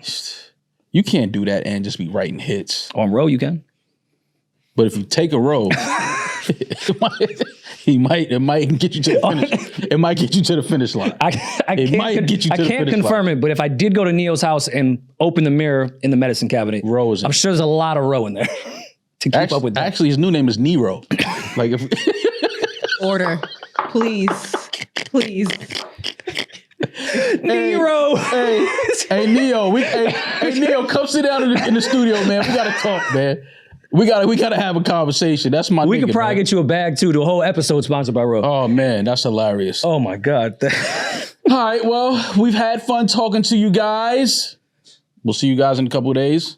S3: You can't do that and just be writing hits.
S2: On row, you can.
S3: But if you take a row, it might get you to the finish. It might get you to the finish line.
S2: I can't confirm it, but if I did go to Neo's house and open the mirror in the medicine cabinet, I'm sure there's a lot of row in there to keep up with that.
S3: Actually, his new name is Nero. Like if
S1: Order, please.
S2: Nero.
S3: Hey Neo, Neo, come sit down in the studio, man. We gotta talk, man. We gotta have a conversation. That's my.
S2: We
S3: nigga,
S2: could probably get you a bag too. The whole episode sponsored by Row.
S3: Oh man, that's hilarious.
S2: Oh my God.
S3: All right, well, we've had fun talking to you guys. We'll see you guys in a couple of days.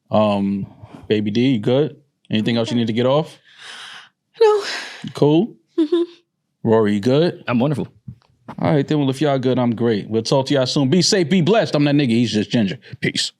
S3: Baby D, you good? Anything else you need to get off?
S1: No.
S3: You cool? Mm-hmm. Rory, you good?
S2: I'm wonderful.
S3: All right, then. Well, if y'all good, I'm great. We'll talk to y'all soon. Be safe, be blessed. I'm that nigga. He's just Ginger. Peace.